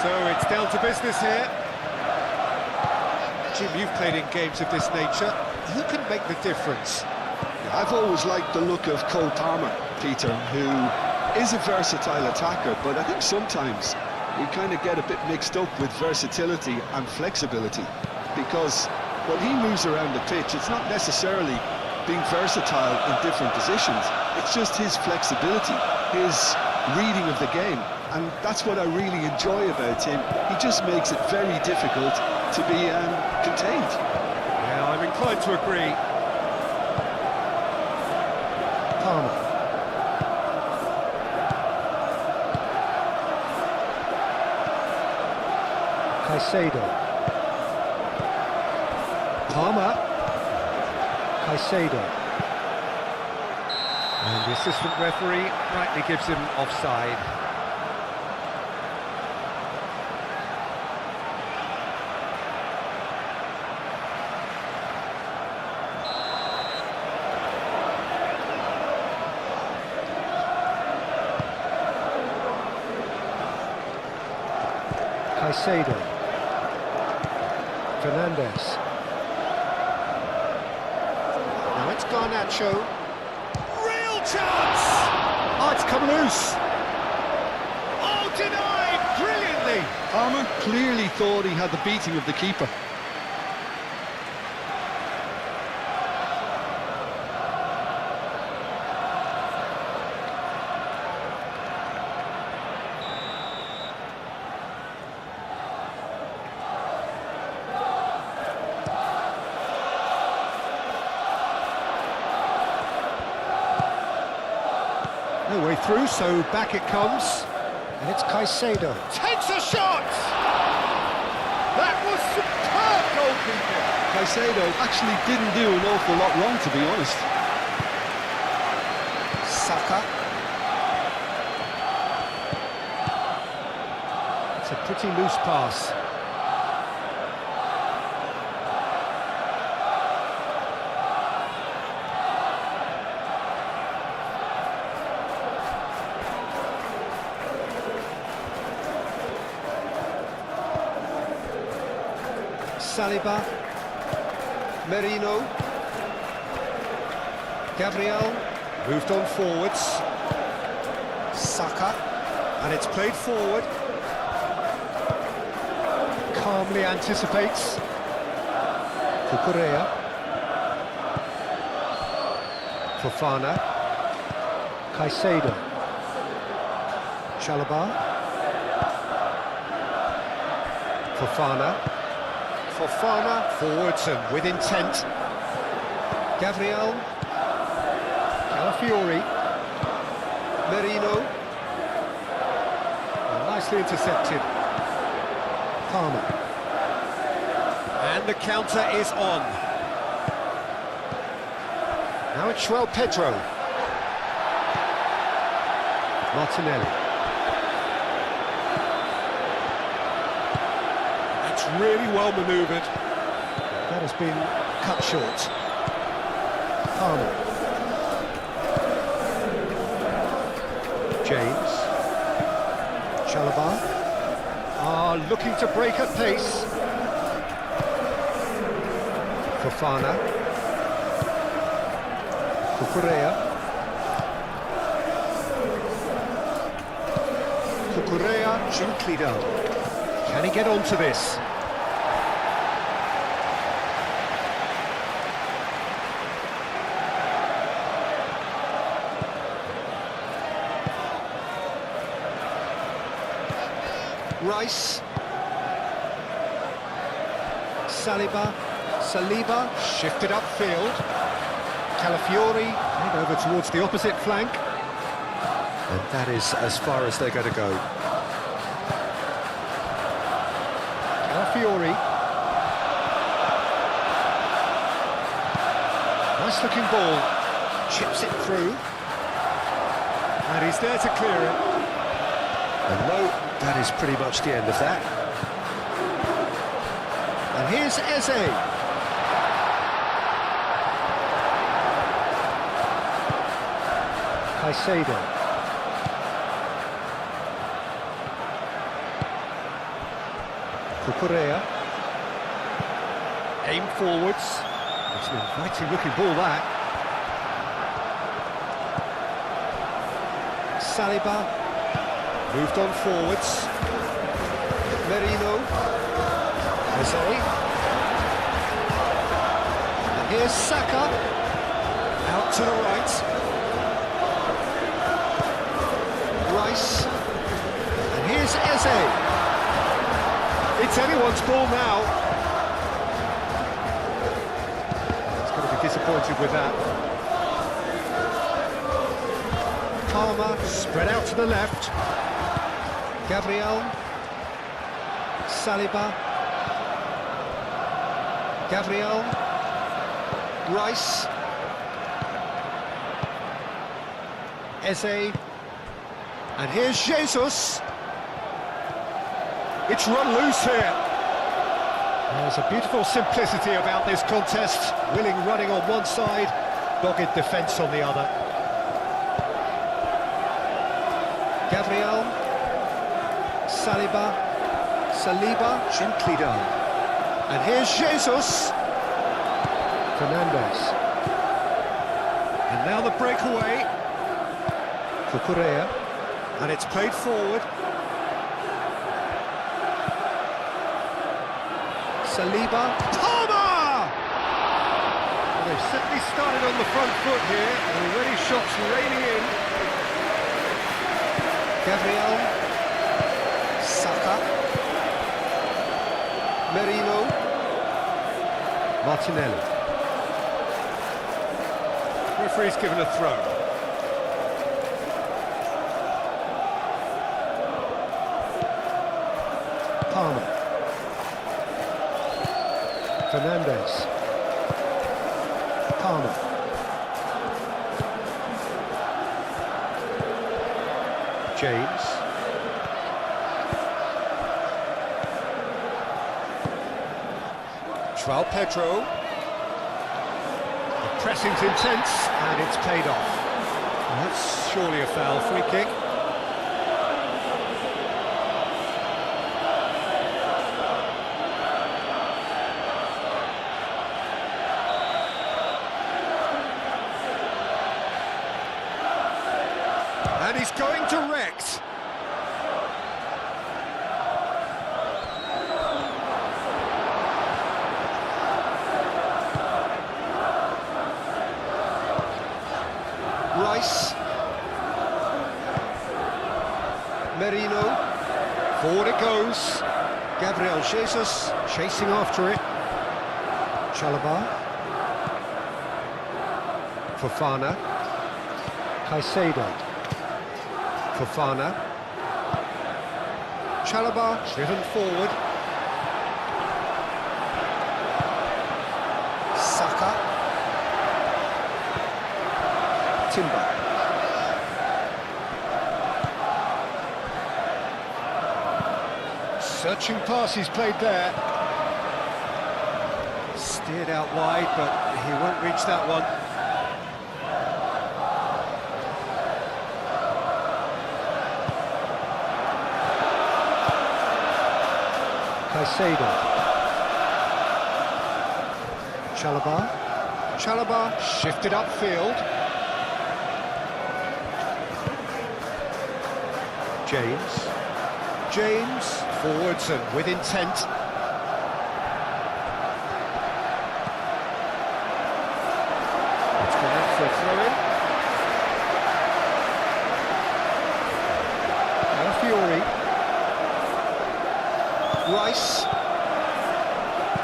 So it's down to business here. Jim, you've played in games of this nature. Who can make the difference? Yeah, I've always liked the look of Cole Palmer, Peter, who is a versatile attacker, but I think sometimes we kind of get a bit mixed up with versatility and flexibility, because when he moves around the pitch, it's not necessarily being versatile in different positions, it's just his flexibility, his reading of the game, and that's what I really enjoy about him. He just makes it very difficult to be contained. Yeah, I'm inclined to agree. Palmer. Caicedo. Palmer. Caicedo. And the assistant referee rightly gives him offside. Caicedo. Fernandez. Now it's Garnacho. Real chance! Oh, it's come loose. Oh, denied brilliantly. Palmer clearly thought he had the beating of the keeper. No way through, so back it comes. And it's Caicedo. Takes a shot! That was superb goalkeeping. Caicedo actually didn't do an awful lot wrong, to be honest. Saka. It's a pretty loose pass. Saliba. Merino. Gabriel. Moved on forwards. Saka. And it's played forward. Calmly anticipates. Cucurella. Fofana. Caicedo. Chalobah. Fofana. Fofana forwards and with intent. Gabriel. Calafiori. Merino. Nicely intercepted. Palmer. And the counter is on. Now it's João Pedro. Martinelli. That's really well manoeuvred. That has been cut short. Palmer. James. Chalobah. Looking to break at pace. Fofana. Cucurella. Cucurella gently done. Can he get onto this? Rice. Saliba. Shifted upfield. Calafiori head over towards the opposite flank. And that is as far as they're going to go. Calafiori. Nice looking ball. Chips it through. And he's there to clear it. And no, that is pretty much the end of that. And here's Eze. Caicedo. Cucurella. Aim forwards. It's an inviting looking ball, that. Saliba. Moved on forwards. Merino. Jose. And here's Saka. Out to the right. Rice. And here's Eze. It's anyone's ball now. He's going to be disappointed with that. Palmer. Spread out to the left. Gabriel. Saliba. Gabriel. Rice. Eze. And here's Jesus. It's run loose here. There's a beautiful simplicity about this contest. Willing running on one side, dogged defence on the other. Gabriel. Saliba. Gently done. And here's Jesus. Fernandez. And now the breakaway. Cucurella. And it's played forward. Saliba. Palmer! Well, they've certainly started on the front foot here. Already shots raining in. Gabriel. Saka. Merino. Martinelli. Referee's given a throw. Palmer. Fernandez. Palmer. James. João Pedro. The pressing's intense, and it's paid off. Well, that's surely a foul. Free kick. And he's going direct. Rice. Merino. Forward it goes. Gabriel Jesus chasing after it. Chalobah. Fofana. Caicedo. Fofana. Chalobah. Driven forward. Saka. Timber. Searching pass he's played there. Steered out wide, but he won't reach that one. Caicedo. Chalobah. Chalobah shifted upfield. James forwards and with intent. It's gone out for a throw-in. Fiori. Rice.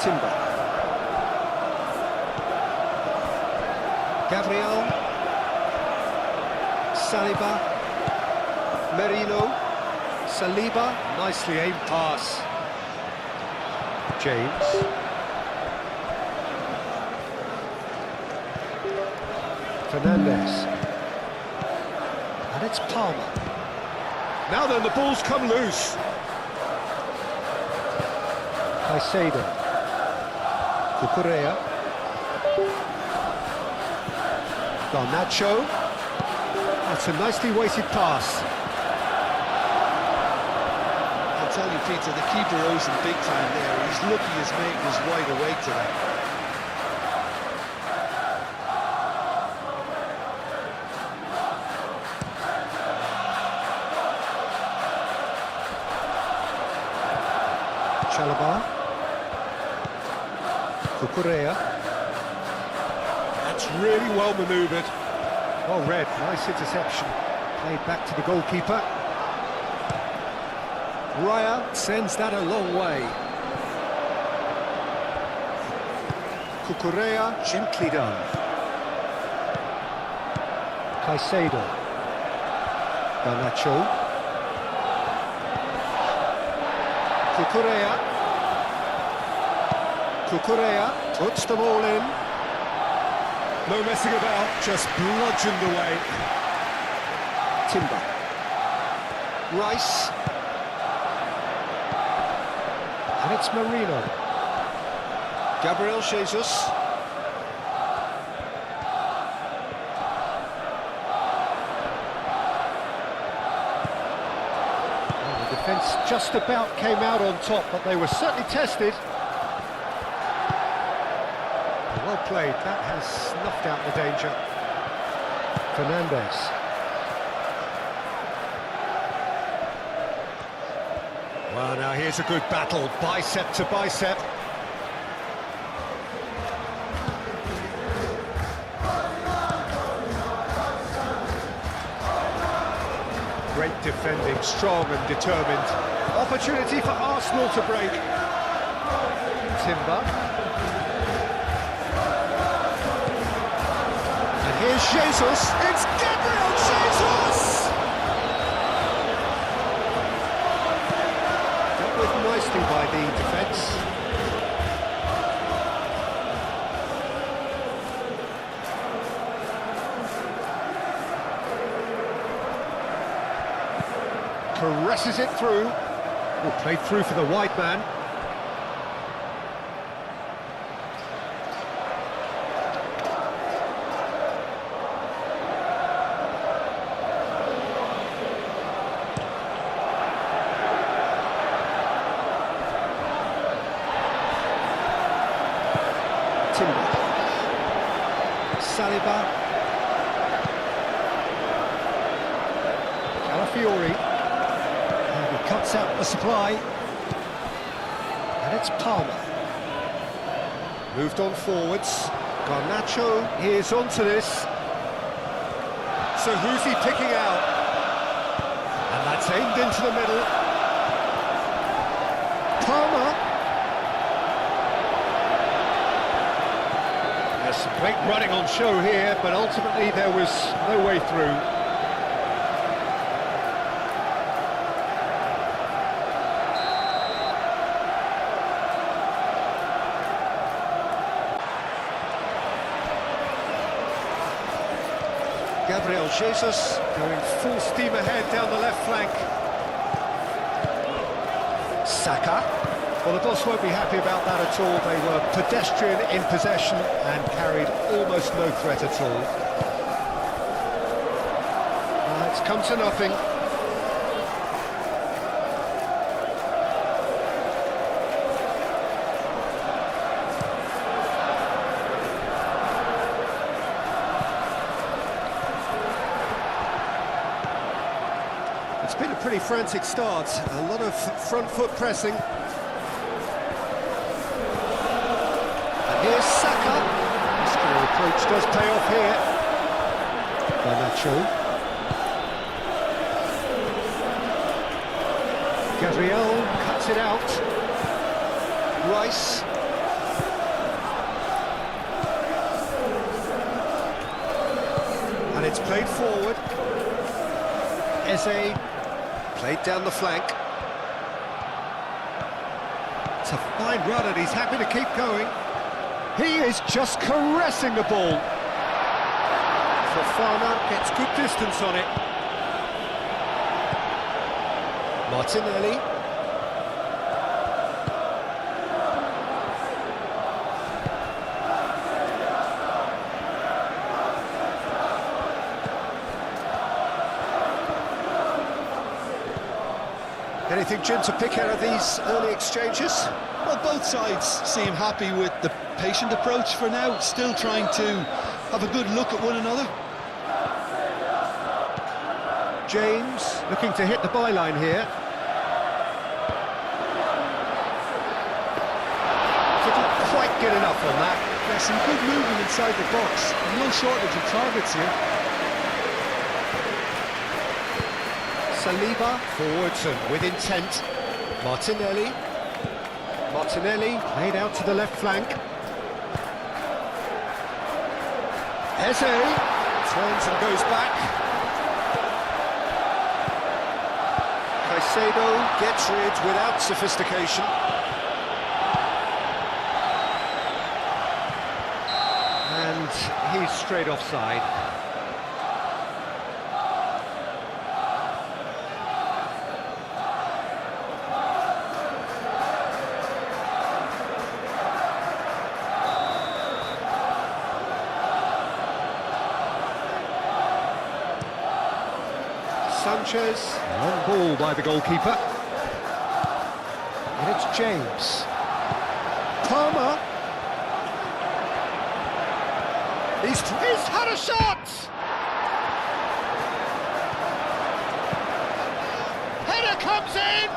Timber. Gabriel. Saliba. Merino. Saliba. Nicely aimed pass. James. Fernandez. And it's Palmer. Now then, the ball's come loose. Caicedo. Cucurella. Garnacho. That's a nicely weighted pass. And tell you, Peter, the keeper owes him big time there. He's lucky his mate was wide awake to that. Chalobah. Cucurella. That's really well manoeuvred. Oh, Red, nice interception. Played back to the goalkeeper. Raya sends that a long way. Cucurella, gently done. Caicedo. Garnacho. Cucurella. Cucurella puts them all in. No messing about, just bludgeoned away. Timber. Rice. And it's Marino. Gabriel Jesus. Well, the defence just about came out on top, but they were certainly tested. Well played, that has snuffed out the danger. Fernandez. Well, now here's a good battle, bicep to bicep. Great defending, strong and determined. Opportunity for Arsenal to break. Timber. And here's Jesus. It's Gabriel Jesus! Dealt with nicely by the defence. Caresses it through. Oh, played through for the wide man. Timber. Saliba. Calafiori. Cuts out the supply, and it's Palmer. Moved on forwards. Garnacho is onto this. So who's he picking out? And that's aimed into the middle. Palmer. There's some great running on show here, but ultimately there was no way through. Gabriel Jesus going full steam ahead down the left flank. Saka. Well, the boss won't be happy about that at all. They were pedestrian in possession and carried almost no threat at all. It's come to nothing. It's been a pretty frantic start, a lot of front foot pressing. And here's Saka. This clear approach does pay off here. Garnacho. Gabriel cuts it out. Rice. And it's played forward. Eze. Played down the flank. It's a fine run and he's happy to keep going. He is just caressing the ball. Fofana gets good distance on it. Martinelli. Anything, Jim, to pick out of these early exchanges? Well, both sides seem happy with the patient approach for now, still trying to have a good look at one another. James looking to hit the byline here. Didn't quite get enough on that. There's some good movement inside the box, no shortage of targets here. Saliba forwards and with intent. Martinelli played out to the left flank. Eze turns and goes back. Caicedo gets rid without sophistication. And he's straight offside. Sanchez, long ball by the goalkeeper. And it's James. Palmer. He's had a shot! Header comes in!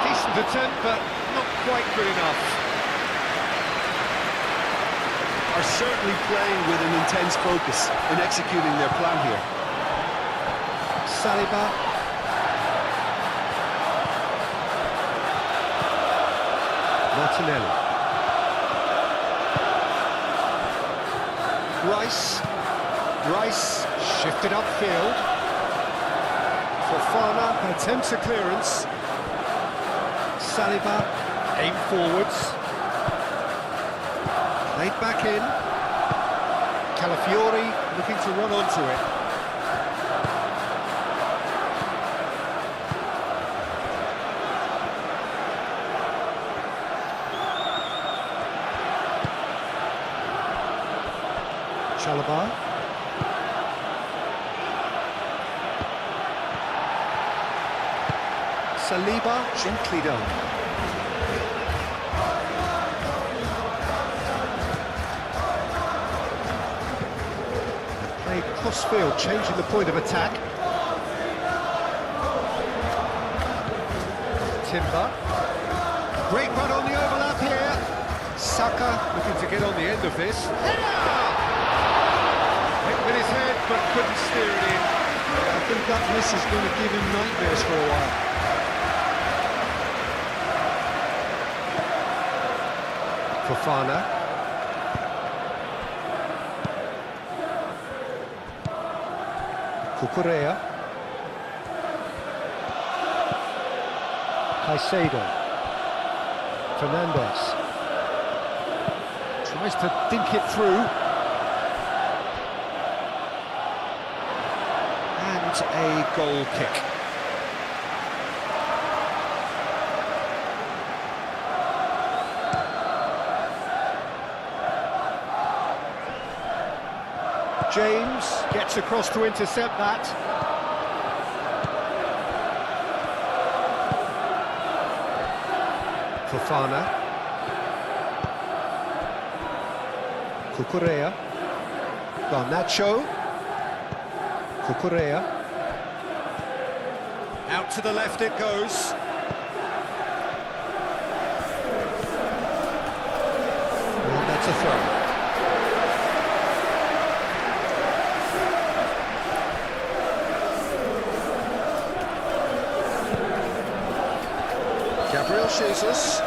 Decent attempt, but not quite good enough. Are certainly playing with an intense focus in executing their plan here. Saliba. Martinelli. Rice shifted upfield. Fofana attempts a clearance. Saliba aim forwards. Played back in. Calafiori looking to run onto it. Chalobah. Saliba, gently done. Played cross-field, changing the point of attack. Timber. Great run on the overlap here. Saka looking to get on the end of this. Header! With his head, but couldn't steer it in. I think that miss is going to give him nightmares for a while. Fofana. Cucurella. Caicedo. Fernandez. Tries to dink it through. A goal kick. James gets across to intercept that. Fofana. Cucurella. Garnacho. Cucurella. Out to the left it goes. And that's a throw. Gabriel Jesus.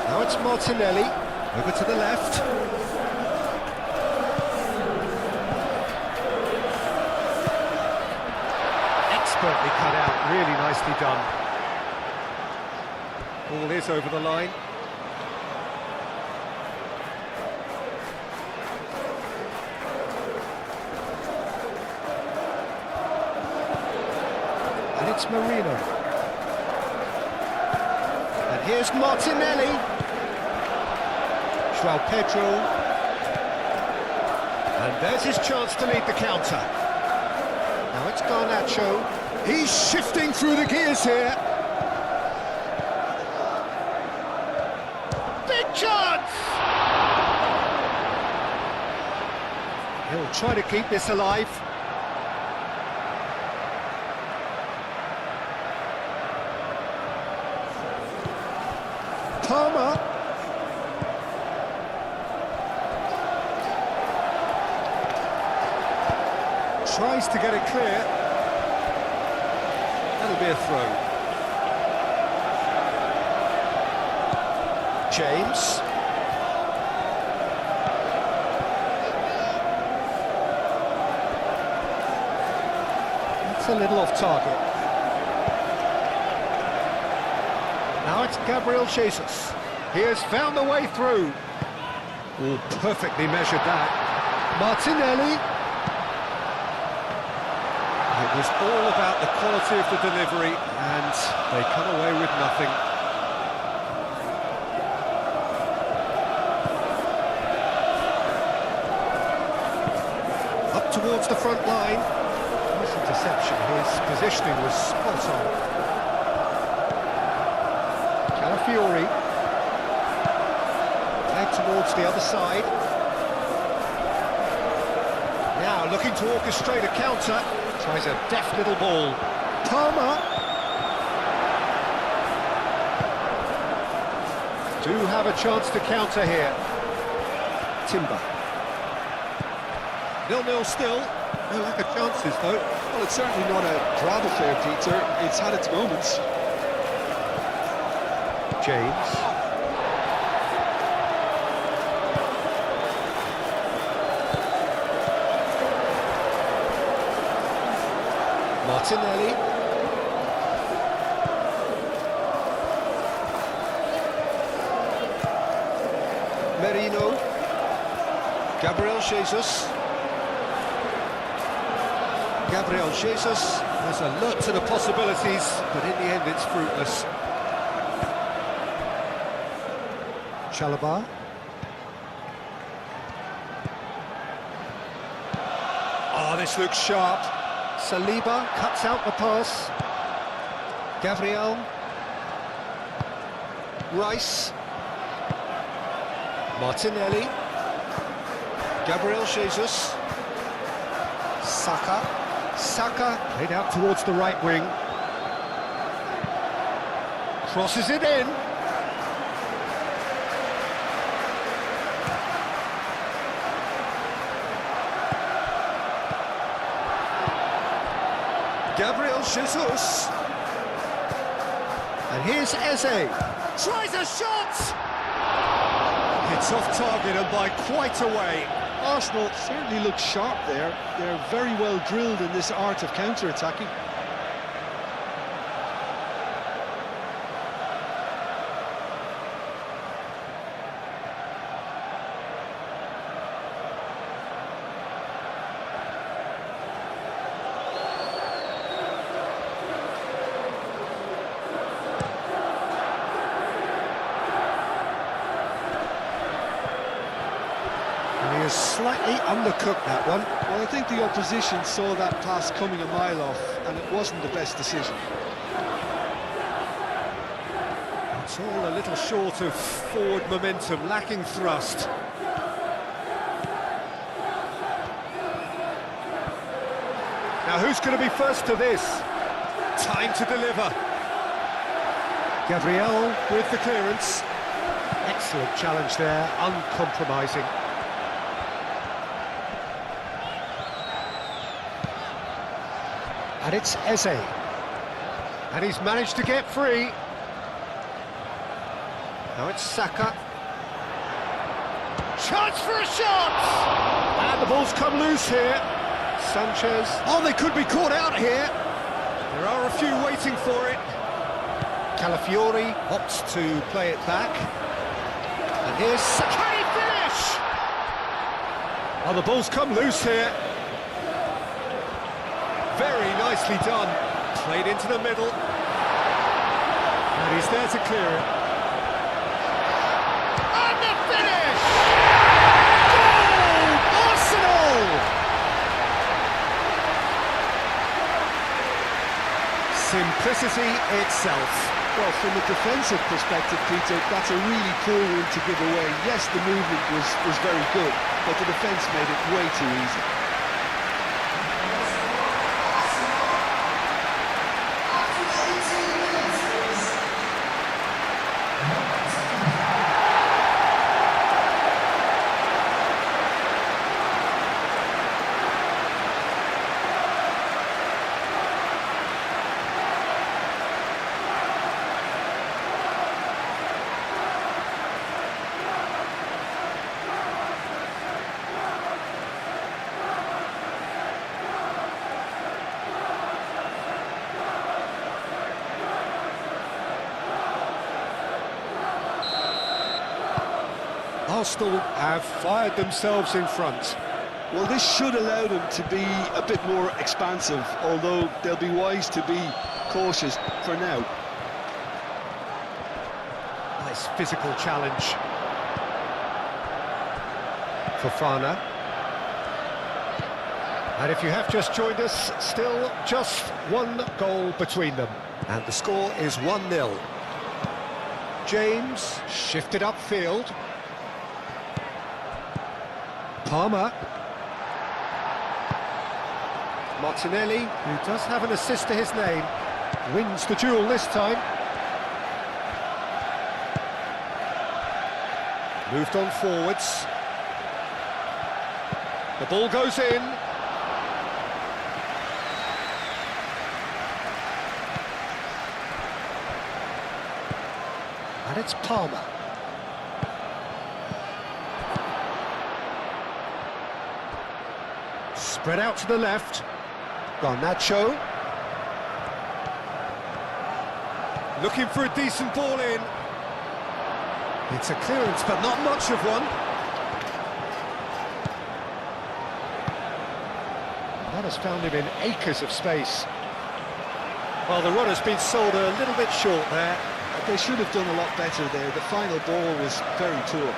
Now it's Martinelli. Over to the left. Expertly cut out, really nicely done. Ball is over the line. And it's Marino. And here's Martinelli. João Pedro. And there's his chance to lead the counter. Now it's Garnacho. He's shifting through the gears here. Big chance! He'll try to keep this alive. Palmer. Tries to get it clear. That'll be a throw. James. That's a little off target. Now it's Gabriel Jesus. He has found the way through. Oh, perfectly measured that. Martinelli. It was all about the quality of the delivery, and they come away with nothing. Up towards the front line. Nice interception. His positioning was spot on. Calafiori. Played towards the other side. Now looking to orchestrate a counter. Tries a deft little ball. Palmer. Do have a chance to counter here. Timber. 0-0 still. No lack of chances though. Well, it's certainly not a drab affair, Peter. It's had its moments. James. Martinelli. Merino. Gabriel Jesus. Gabriel Jesus has alert to the possibilities, but in the end it's fruitless. Chalobah. Oh, this looks sharp. Saliba cuts out the pass. Gabriel. Rice. Martinelli. Gabriel Jesus. Saka. Saka played out towards the right wing. Crosses it in. Gabriel Jesus. And here's Eze. Tries a shot! It's off target and by quite a way. Arsenal certainly look sharp there. They're very well drilled in this art of counter-attacking. He has slightly undercooked that one. Well, I think the opposition saw that pass coming a mile off, and it wasn't the best decision. It's all a little short of forward momentum, lacking thrust. Now who's going to be first to this? Time to deliver. Gabriel with the clearance. Excellent challenge there, uncompromising. And it's Eze. And he's managed to get free. Now it's Saka. Chance for a shot! And the ball's come loose here. Sanchez. Oh, they could be caught out here. There are a few waiting for it. Calafiori opts to play it back. And here's Saka. Can he finish? Oh, the ball's come loose here. Very nicely done. Played into the middle. And he's there to clear it. And the finish! Goal! Arsenal! simplicity itself. Well, from a defensive perspective, Peter, that's a really poor one to give away. Yes, the movement was very good, but the defence made it way too easy. Arsenal have fired themselves in front. Well, this should allow them to be a bit more expansive, although they'll be wise to be cautious for now. Nice physical challenge. Fofana. And if you have just joined us, still just one goal between them. And the score is 1-0. James shifted upfield. Palmer. Martinelli, who does have an assist to his name, wins the duel this time. Moved on forwards. The ball goes in. And it's Palmer. Spread out to the left. Garnacho. Looking for a decent ball in. It's a clearance, but not much of one. That has found him in acres of space. Well, the run has been sold a little bit short there. They should have done a lot better there. The final ball was very poor.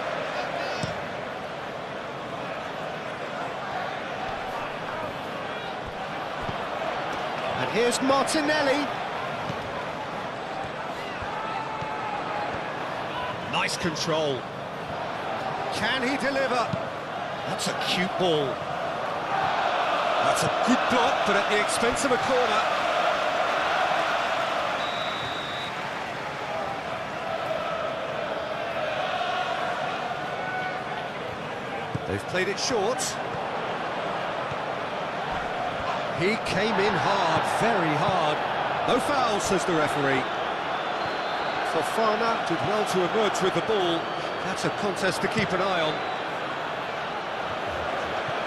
And here's Martinelli. Nice control. Can he deliver? That's a cute ball. That's a good block, but at the expense of a corner. They've played it short. He came in hard, very hard. No foul, says the referee. Fofana did well to emerge with the ball. That's a contest to keep an eye on.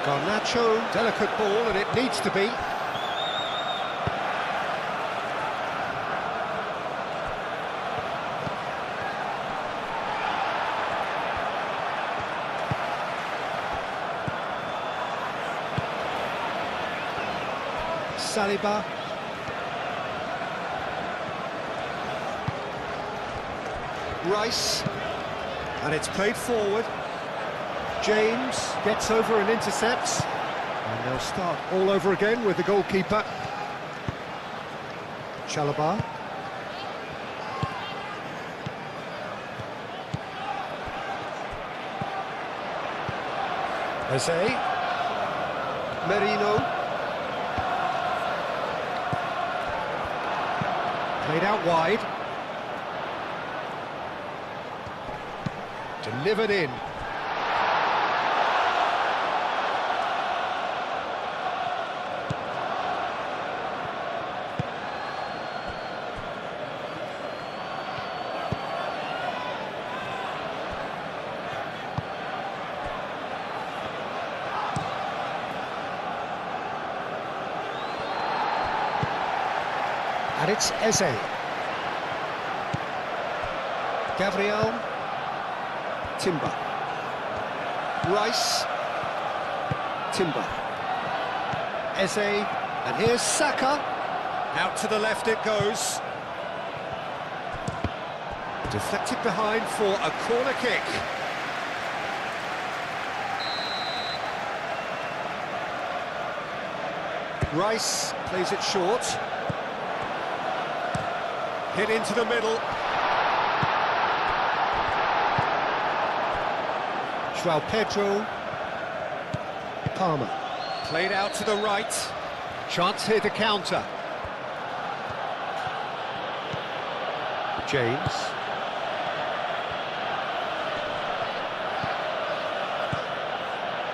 Garnacho, delicate ball, and it needs to be. Saliba. Rice. And it's played forward. James gets over and intercepts. And they'll start all over again with the goalkeeper. Chalobah. Eze. Merino. Played out wide. Delivered in. And it's Eze. Gabriel. Timber. Rice. Timber. Eze. And here's Saka. Out to the left it goes. Deflected behind for a corner kick. Rice plays it short. Hit into the middle. João Pedro. Palmer. Played out to the right. Chance here to counter. James.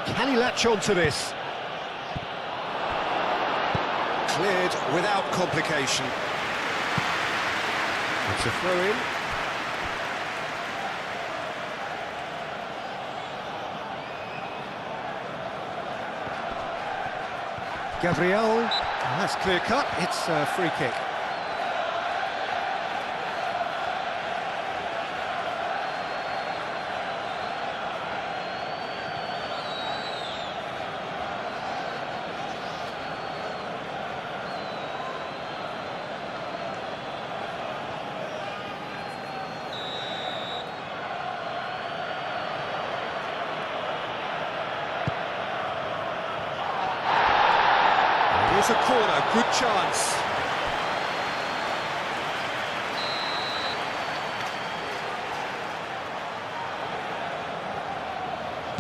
Can he latch on to this? Cleared without complication. It's a throw-in. Gabriel, that's clear cut, it's a free kick. Here's a corner, good chance.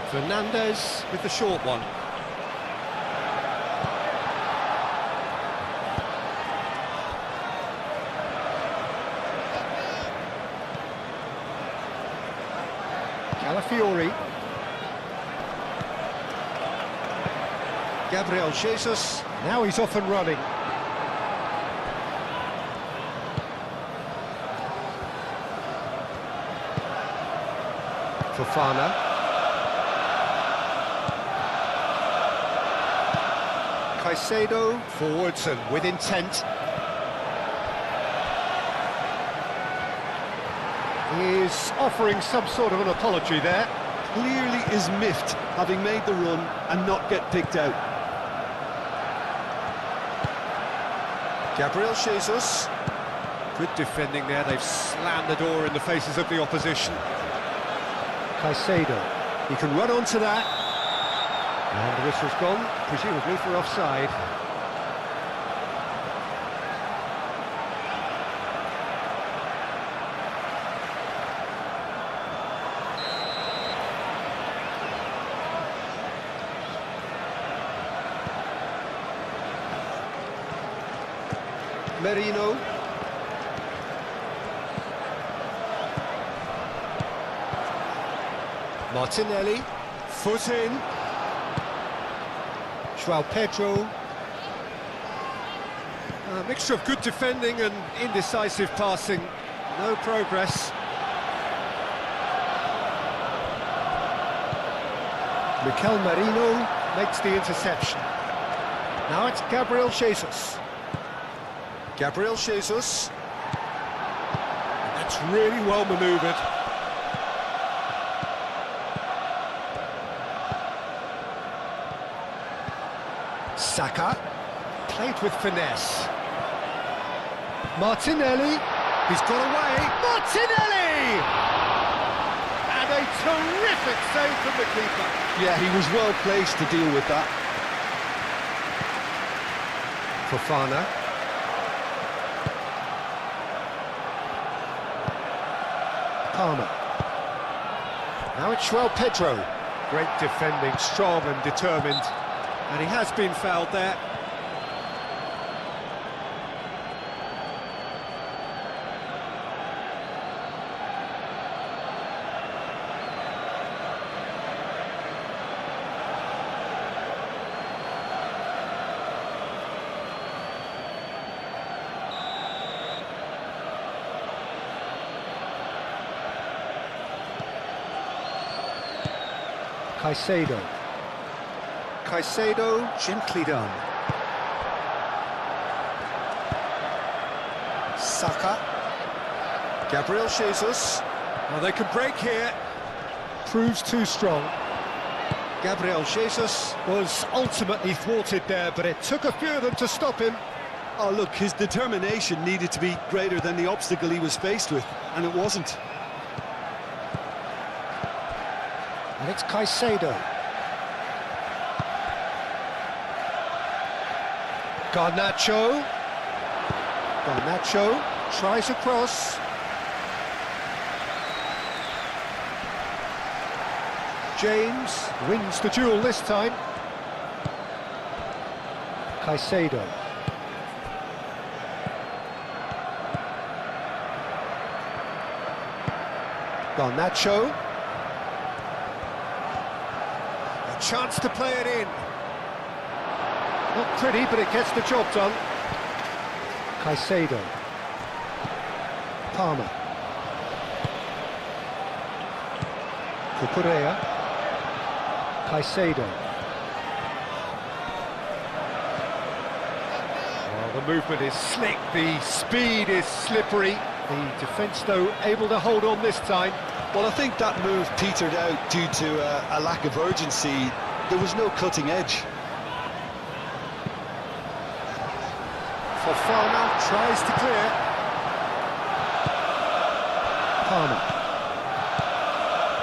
Fernandez with the short one. Calafiori. Gabriel Jesus, now he's off and running. Fofana. Caicedo, forwards and with intent. He's offering some sort of an apology there. Clearly is miffed, having made the run and not get picked out. Gabriel Jesus. Good defending there, they've slammed the door in the faces of the opposition. Caicedo, he can run onto that. And the whistle's gone, presumably for offside. Merino. Martinelli, foot in. João Pedro. A mixture of good defending and indecisive passing. No progress. Mikel Merino makes the interception. Now it's Gabriel Jesus. Gabriel Jesus. That's really well manoeuvred. Saka, played with finesse. Martinelli, he's got away. Martinelli! And a terrific save from the keeper. Yeah, he was well placed to deal with that. Fofana. Palmer. Now it's João Pedro. Great defending, strong and determined. And he has been fouled there. Caicedo. Caicedo, gently done. Saka. Gabriel Jesus. Well, they can break here. Proves too strong. Gabriel Jesus was ultimately thwarted there, but it took a few of them to stop him. Oh, look, his determination needed to be greater than the obstacle he was faced with, and it wasn't. And it's Caicedo. Garnacho. Garnacho. tries a cross. James wins the duel this time. Caicedo. Garnacho. A chance to play it in. Not pretty, but it gets the job done. Caicedo. Palmer. Cucurella. Caicedo. Well, the movement is slick, the speed is slippery. The defence, though, able to hold on this time. Well, I think that move petered out due to a lack of urgency. There was no cutting edge. Fofana tries to clear. Palmer.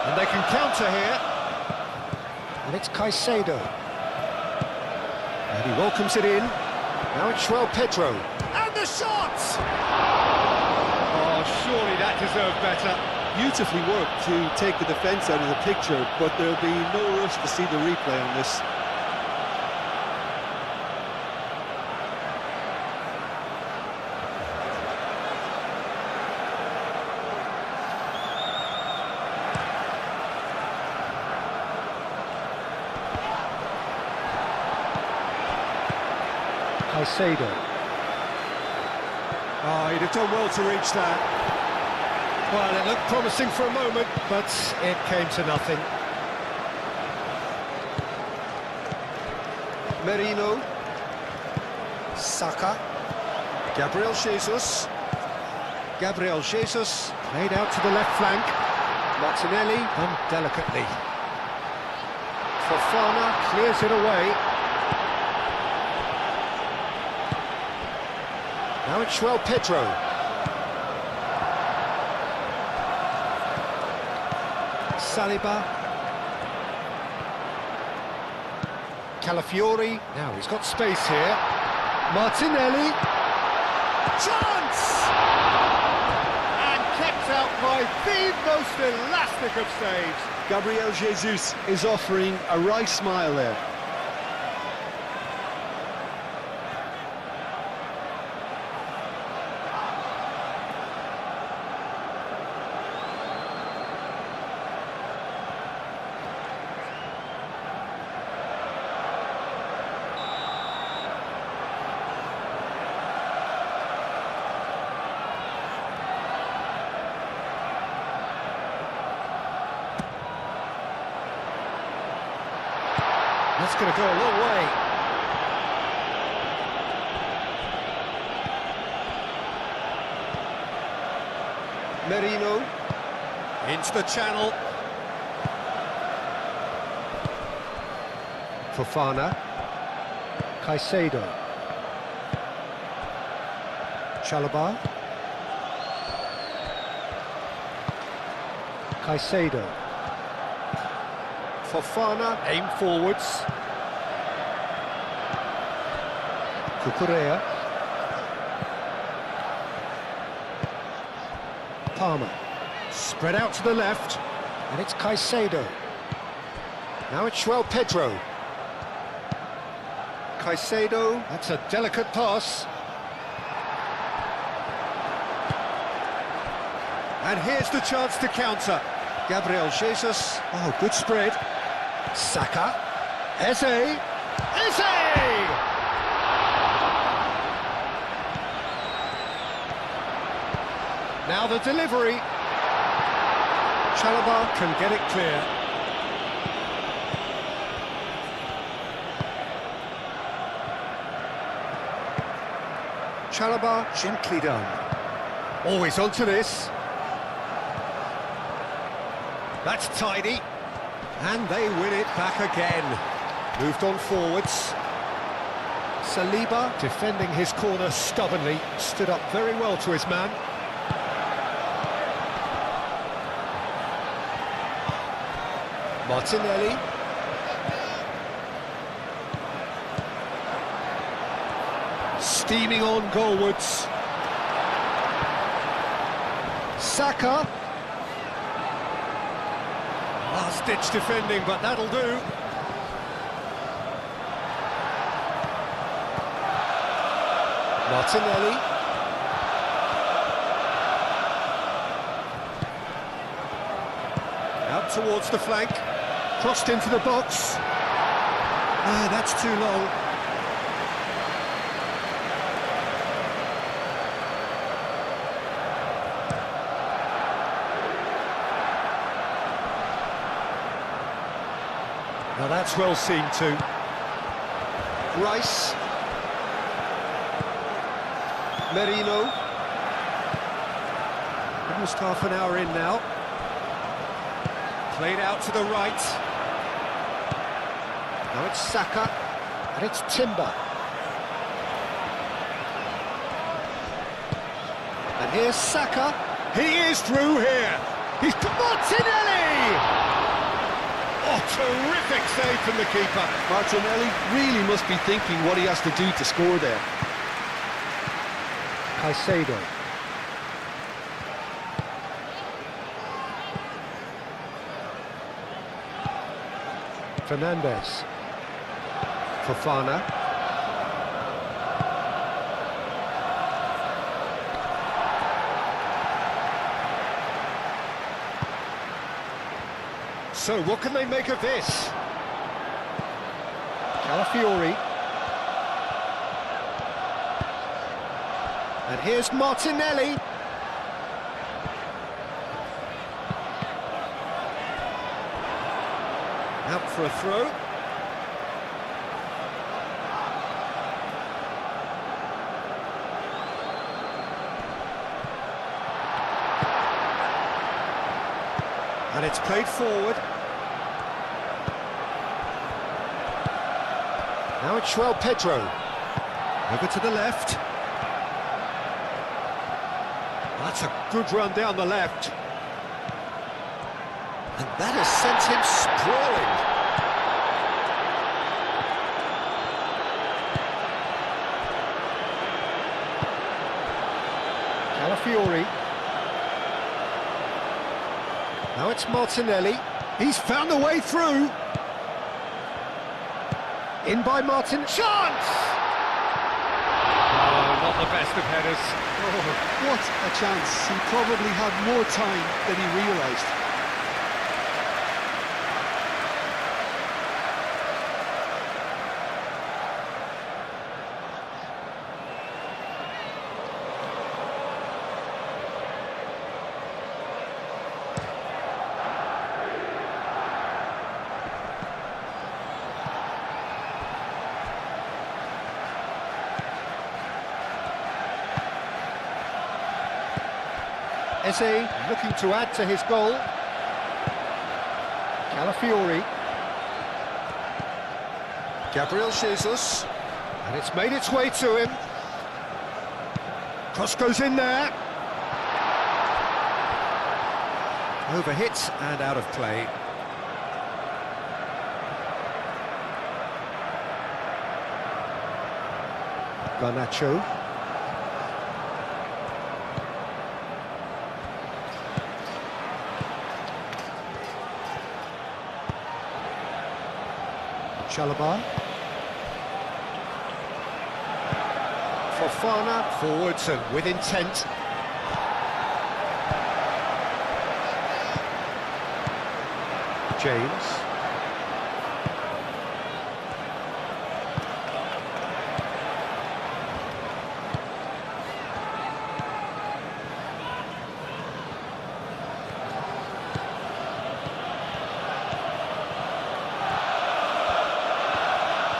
And they can counter here. And it's Caicedo. And he welcomes it in. Now it's Pedro. And the shot! Oh, surely that deserved better. Beautifully worked to take the defence out of the picture, but there'll be no rush to see the replay on this. Caicedo. Oh, he'd have done well to reach that. Well, it looked promising for a moment, but it came to nothing. Merino. Saka. Gabriel Jesus. Gabriel Jesus played out to the left flank. Martinelli done delicately. Fofana clears it away. Now it's Pedro. Saliba. Calafiori. Now he's got space here. Martinelli. Chance! And kept out by the most elastic of saves. Gabriel Jesus is offering a wry smile there. That's going to go a long way. Merino. Into the channel. Fofana. Caicedo. Chalobah. Caicedo. Fofana, aim forwards. Cucurella. Palmer. Spread out to the left. And it's Caicedo. Now it's Pedro. Caicedo, that's a delicate pass. And here's the chance to counter. Gabriel Jesus. Oh, good spread. Saka. Eze. Now the delivery. Chalobah can get it clear. Chalobah gently done. Always onto this. That's tidy. And they win it back again. Moved on forwards. Saliba, defending his corner stubbornly, stood up very well to his man. Martinelli. Steaming on goalwards. Saka. Last-ditch defending, but that'll do. Martinelli. Out towards the flank. Crossed into the box. Ah, that's too long. Now that's well seen too. Rice. Merino. Almost half an hour in now. Played out to the right. Now it's Saka, and it's Timber. And here's Saka. He is through here. He's Martinelli! Oh, terrific save from the keeper. Martinelli really must be thinking what he has to do to score there. Caicedo. Fernandes. Fofana. So, what can they make of this? Calafiori. And here's Martinelli. Out for a throw. And it's played forward. Now it's João Pedro. Over to the left. That's a good run down the left. And that has sent him sprawling. Calafiori. Now it's Martinelli. He's found a way through. In by Martin. Chance! Oh, not the best of headers. Oh, what a chance. He probably had more time than he realised. Eze looking to add to his goal. Calafiori. Gabriel Jesus. And it's made its way to him. Cross goes in there. Overhit and out of play. Garnacho. Chalobah. Fofana forwards and with intent. James.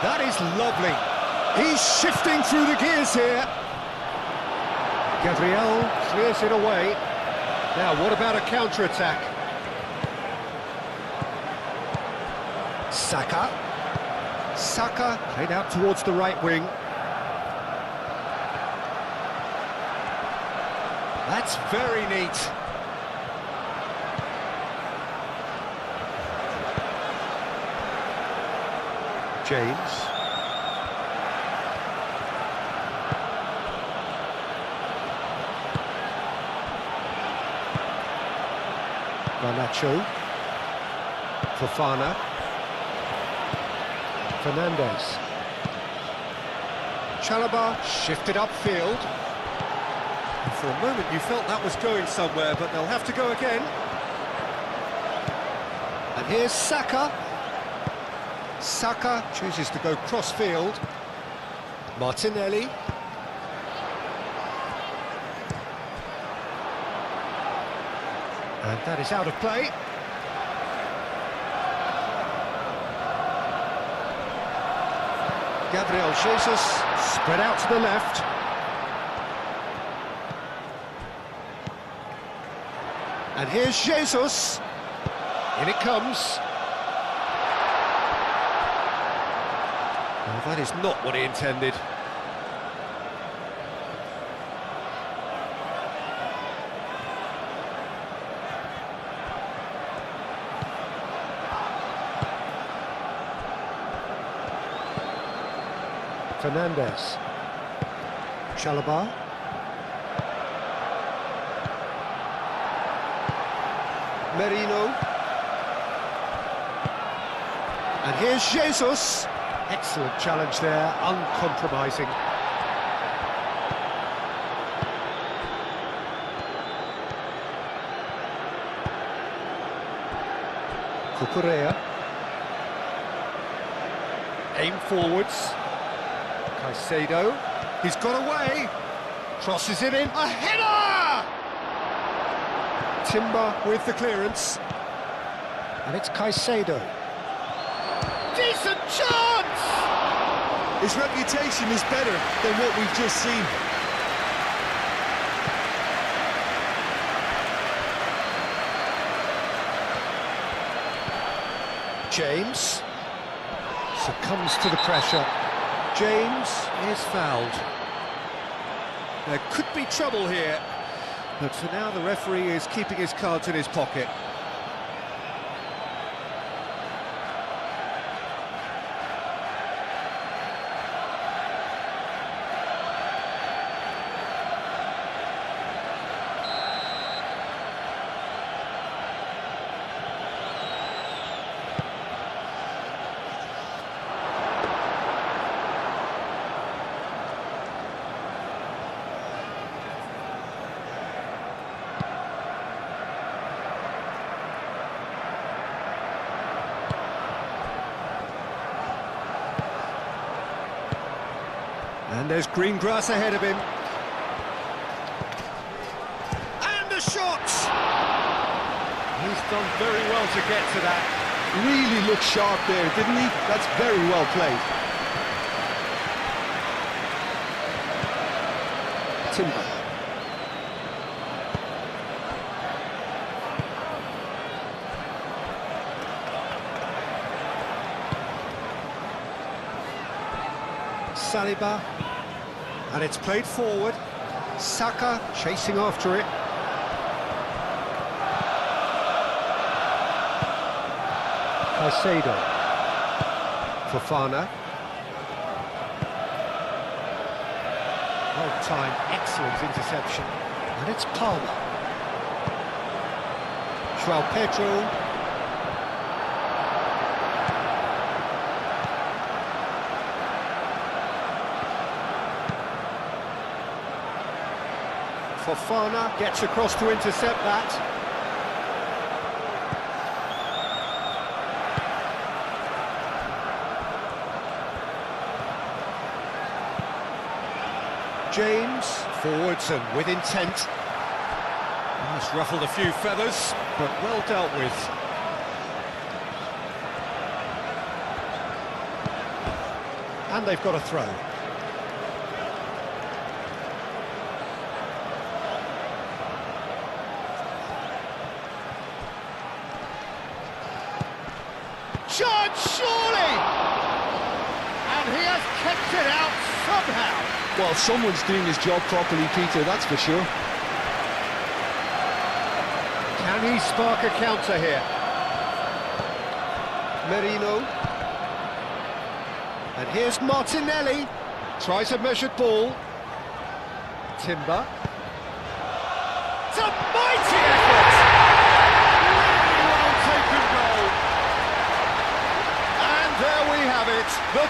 That is lovely. He's shifting through the gears here. Gabriel clears it away. Now, what about a counter-attack? Saka. Saka played out towards the right wing. That's very neat. James. Garnacho. Fofana. Fernandez. Chalobah shifted upfield. And for a moment you felt that was going somewhere, but they'll have to go again. And here's Saka. Saka chooses to go cross-field. Martinelli. And that is out of play. Gabriel Jesus spread out to the left. And here's Jesus. In it comes. Well, that is not what he intended. Fernandez. Chalobah. Merino. And here's Jesus. Excellent challenge there, uncompromising. Cucurella. Aim forwards. Caicedo. He's got away. Crosses it in. A header! Timber with the clearance. And it's Caicedo. Decent chance! His reputation is better than what we've just seen. James succumbs to the pressure. James is fouled. There could be trouble here, but for now the referee is keeping his cards in his pocket. And there's green grass ahead of him. And a shot! He's done very well to get to that. Really looked sharp there, didn't he? That's very well played. Timber. Saliba. And it's played forward. Saka chasing after it. Caicedo. Fofana. Well-timed, excellent interception. And it's Palmer. João Pedro. Fofana gets across to intercept that. James, forwards and with intent. That's ruffled a few feathers, but well dealt with. And they've got a throw. Chance, surely! And he has kept it out somehow. Well, someone's doing his job properly, Peter, that's for sure. Can he spark a counter here? Merino. And here's Martinelli. Tries a measured ball. Timber. It's a mighty effort!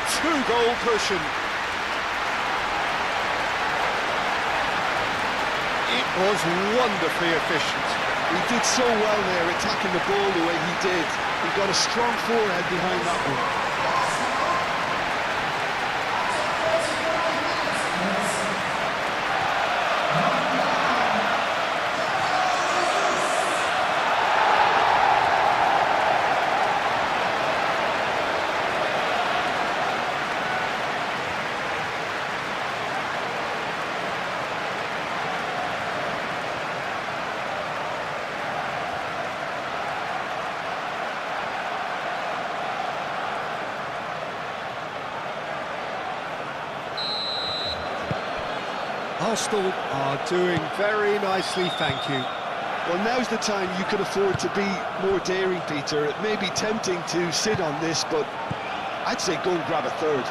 Two-goal cushion. It was wonderfully efficient. He did so well there, attacking the ball the way he did. He got a strong forehead behind that one. Arsenal are doing very nicely, thank you. Well, now's the time you can afford to be more daring, Peter. It may be tempting to sit on this, but I'd say go and grab a third.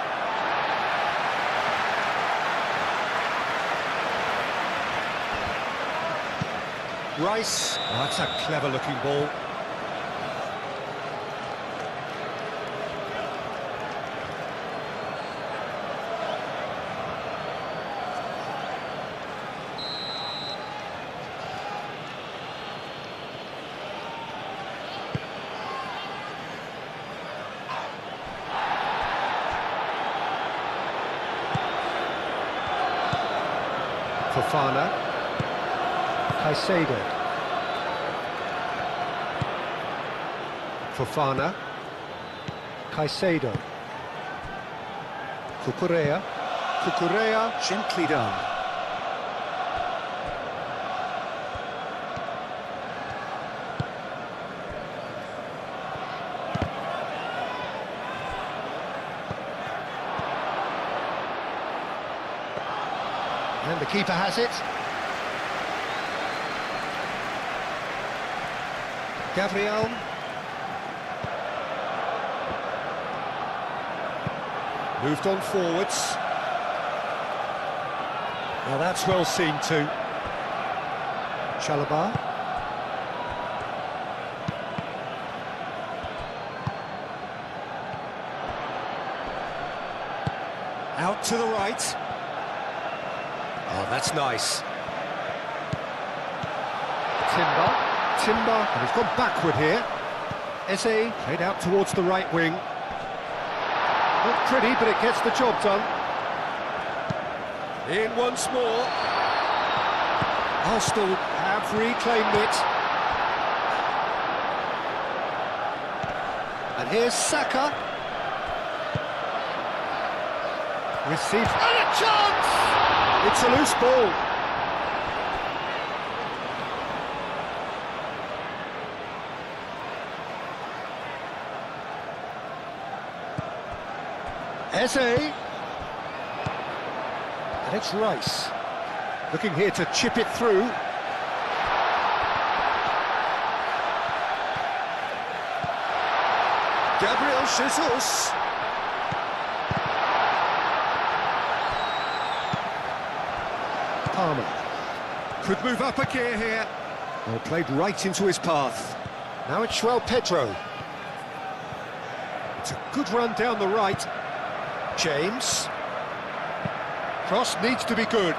Rice, oh, that's a clever-looking ball. Fofana, Caicedo, Fofana, Caicedo, Cucurella, gently done. And the keeper has it. Gabriel. Moved on forwards. Now that's well seen too. Chalobah. Out to the right. Oh, that's nice. Timber, and he's gone backward here. Eze played out towards the right wing. Not pretty, but it gets the job done. In once more. Arsenal have reclaimed it. And here's Saka. Received, and a chance! It's a loose ball. Eze. And it's Rice. Looking here to chip it through. Gabriel Jesus. Palmer. Could move up a gear here. Well, played right into his path. Now it's Pedro. It's a good run down the right. James. Cross needs to be good.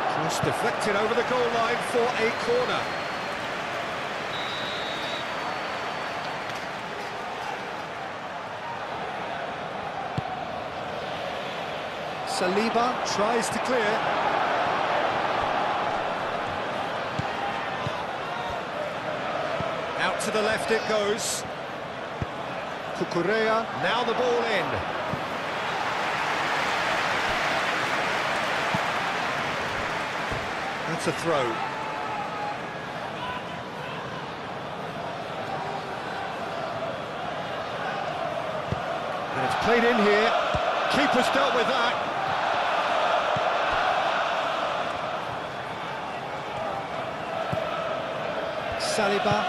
Cross deflected over the goal line for a corner. Saliba tries to clear. Out to the left it goes. Cucurella, now the ball in. That's a throw. And it's played in here. Keeper's dealt with that. Saliba.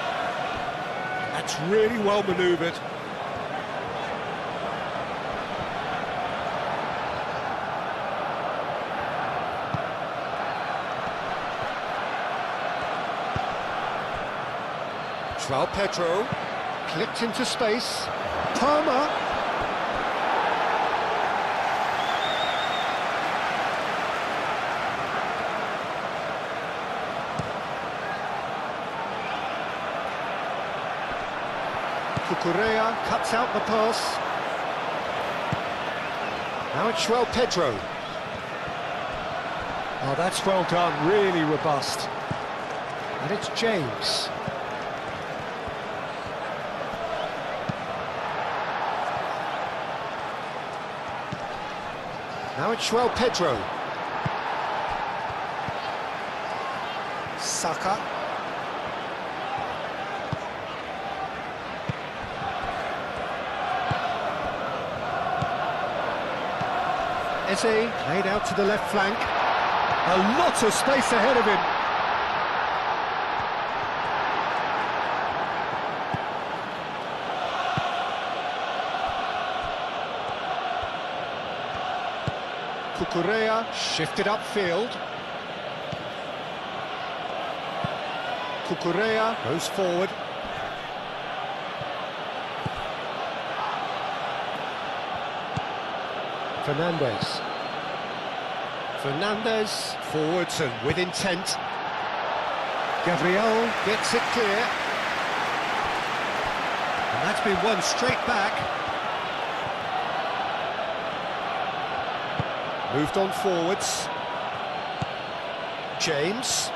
That's really well manoeuvred. Pedro clipped into space. Palmer. Cucurella cuts out the pass. Now it's Pedro. Oh, that's well done, really robust. And it's James. Now it's Pedro. Saka. Eze laid out to the left flank. A lot of space ahead of him. Cucurella shifted upfield. Cucurella goes forward. Fernandez forwards and with intent. Gabriel gets it clear. And that's been won straight back. Moved on forwards. James.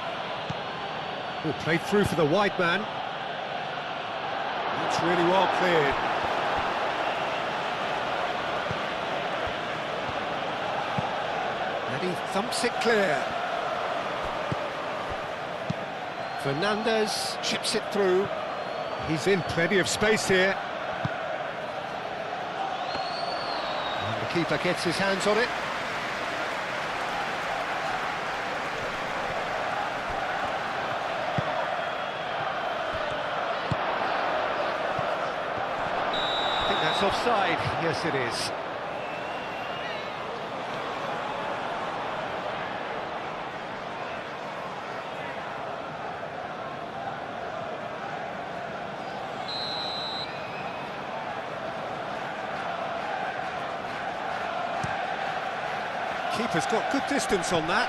Oh, played through for the wide man. That's really well cleared. And he thumps it clear. Fernandez chips it through. He's in plenty of space here. And the keeper gets his hands on it. That's offside. Yes, it is. Keeper's got good distance on that.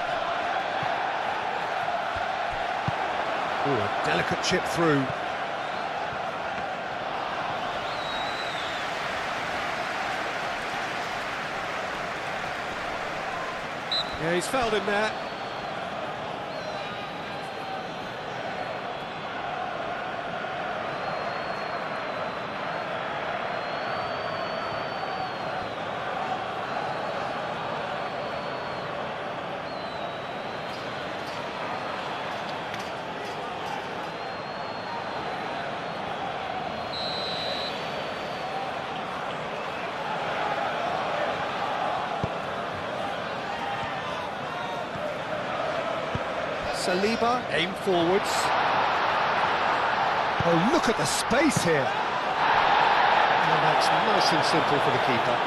Oh, a delicate chip through. Yeah, he's fouled him there. Saliba, aim forwards. Oh, look at the space here. Oh, that's nice and simple for the keeper.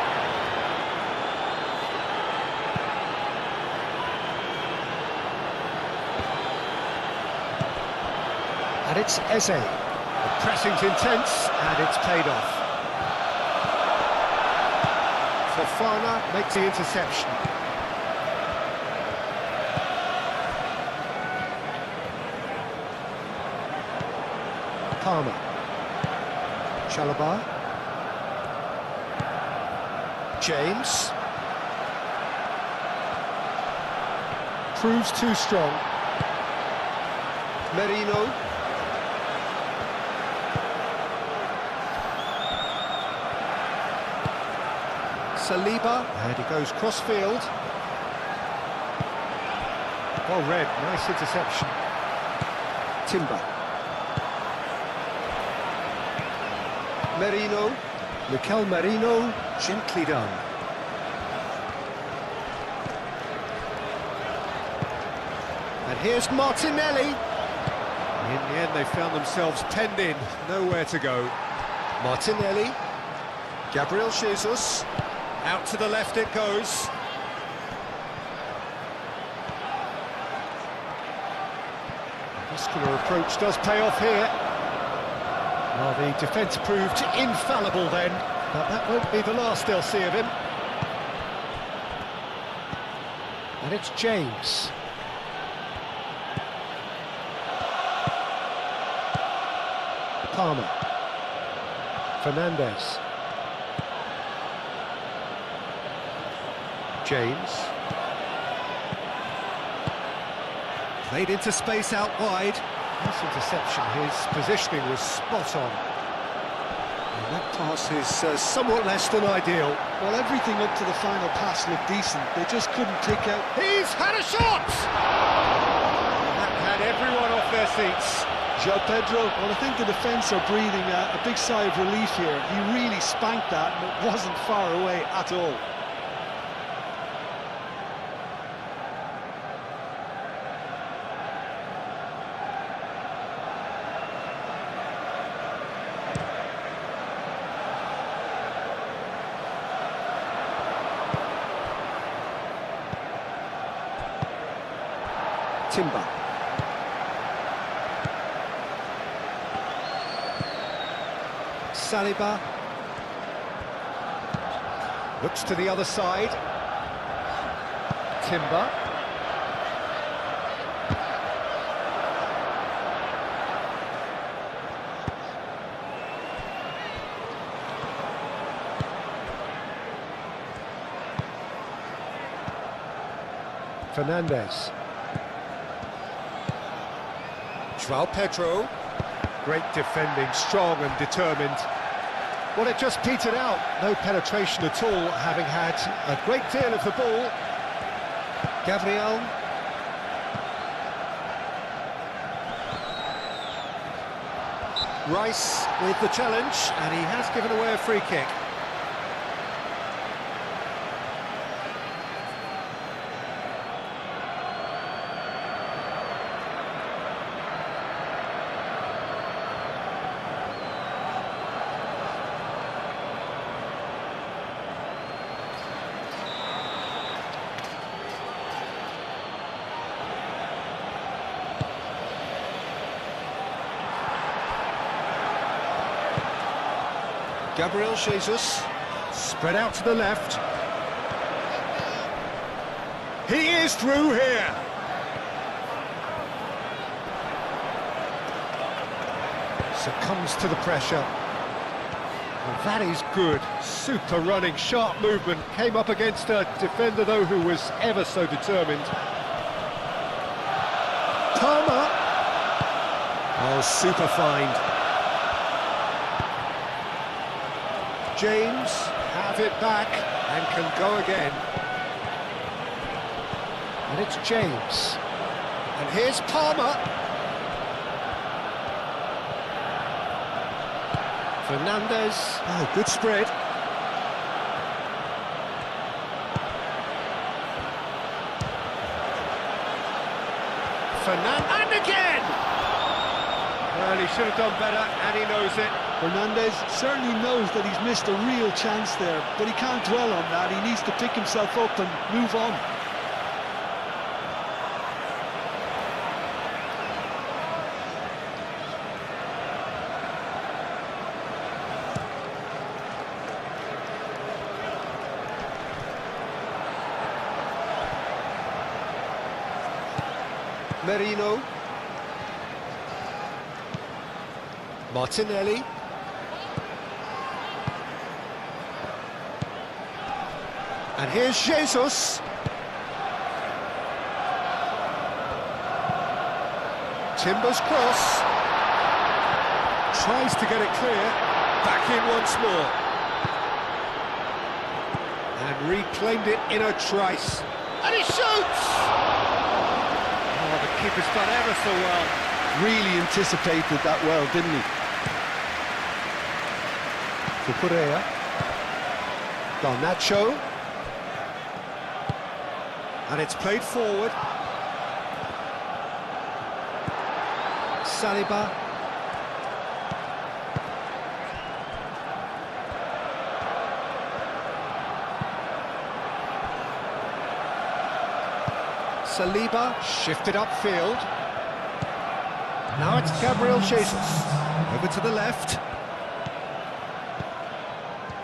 And it's Eze. The pressing's intense, and it's paid off. Fofana makes the interception. Palmer. Chalobah. James. Proves too strong. Merino. Saliba. And he goes cross-field. Well read, nice interception. Timber. Merino, Mikel Merino, gently done. And here's Martinelli. In the end, they found themselves penned in, nowhere to go. Martinelli, Gabriel Jesus, out to the left it goes. Muscular approach does pay off here. Well, the defence proved infallible then, but that won't be the last they'll see of him. And it's James. Palmer. Fernandez. James. Played into space out wide. Nice interception, his positioning was spot on. And that pass is somewhat less than ideal. Well, everything up to the final pass looked decent. They just couldn't kick out. He's had a shot! That had everyone off their seats. João Pedro, well, I think the defence are breathing a big sigh of relief here. He really spanked that, and it wasn't far away at all. Timber. Saliba. Looks to the other side. Timber. Fernandez. João Pedro. Great defending, strong and determined. Well, it just petered out. No penetration at all, having had a great deal of the ball. Gabriel. Rice with the challenge, and he has given away a free kick. Gabriel Jesus, spread out to the left. He is through here. Succumbs to the pressure. Well, that is good. Super running, sharp movement. Came up against a defender, though, who was ever so determined. Palmer. Oh, super find. James have it back and can go again. And it's James. And here's Palmer. Fernandez. Oh, good spread. Fernandez. And again! Well, he should have done better, and he knows it. Fernandez certainly knows that he's missed a real chance there, but he can't dwell on that. He needs to pick himself up and move on. Merino. Martinelli. And here's Jesus. Timber's cross. Tries to get it clear. Back in once more. And reclaimed it in a trice. And he shoots! Oh, the keeper's done ever so well. Really anticipated that well, didn't he? Cucurella. Garnacho. And it's played forward. Saliba. Saliba shifted upfield. Now it's Gabriel Jesus. Over to the left.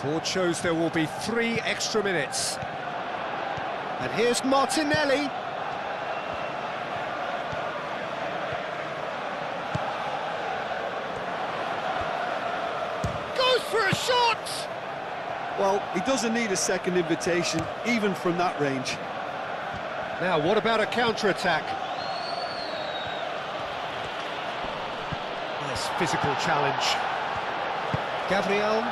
Board shows there will be 3 extra minutes. And here's Martinelli. Goes for a shot! Well, he doesn't need a second invitation, even from that range. Now, what about a counter-attack? Nice physical challenge. Gabriel.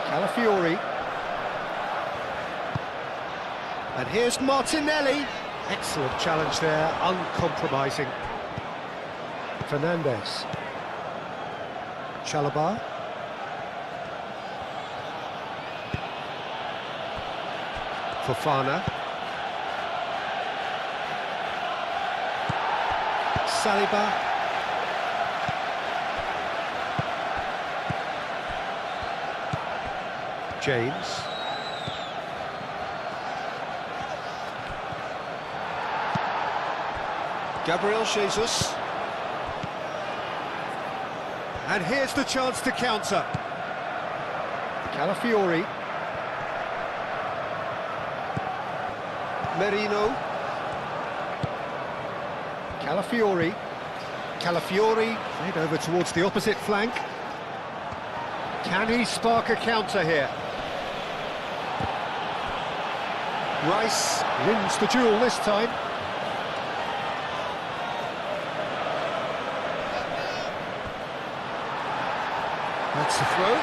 Calafiori. And here's Martinelli. Excellent challenge there, uncompromising. Fernandez. Chalobah. Fofana. Saliba. James. Gabriel Jesus. And here's the chance to counter. Calafiori. Merino. Calafiori. Calafiori played over towards the opposite flank. Can he spark a counter here? Rice wins the duel this time. That's the throw.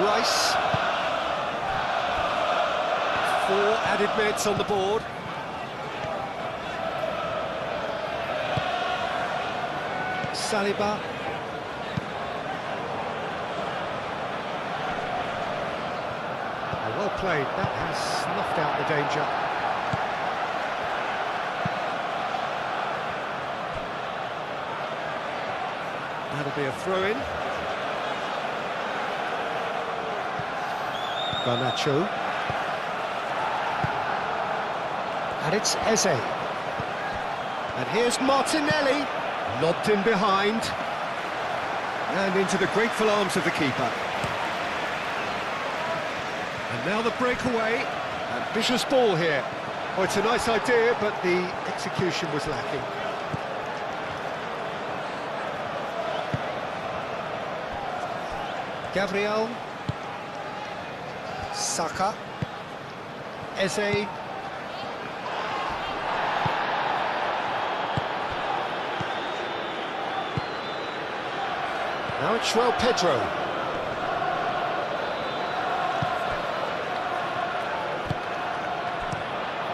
Rice. 4 added minutes on the board. Saliba. Well played, that has snuffed out the danger. That'll be a throw-in. Garnacho. And it's Eze. And here's Martinelli. Lobbed in behind. And into the grateful arms of the keeper. And now the breakaway. Ambitious ball here. Oh, it's a nice idea, but the execution was lacking. Gabriel. Saka. Eze. Now it's João Pedro.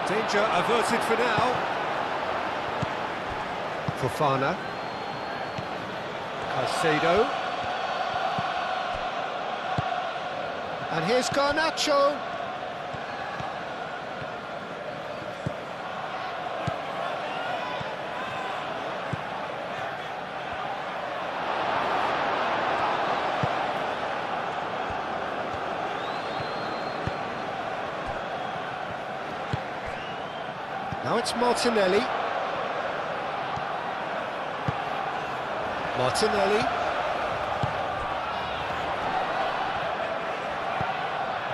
Danger averted for now. Fofana. Caicedo. And here's Garnacho. Now it's Martinelli. Martinelli.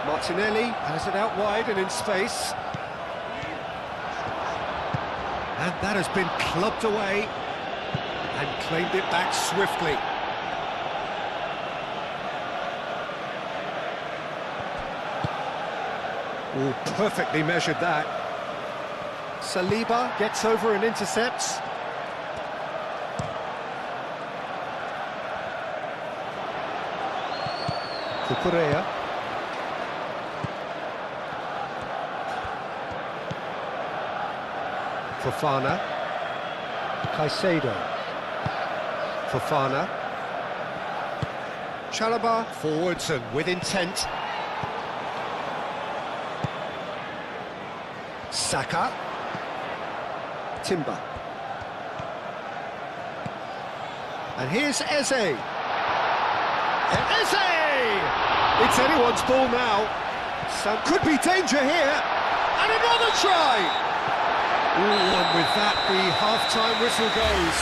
Martinelli has it out wide and in space. And that has been clubbed away and claimed it back swiftly. Oh, perfectly measured that. Saliba gets over and intercepts. Cucurella. Fofana. Caicedo. Fofana. Chalobah forwards and with intent. Saka. Timber. And here's Eze. And Eze! It's anyone's ball now. Some could be danger here. And another try! Ooh, and with that, the half-time whistle goes.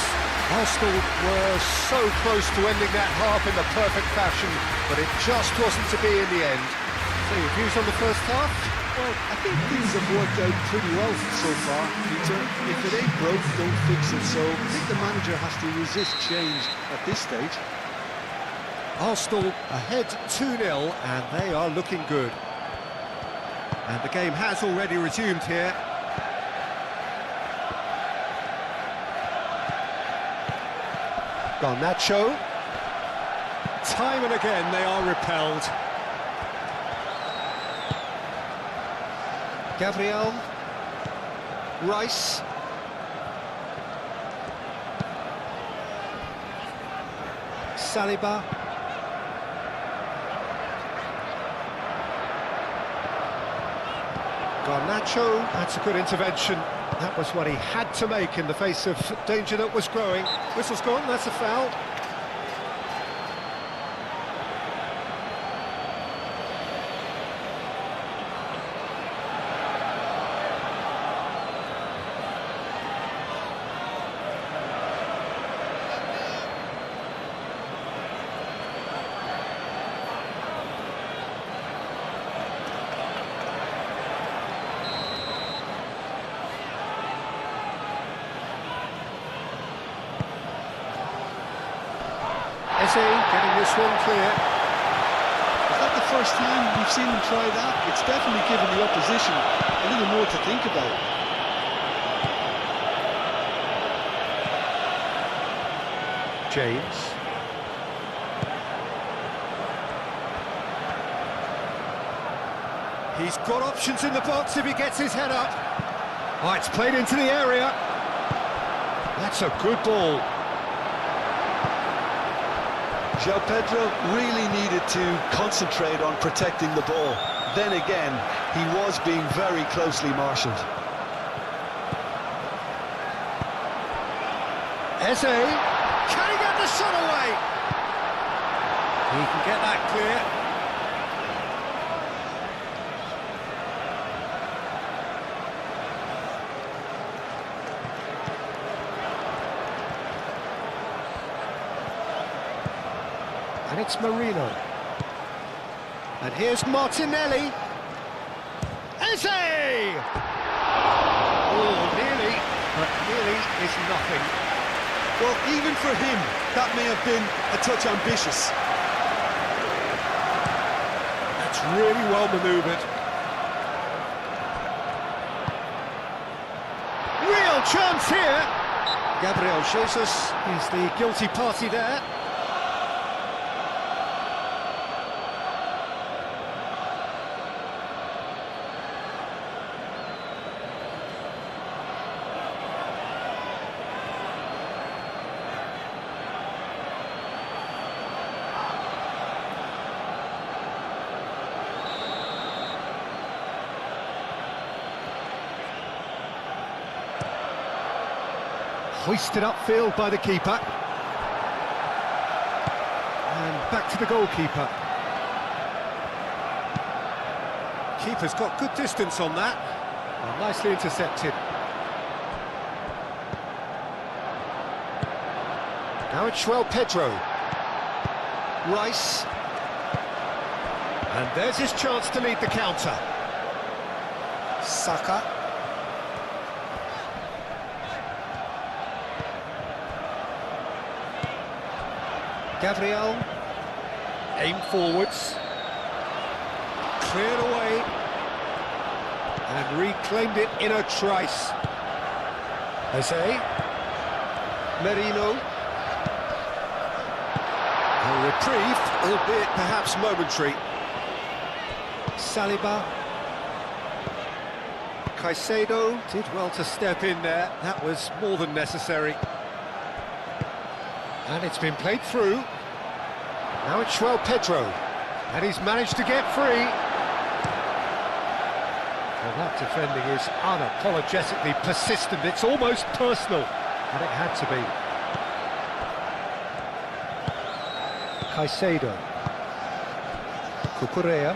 Arsenal were so close to ending that half in the perfect fashion, but it just wasn't to be in the end. So your views on the first half? Well, I think things have worked out pretty well so far, Peter. If it ain't broke, don't fix it. So I think the manager has to resist change at this stage. Arsenal ahead 2-0, and they are looking good. And the game has already resumed here. Garnacho. Time and again they are repelled. Gabriel. Rice. Saliba. Garnacho, that's a good intervention. That was what he had to make in the face of danger that was growing. Whistle's gone, that's a foul. Getting this one clear. Is that the first time we've seen him try that? It's definitely given the opposition a little more to think about. James. He's got options in the box if he gets his head up. Oh, it's played into the area. That's a good ball. João Pedro really needed to concentrate on protecting the ball. Then again, he was being very closely marshalled. Eze, can he get the shot away? He can get that clear. And it's Marino. And here's Martinelli. Eze! Oh, nearly, but nearly is nothing. Well, even for him, that may have been a touch ambitious. That's really well manoeuvred. Real chance here. Gabriel Jesus is the guilty party there. Hoisted upfield by the keeper. And back to the goalkeeper. Keeper's got good distance on that. Well, nicely intercepted. Now it's João Pedro. Rice. And there's his chance to lead the counter. Saka. Gabriel, aim forwards, cleared away, and reclaimed it in a trice. Eze, Merino, a reprieve, albeit perhaps momentary. Saliba, Caicedo did well to step in there, that was more than necessary. And it's been played through. Now it's João Pedro. And he's managed to get free. Well, that defending is unapologetically persistent. It's almost personal. And it had to be. Caicedo. Cucurella.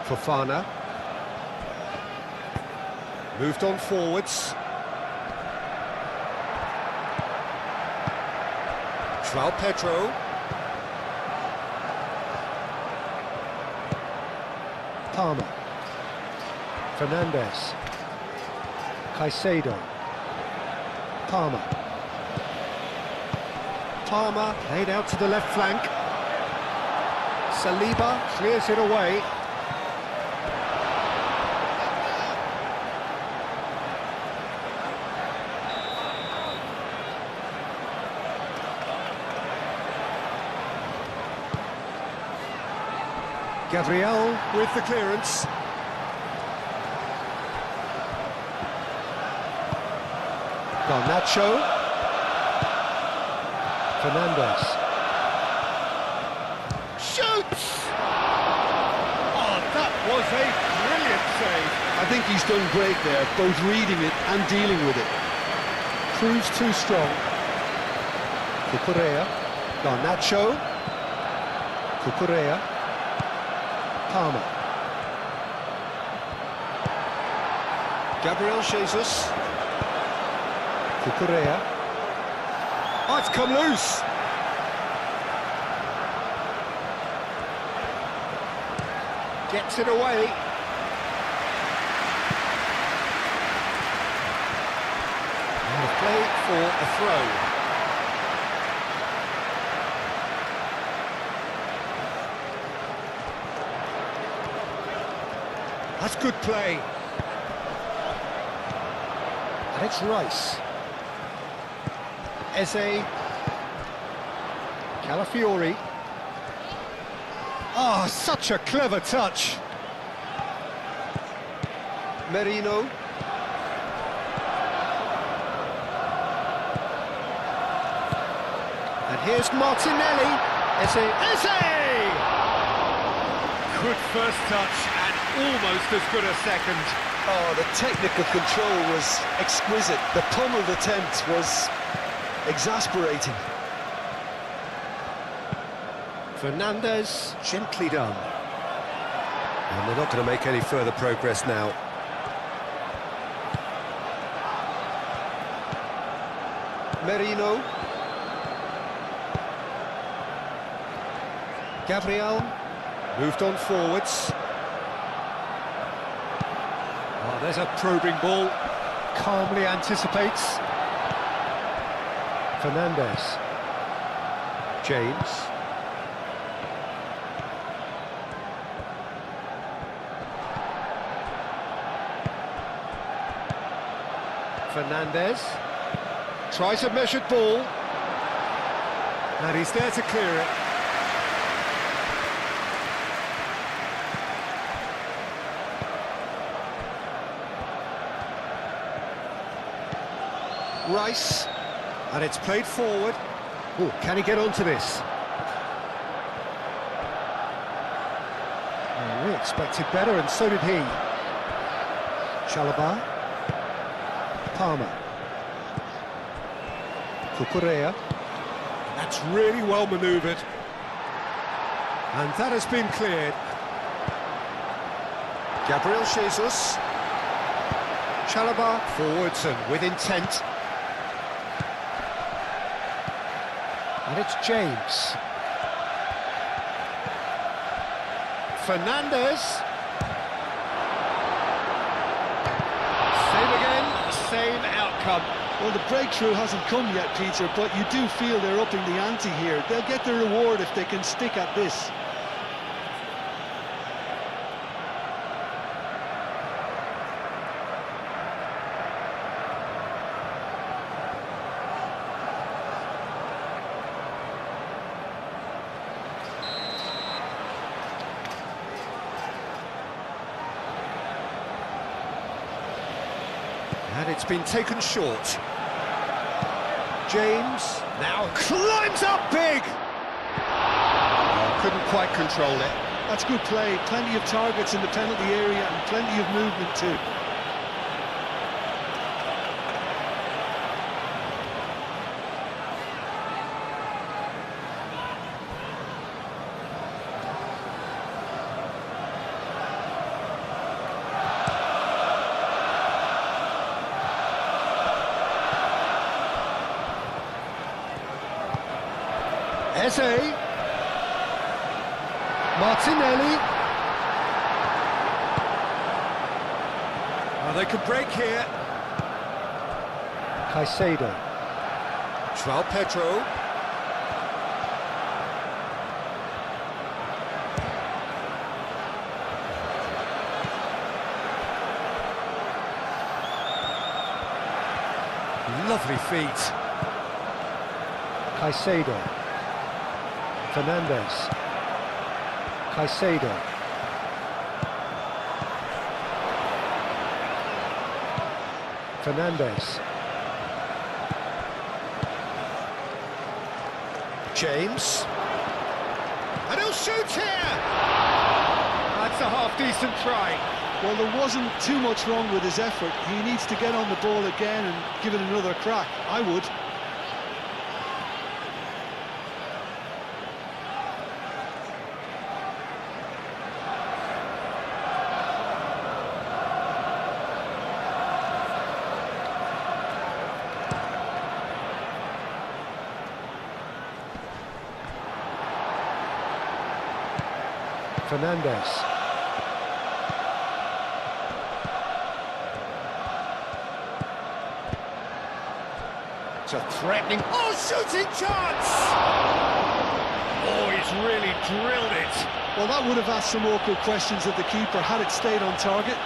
Fofana. Moved on forwards. João Pedro. Palmer. Fernandes. Caicedo. Palmer. Palmer laid out to the left flank. Saliba clears it away. Gabriel with the clearance. Garnacho. Fernandes. Shoots! Oh, that was a brilliant save. I think he's done great there, both reading it and dealing with it. Proves too strong. Cucurella. Garnacho. Cucurella. Palmer. Gabriel Jesus. Cucurella. Oh, it's come loose. Gets it away. And a play for a throw. That's good play. And it's Rice. Eze. Calafiori. Oh, such a clever touch. Merino. And here's Martinelli. Eze. Good first touch and almost as good a second. Oh, the technical control was exquisite. The pummeled attempt was exasperating. Fernandes, gently done. And they're not going to make any further progress now. Merino. Gabriel moved on forwards. Oh, there's a probing ball. Calmly anticipates. Fernandes. James. Fernandes. Tries a measured ball. And he's there to clear it. Rice, and it's played forward. Oh, can he get onto this? Oh, we expected better, and so did he. Chalobah. Palmer. Cucurella. That's really well manoeuvred. And that has been cleared. Gabriel Jesus. Chalobah forwards and with intent. And it's James. Fernandes. Same again, same outcome. Well, the breakthrough hasn't come yet, Peter, but you do feel they're upping the ante here. They'll get the reward if they can stick at this. And it's been taken short. James now climbs up big! Oh, couldn't quite control it. That's good play. Plenty of targets in the penalty area and plenty of movement too. Eze. Martinelli. Oh, they could break here. Caicedo. Joao Pedro. Lovely feet. Caicedo. Fernandes. Caicedo. Fernandes. James. And he'll shoot here! That's a half-decent try. Well, there wasn't too much wrong with his effort. He needs to get on the ball again and give it another crack. I would. Fernandes. It's a threatening... Oh, shooting chance! Oh, he's really drilled it. Well, that would have asked some awkward questions of the keeper had it stayed on target.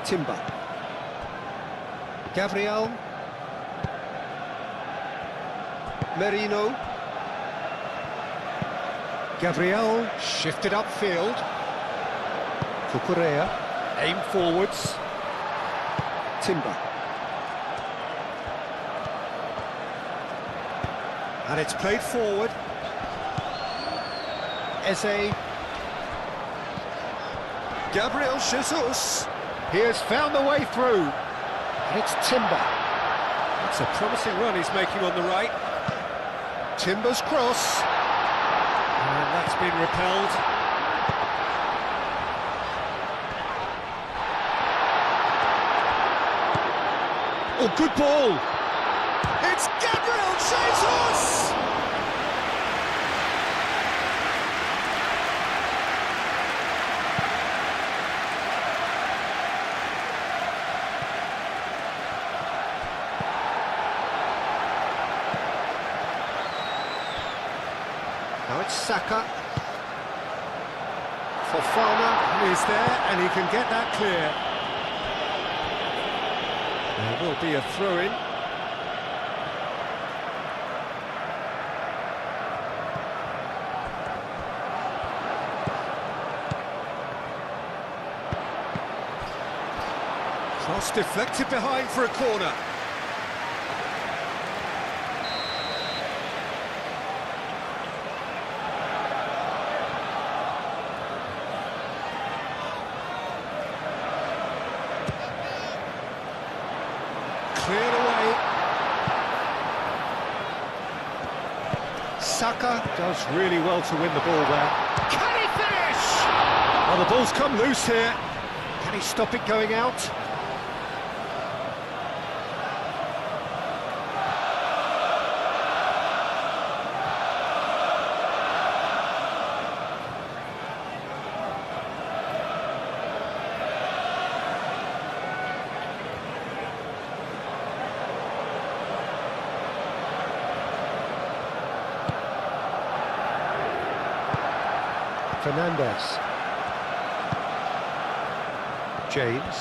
Timber. Gabriel. Merino. Gabriel shifted upfield. Cucurella. Aim forwards. Timber. And it's played forward. Eze. Gabriel Jesus. He has found the way through. And it's Timber. It's a promising run he's making on the right. Timber's cross. And that's been repelled. Oh, good ball. It's Gabriel Jesus! Now it's Saka. Fofana is there, and he can get that clear. There will be a throw-in. Cross deflected behind for a corner. Cleared away. Saka does really well to win the ball there. Can he finish? Oh, the ball's come loose here. Can he stop it going out? Fernandes. James.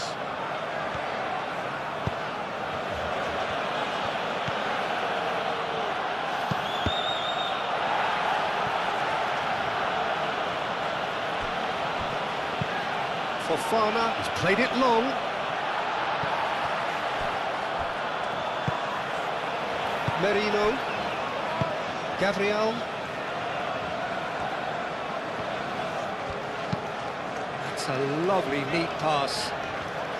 Fofana has played it long. Merino. Gabriel. That's a lovely, neat pass.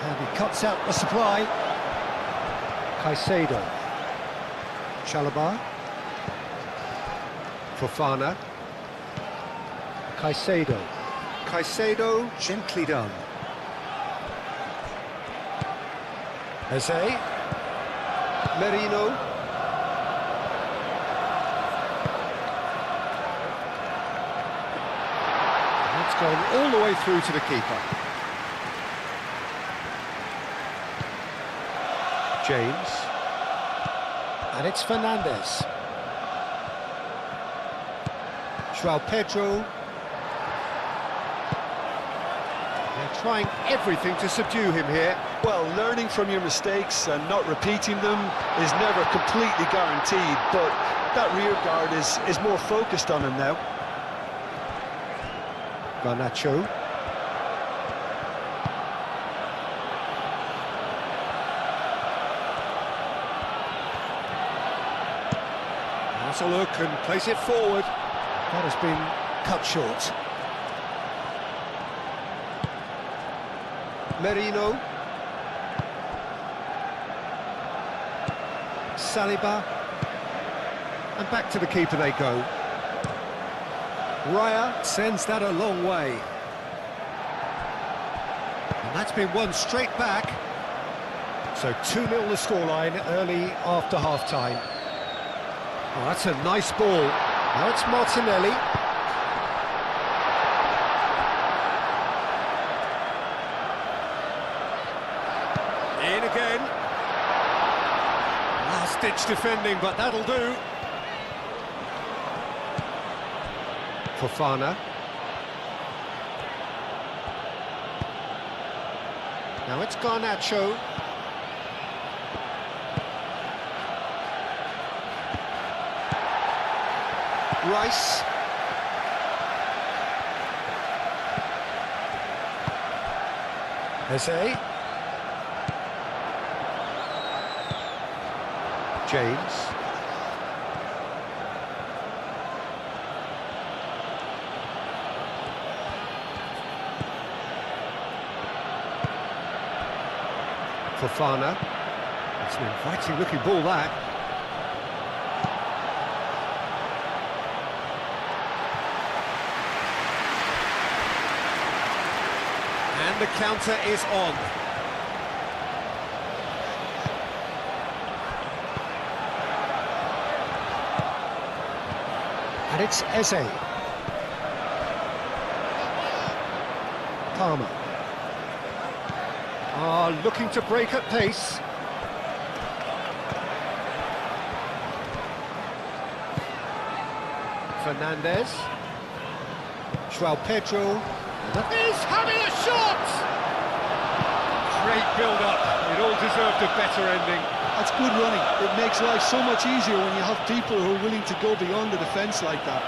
And he cuts out the supply. Caicedo. Chalobah. Fofana. Caicedo. Caicedo, gently done. Eze. Merino. It's gone all the way through to the keeper. James. And it's Fernandes. João Pedro. They're trying everything to subdue him here. Well, learning from your mistakes and not repeating them is never completely guaranteed, but that rear guard is more focused on him now. Garnacho. Has a look and plays it forward. That has been cut short. Merino. Saliba. And back to the keeper they go. Raya sends that a long way. And that's been won straight back. So 2-0 the scoreline early after half-time. Oh, that's a nice ball. Now it's Martinelli. In again. Last-ditch defending, but that'll do. Fofana. Now it's Garnacho. Rice. Eze. James. Fofana. It's an inviting looking ball, that. And the counter is on. And it's Eze. Palmer. Looking to break at pace. Fernandes. João Pedro. He's having a shot! Great build-up. It all deserved a better ending. That's good running. It makes life so much easier when you have people who are willing to go beyond the defence like that.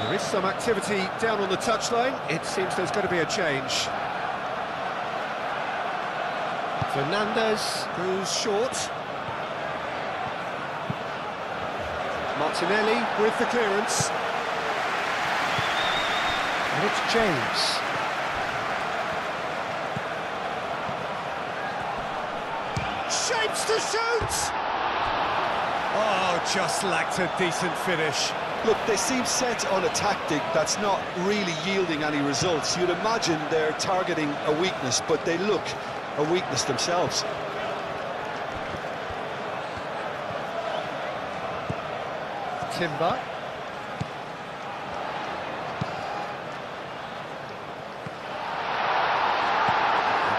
There is some activity down on the touchline. It seems there's going to be a change. Fernandes goes short. Martinelli with the clearance. And it's James. Shapes to shoot! Oh, just lacked a decent finish. Look, they seem set on a tactic that's not really yielding any results. You'd imagine they're targeting a weakness, but they look a weakness themselves. Timber.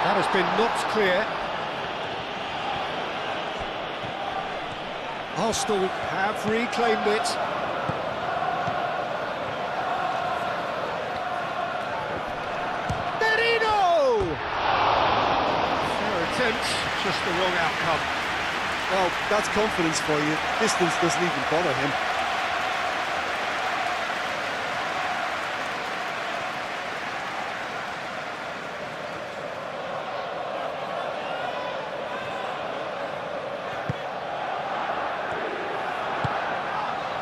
That has been knocked clear. Arsenal have reclaimed it. Merino! Fair attempt, just the wrong outcome. Well, that's confidence for you. Distance doesn't even bother him.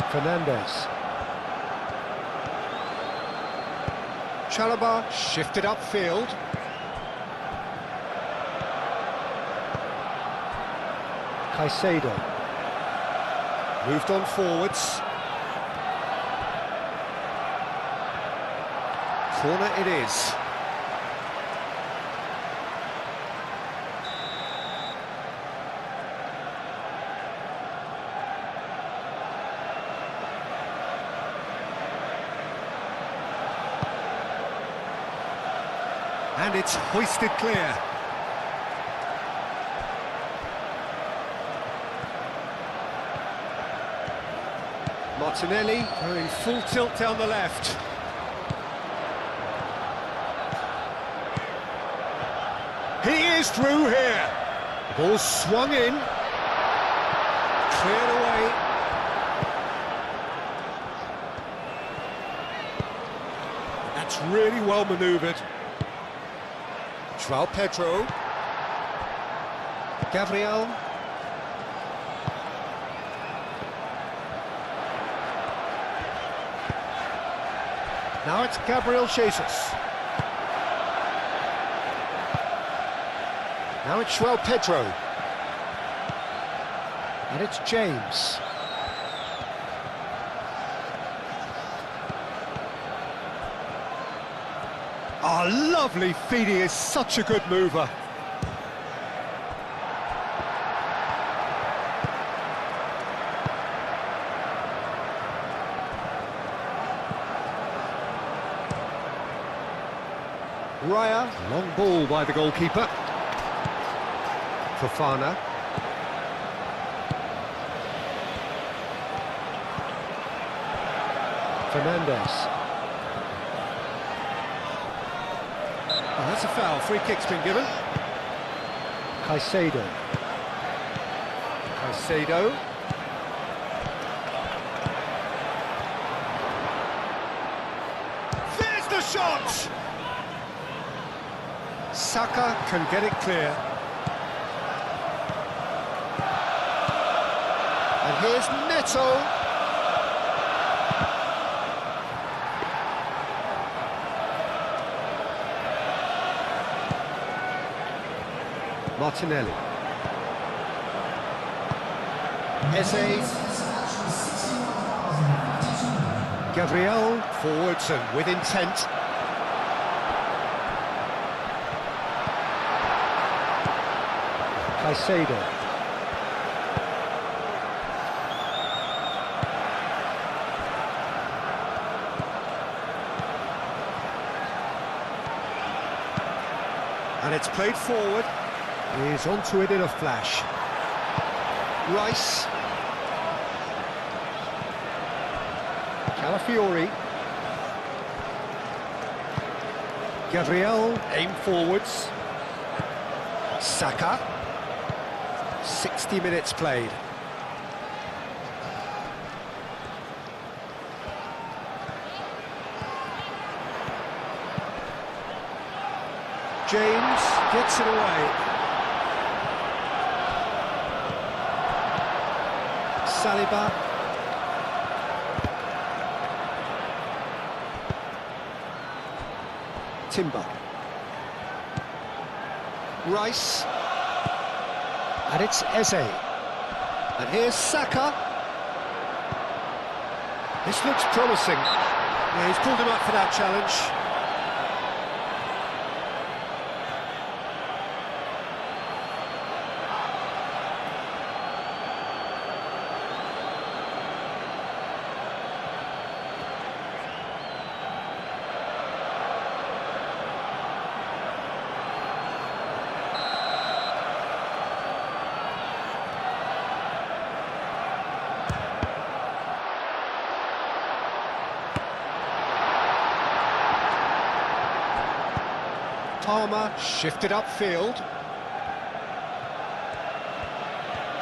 Fernandes. Chalobah shifted upfield. Caicedo moved on forwards. Corner it is. And it's hoisted clear. Martinelli going full tilt down the left. He is through here. Ball swung in. Cleared away. That's really well manoeuvred. João Pedro. Gabriel. Now it's Gabriel Jesus. Now it's João Pedro. And it's James. Oh, lovely feed, he is such a good mover. Raya, long ball by the goalkeeper. Fofana. Fernandes. Oh, that's a foul. Free kick's been given. Caicedo. Caicedo. There's the shot! Saka can get it clear. And here's Neto. Martinelli. Eze. Gabriel, forwards and with intent. Caicedo. And it's played forward. He's onto it in a flash. Rice. Calafiori. Gabriel, aim forwards. Saka. 60 minutes played. James gets it away. Saliba. Timber. Rice. And it's Eze. And here's Saka. This looks promising. Yeah, he's pulled him up for that challenge. Palmer shifted upfield.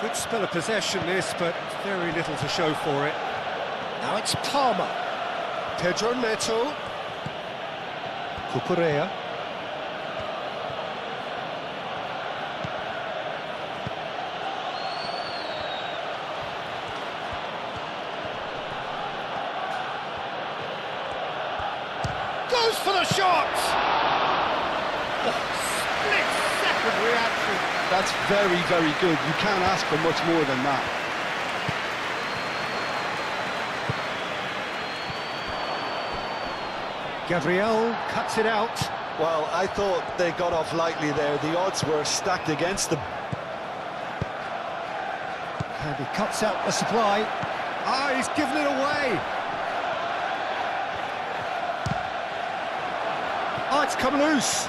Good spell of possession this, but very little to show for it. Now it's Palmer. Pedro Neto. Cucurella. Goes goes for the shot! Oh, split-second reaction. That's very, very good. You can't ask for much more than that. Gabriel cuts it out. Well, I thought they got off lightly there. The odds were stacked against them. And he cuts out the supply. Ah, he's given it away. Oh, it's come loose.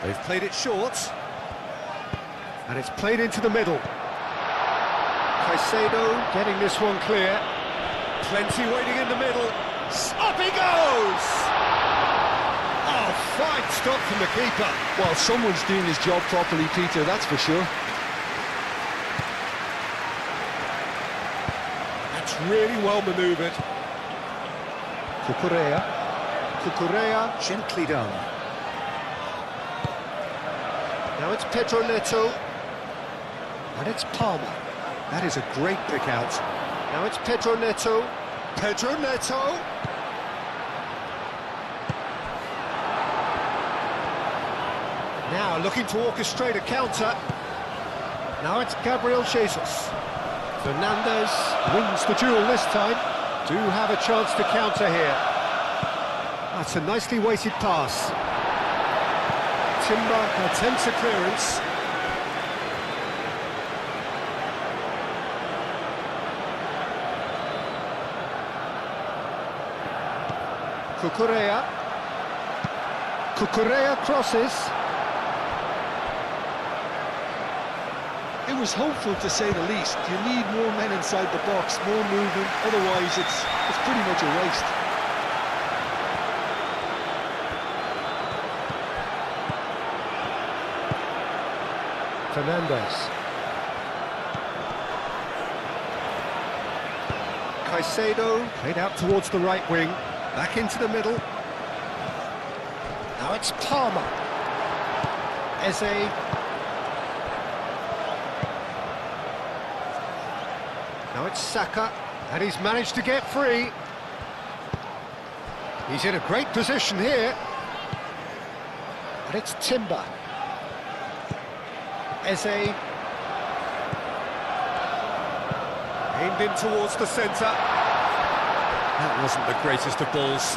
They've played it short. And it's played into the middle. Caicedo getting this one clear. Plenty waiting in the middle. Up he goes! Oh, fine stop from the keeper. Well, someone's doing his job properly, Peter, that's for sure. That's really well manoeuvred. Cucurella, gently done. Now it's Pedro Neto. And it's Palmer. That is a great pick out. Now it's Pedro Neto. Pedro Neto. Now looking to orchestrate a counter. Now it's Gabriel Jesus. Fernandez wins the duel this time. Do have a chance to counter here. That's a nicely weighted pass. Timber attempts a clearance. Cucurella crosses. It was hopeful, to say the least. You need more men inside the box, more movement, otherwise it's pretty much a waste. Fernandez. Caicedo played out towards the right wing. Back into the middle. Now it's Palmer. Eze. Now it's Saka, and he's managed to get free. He's in a great position here. And it's Timber. Eze. Aimed in towards the centre. That wasn't the greatest of balls.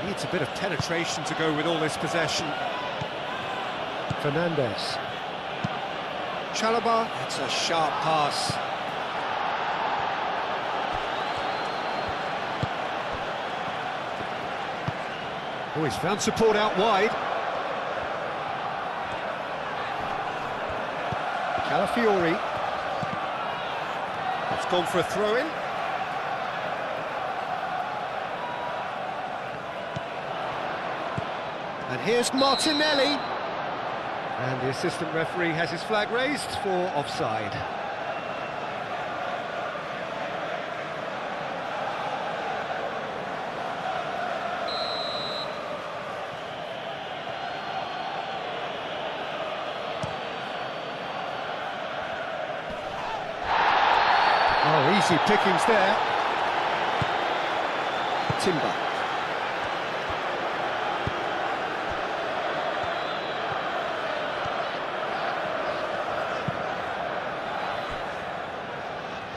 Needs a bit of penetration to go with all this possession. Fernandez. Chalobah, it's a sharp pass. Oh, he's found support out wide. Calafiori. It's gone for a throw-in. And here's Martinelli. And the assistant referee has his flag raised for offside. Oh, easy pickings there. Timber.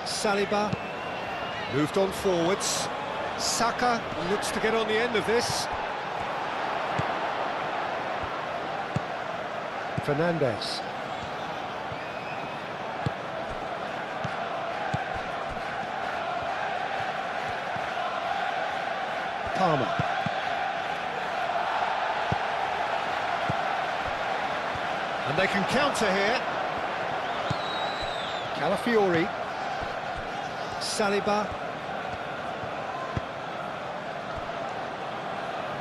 Saliba moved on forwards. Saka looks to get on the end of this. Fernandez. Palmer. And they can counter here. Calafiori. Saliba.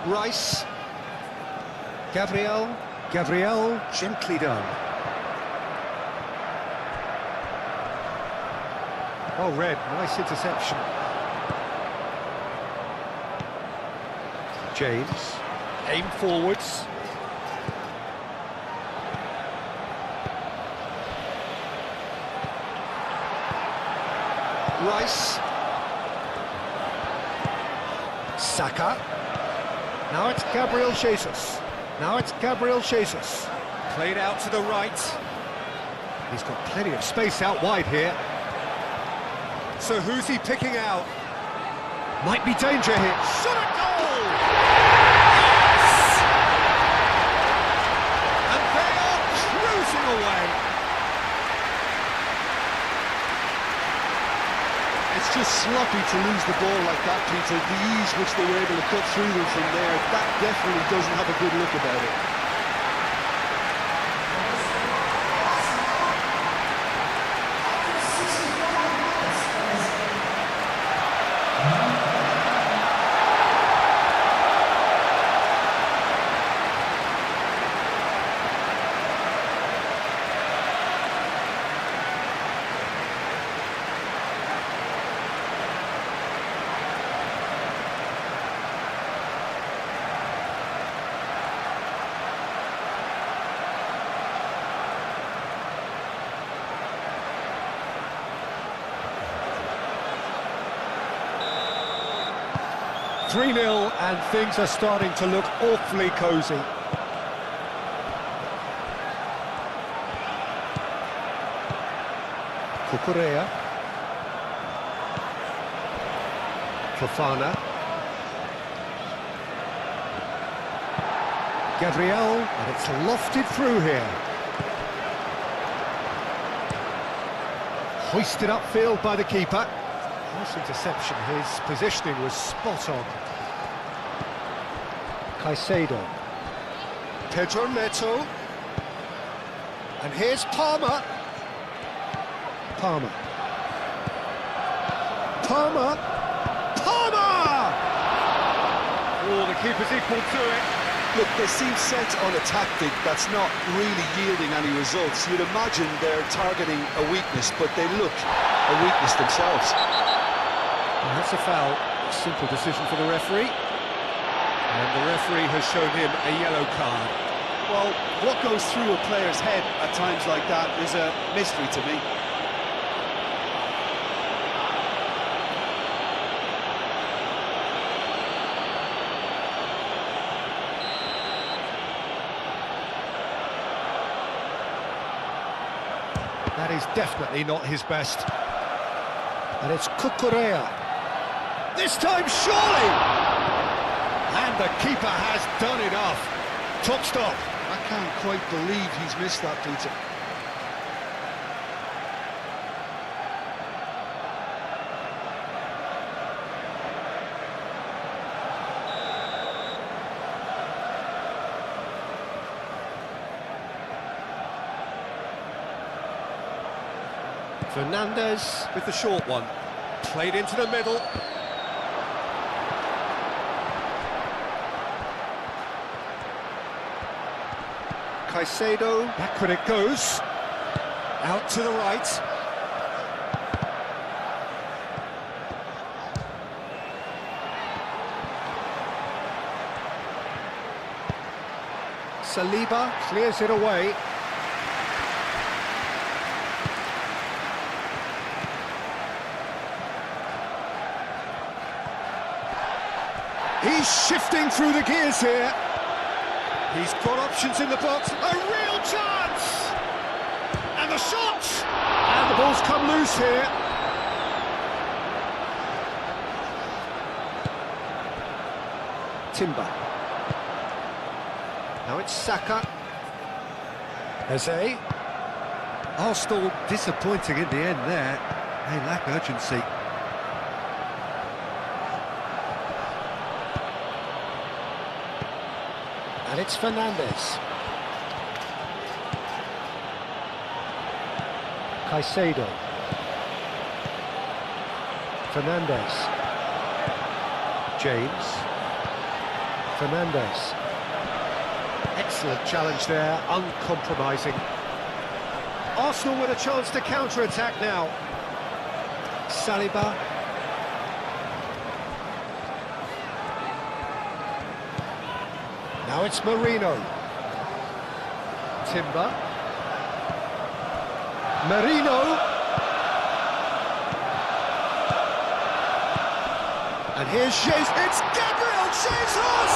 Rice. Gabriel. Gently done. Well read, nice interception. James, aim forwards. Rice. Saka. Now it's Gabriel Jesus. Played out to the right. He's got plenty of space out wide here. So who's he picking out? Might be danger here. Shot at goal! Yes! And they are cruising away. It's just sloppy to lose the ball like that, Peter. The ease which they were able to cut through them from there, that definitely doesn't have a good look about it. Three 0 and things are starting to look awfully cosy. Cucurella. Fofana. Gabriel, and it's lofted through here. Hoisted upfield by the keeper. Nice interception, his positioning was spot on. Caicedo. Pedro Neto. And here's Palmer. Palmer. Oh, the keeper's equal to it. Look, they seem set on a tactic that's not really yielding any results. You'd imagine they're targeting a weakness, but they look a weakness themselves. And that's a foul. A simple decision for the referee. And the referee has shown him a yellow card. Well, what goes through a player's head at times like that is a mystery to me. That is definitely not his best. And it's Cucurella. This time, surely! And the keeper has done enough. Top stop. I can't quite believe he's missed that, Peter. Fernandez with the short one. Played into the middle. Caicedo, backward it goes. Out to the right. Saliba clears it away. He's shifting through the gears here. He's got options in the box. A real chance! And the shot! And the ball's come loose here. Timber. Now it's Saka. Eze. Arsenal disappointing in the end there. They lack urgency. And it's Fernandez. Caicedo. Fernandez. James. Fernandez. Excellent challenge there, uncompromising. Arsenal with a chance to counter-attack now. Saliba. Now it's Marino. Timber. Marino. And here's Jesus. It's Gabriel Jesus!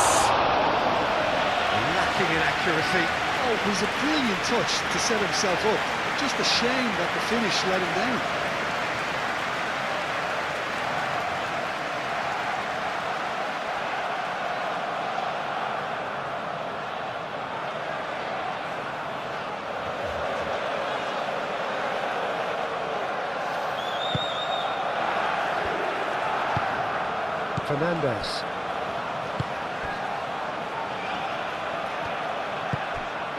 Lacking in accuracy. Oh, it was a brilliant touch to set himself up. Just a shame that the finish let him down. Fernandes.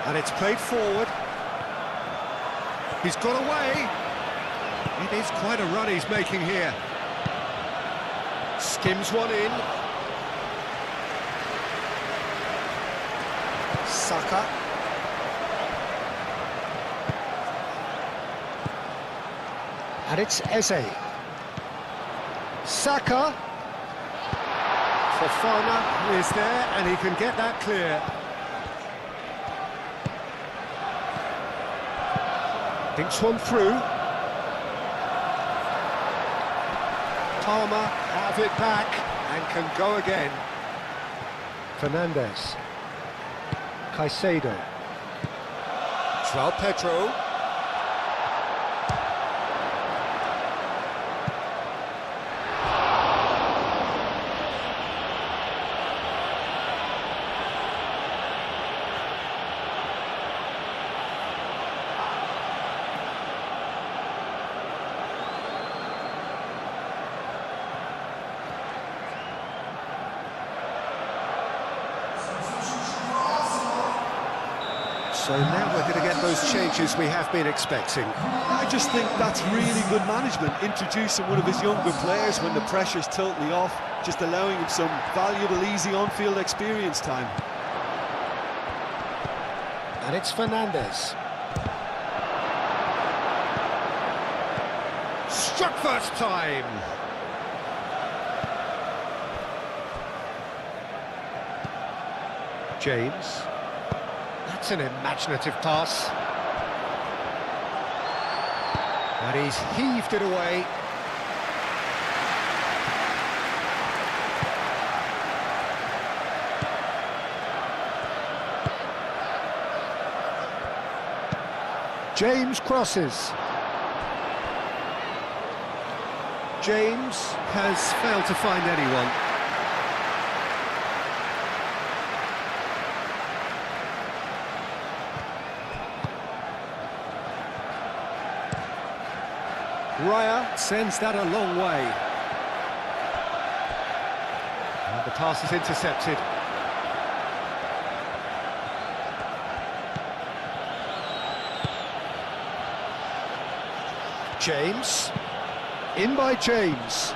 And it's played forward. He's got away. It is quite a run he's making here. Skims one in. Saka. And it's Eze. Saka. Fofana is there, and he can get that clear. Thinks one through. Palmer have it back and can go again. Fernandes. Caicedo. João Pedro. So now we're going to get those changes we have been expecting. I just think that's really good management, introducing one of his younger players when the pressure's totally off, just allowing him some valuable, easy on-field experience time. And it's Fernandes. Struck first time. James. That's an imaginative pass. And he's heaved it away. James crosses. James has failed to find anyone. Raya sends that a long way. And the pass is intercepted. James. In by James.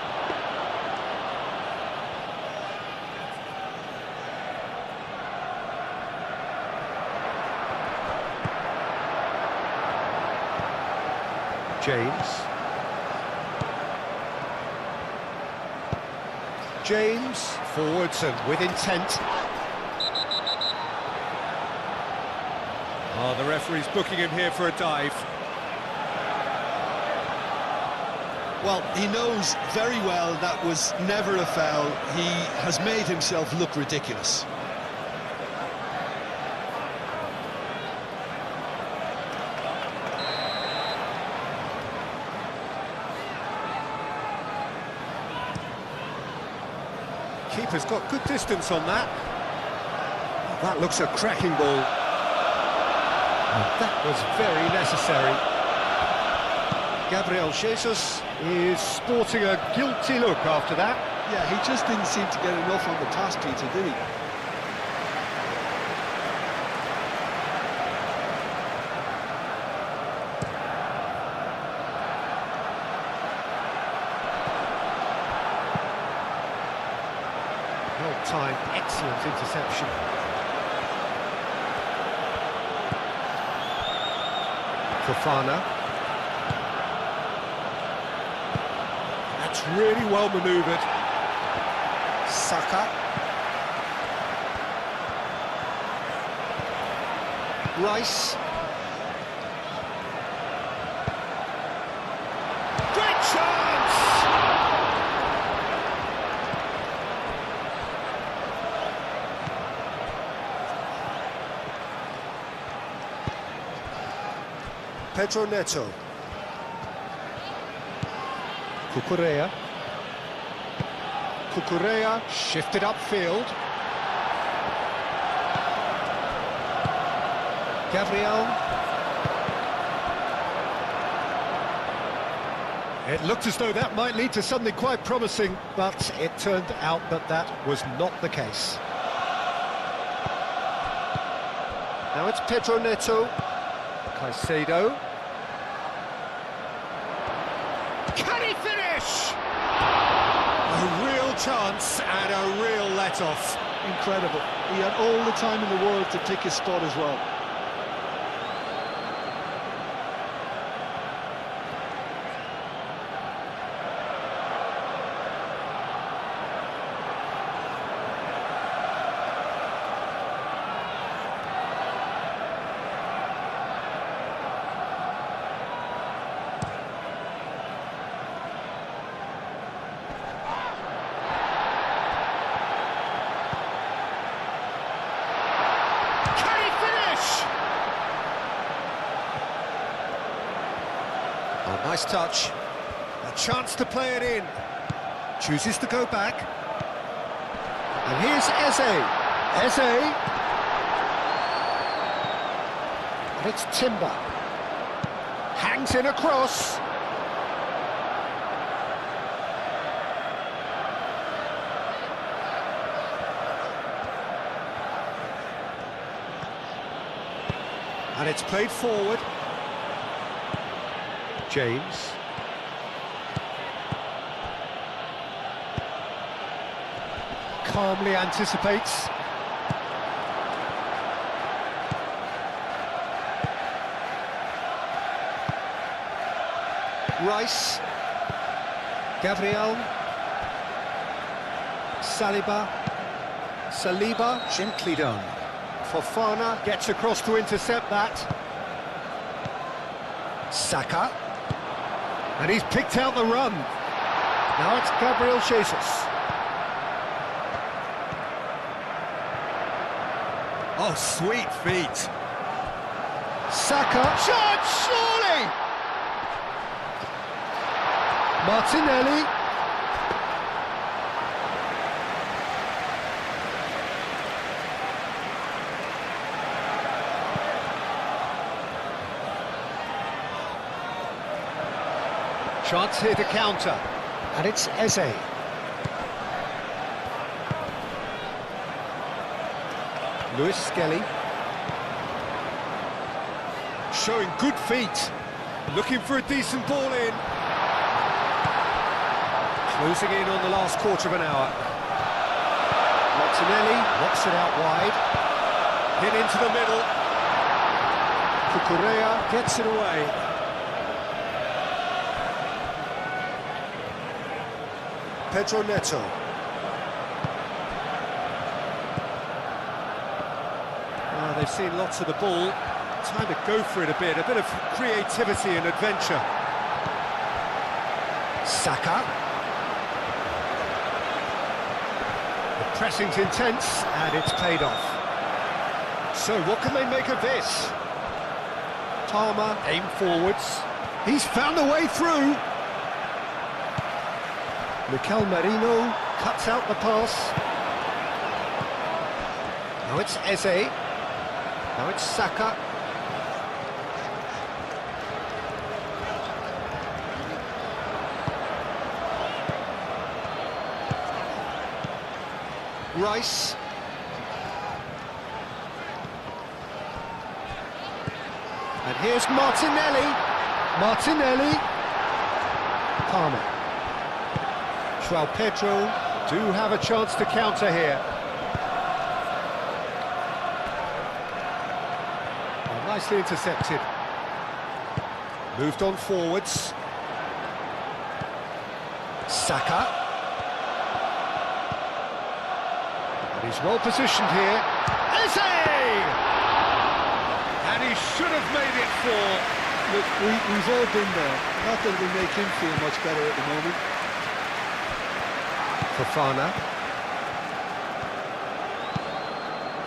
James. James, forwards and with intent. Oh, the referee's booking him here for a dive. Well, he knows very well that was never a foul. He has made himself look ridiculous. Keeper's got good distance on that. That looks a cracking ball. And that was very necessary. Gabriel Jesus is sporting a guilty look after that. Yeah, he just didn't seem to get enough on the pass, Peter, did he? Well-timed, excellent interception. Fofana. That's really well manoeuvred. Saka. Rice. Great chance! Pedro Neto. Cucurella. Cucurella shifted upfield. Gabriel. It looked as though that might lead to something quite promising, but it turned out that that was not the case. Now it's Pedro Neto. Caicedo. Can he finish? A real chance and a real let-off. Incredible. He had all the time in the world to pick his spot as well. Oh, nice touch. A chance to play it in. Chooses to go back. And here's Eze. Eze. And it's Timber. Hangs in a cross. And it's played forward. James. Calmly anticipates. Rice. Gabriel. Saliba, gently done. Fofana gets across to intercept that. Saka. And he's picked out the run. Now it's Gabriel Jesus. Oh, sweet feet. Saka. Shot, surely! Martinelli. Chance here to counter. And it's Eze. Lewis Skelly. Showing good feet. Looking for a decent ball in. Closing in on the last quarter of an hour. Martinelli knocks it out wide. Hit into the middle. Cucurella gets it away. Pedro Neto. Oh, they've seen lots of the ball. Time to go for it a bit of creativity and adventure. Saka. The pressing's intense, and it's paid off. So, what can they make of this? Palmer, aim forwards. He's found a way through. Mikel Merino cuts out the pass. Now it's Eze. Now it's Saka. Rice. And here's Martinelli. Martinelli. Palmer. João Pedro do have a chance to counter here. Oh, nicely intercepted. Moved on forwards. Saka. And he's well positioned here. Eze! And he should have made it 4. Look, we've all been there. Not that it'll make him feel much better at the moment.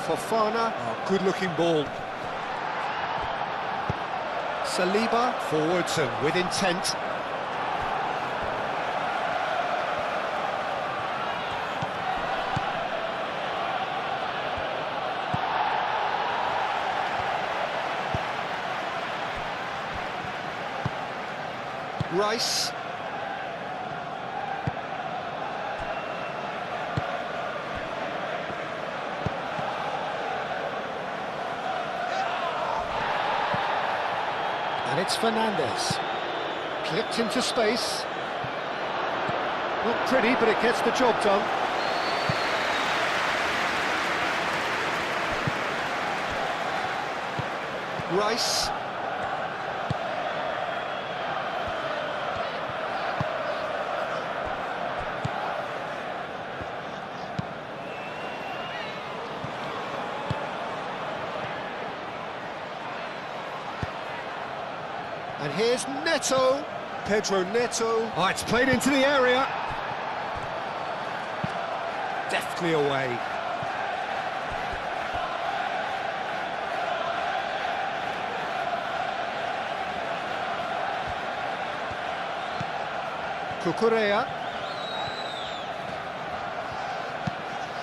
Fofana, oh, good-looking ball. Saliba, forwards and with intent. Rice. And it's Fernandes. Clipped into space. Not pretty, but it gets the job done. Rice. And here's Neto, Pedro Neto. Oh, it's played into the area. Deftly away.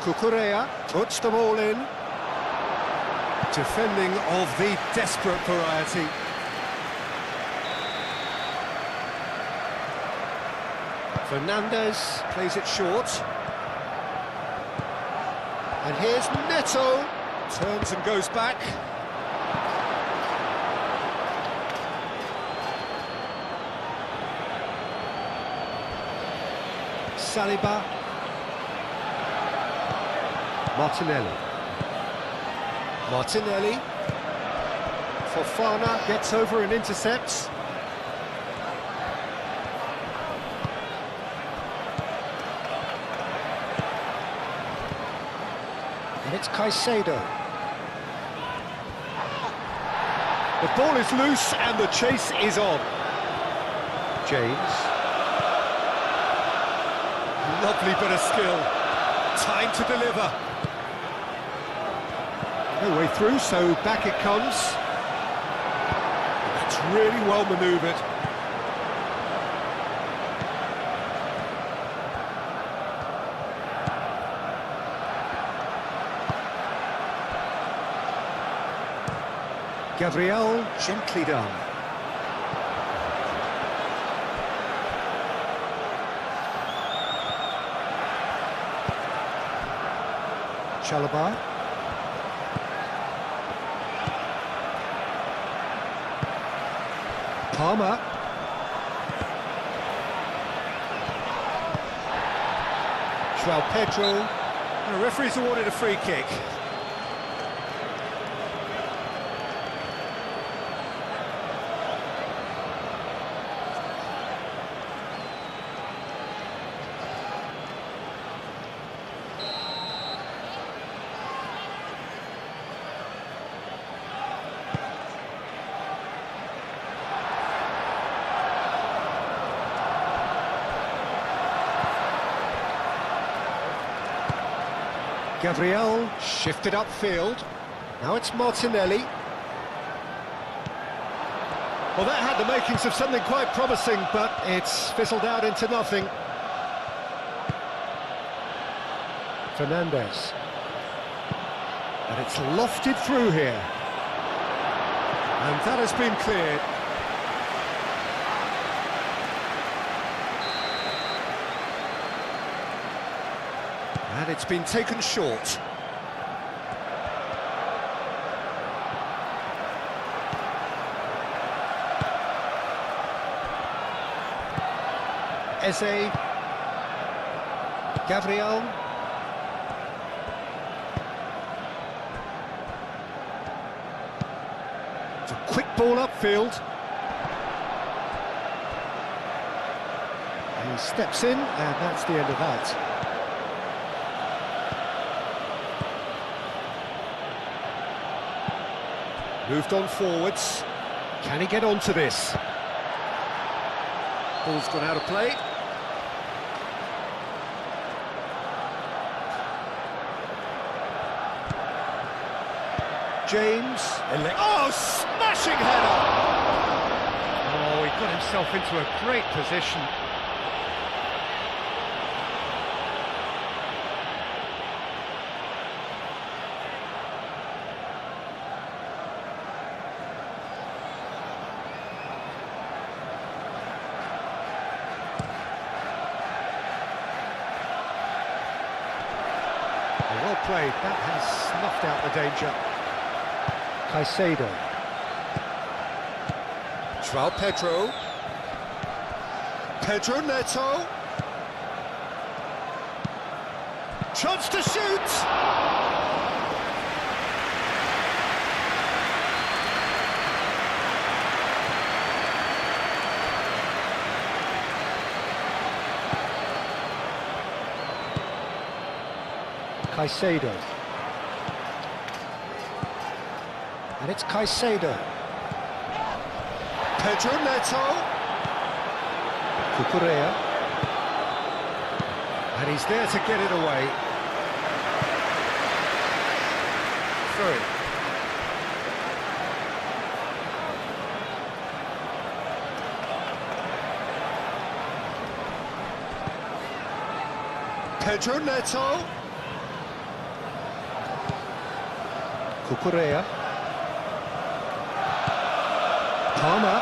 Cucurella puts the ball in. Defending of the desperate variety. Fernandes plays it short. And here's Neto. Turns and goes back. Saliba. Martinelli. Fofana gets over and intercepts. And it's Caicedo. The ball is loose and the chase is on. James. Lovely bit of skill. Time to deliver. No way through, so back it comes. That's really well manoeuvred. Gabriel, gently done. Chalobah. Palmer. João Pedro. And the referee's awarded a free kick. Gabriel shifted upfield. Now it's Martinelli. Well, that had the makings of something quite promising, but it's fizzled out into nothing. Fernandes. And it's lofted through here. And that has been cleared. And it's been taken short. Eze. Gabriel. It's a quick ball upfield. He steps in, and that's the end of that. Moved on forwards. Can he get onto this? Ball's gone out of play. James. Oh, smashing header! Oh, he got himself into a great position. Well played, that has snuffed out the danger. Caicedo. João Pedro. Pedro Neto. Chance to shoot! Caicedo. And it's Caicedo. Pedro Neto. Cucurella. And he's there to get it away. Through. Pedro Neto. Cucurella. Palmer.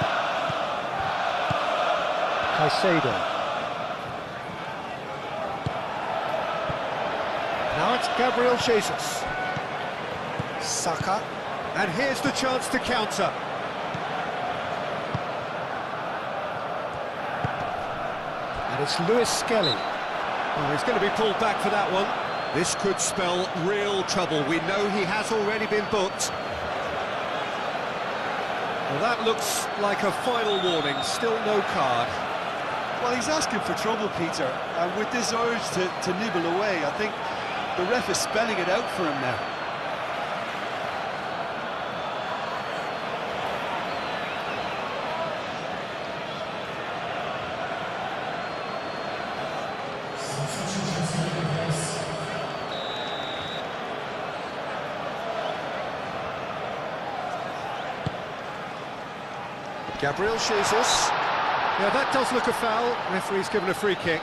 Caicedo. Now it's Gabriel Jesus. Saka. And here's the chance to counter. And it's Lewis Skelly. Oh, he's going to be pulled back for that one. This could spell real trouble. We know he has already been booked. Well, that looks like a final warning, still no card. Well, he's asking for trouble, Peter, and with this urge to nibble away, I think the ref is spelling it out for him now. Gabriel Jesus. Yeah, that does look a foul. Referee's given a free kick.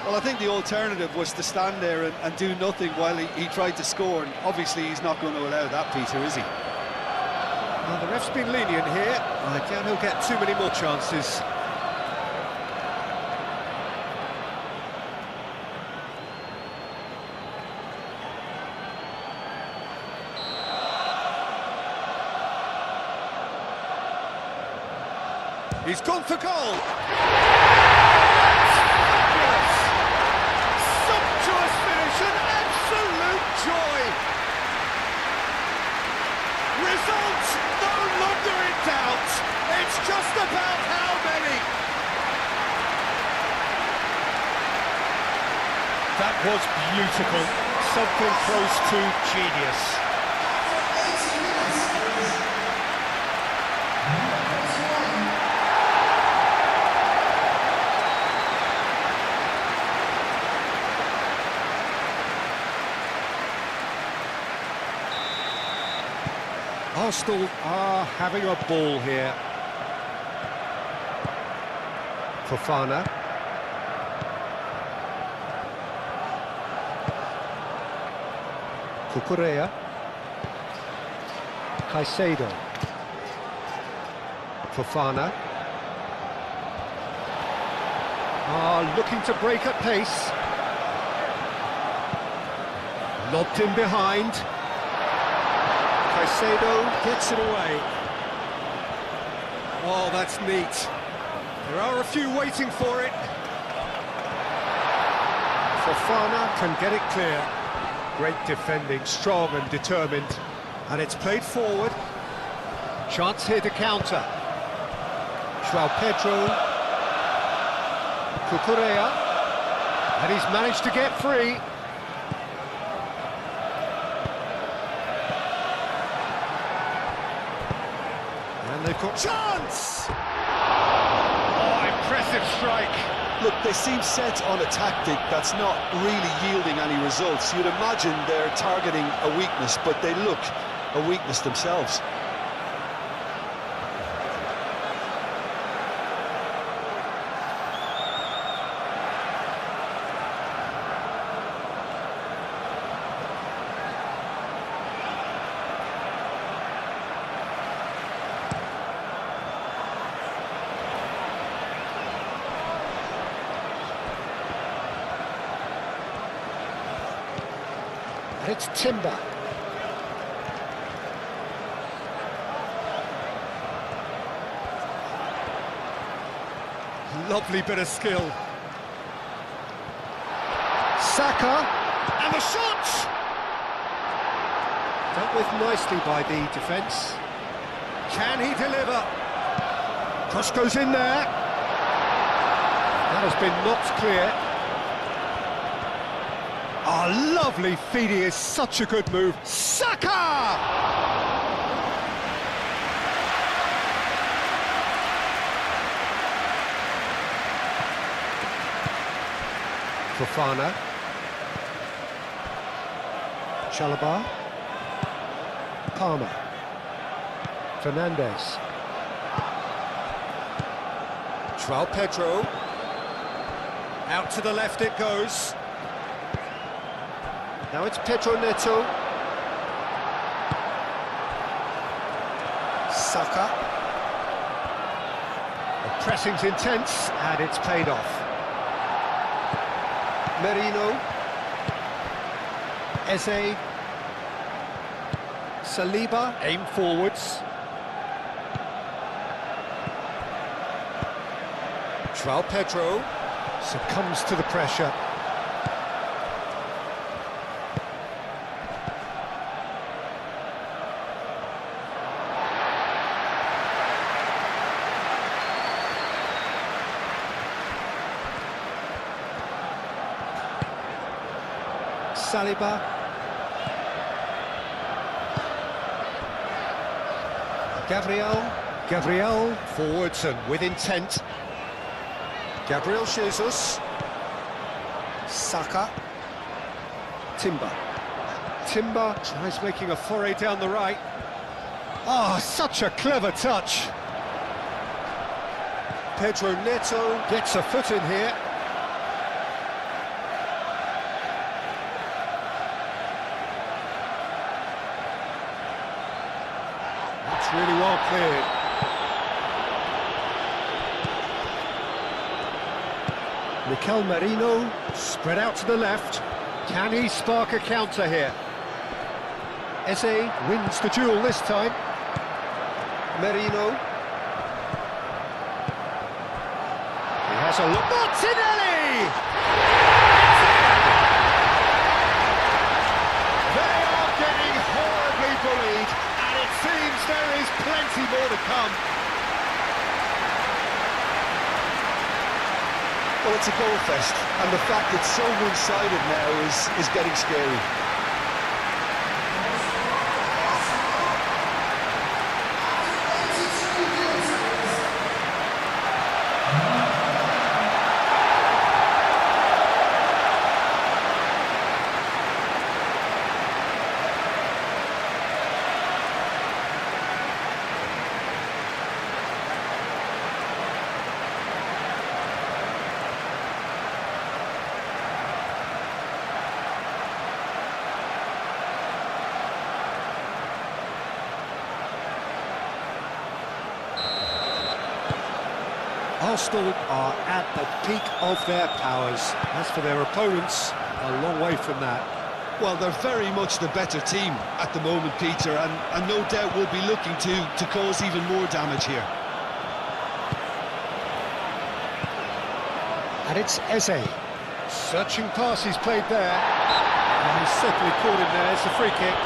Well, I think the alternative was to stand there and do nothing while he tried to score, and obviously he's not going to allow that, Peter, is he? Well, the ref's been lenient here. I doubt he'll get too many more chances. He's gone for goal! Fabulous! Sumptuous finish, an absolute joy! Result no longer in doubt. It's just about how many. That was beautiful. Something close to genius. Arsenal are having a ball here. Fofana. Cucurella. Caicedo. Fofana. Looking to break at pace. Lobbed in behind. Caicedo gets it away. Oh, that's neat. There are a few waiting for it. Fofana can get it clear. Great defending, strong and determined. And it's played forward. Chance here to counter. João Pedro. Cucurella, and he's managed to get free. And they've got chance! Oh, impressive strike. Look, they seem set on a tactic that's not really yielding any results. You'd imagine they're targeting a weakness, but they look a weakness themselves. It's Timber. Lovely bit of skill. Saka, and the shot! Dealt with nicely by the defence. Can he deliver? Cross goes in there. That has been knocked clear. Oh, lovely feed, he is such a good move. Saka! Fofana. Chalobah. Palmer. Fernandes. João Pedro. Out to the left it goes. Now it's Pedro Neto. Saka. The pressing's intense, and it's paid off. Merino. Eze. Saliba, aim forwards. João Pedro succumbs to the pressure. Saliba. Gabriel, forwards and with intent. Gabriel Jesus. Saka. Timber tries making a foray down the right. Oh, such a clever touch. Pedro Neto gets a foot in here. Really well cleared. Mikel Merino spread out to the left. Can he spark a counter here? Eze wins the duel this time. Merino. He has a look. Martinelli! They are getting horribly bullied. Seems there is plenty more to come. Well, it's a goal fest, and the fact it's so one-sided now is getting scary. Arsenal are at the peak of their powers. As for their opponents, a long way from that. Well, they're very much the better team at the moment, Peter, and no doubt will be looking to cause even more damage here. And it's Eze. Searching pass he's played there. And he's certainly caught him there. It's a free kick.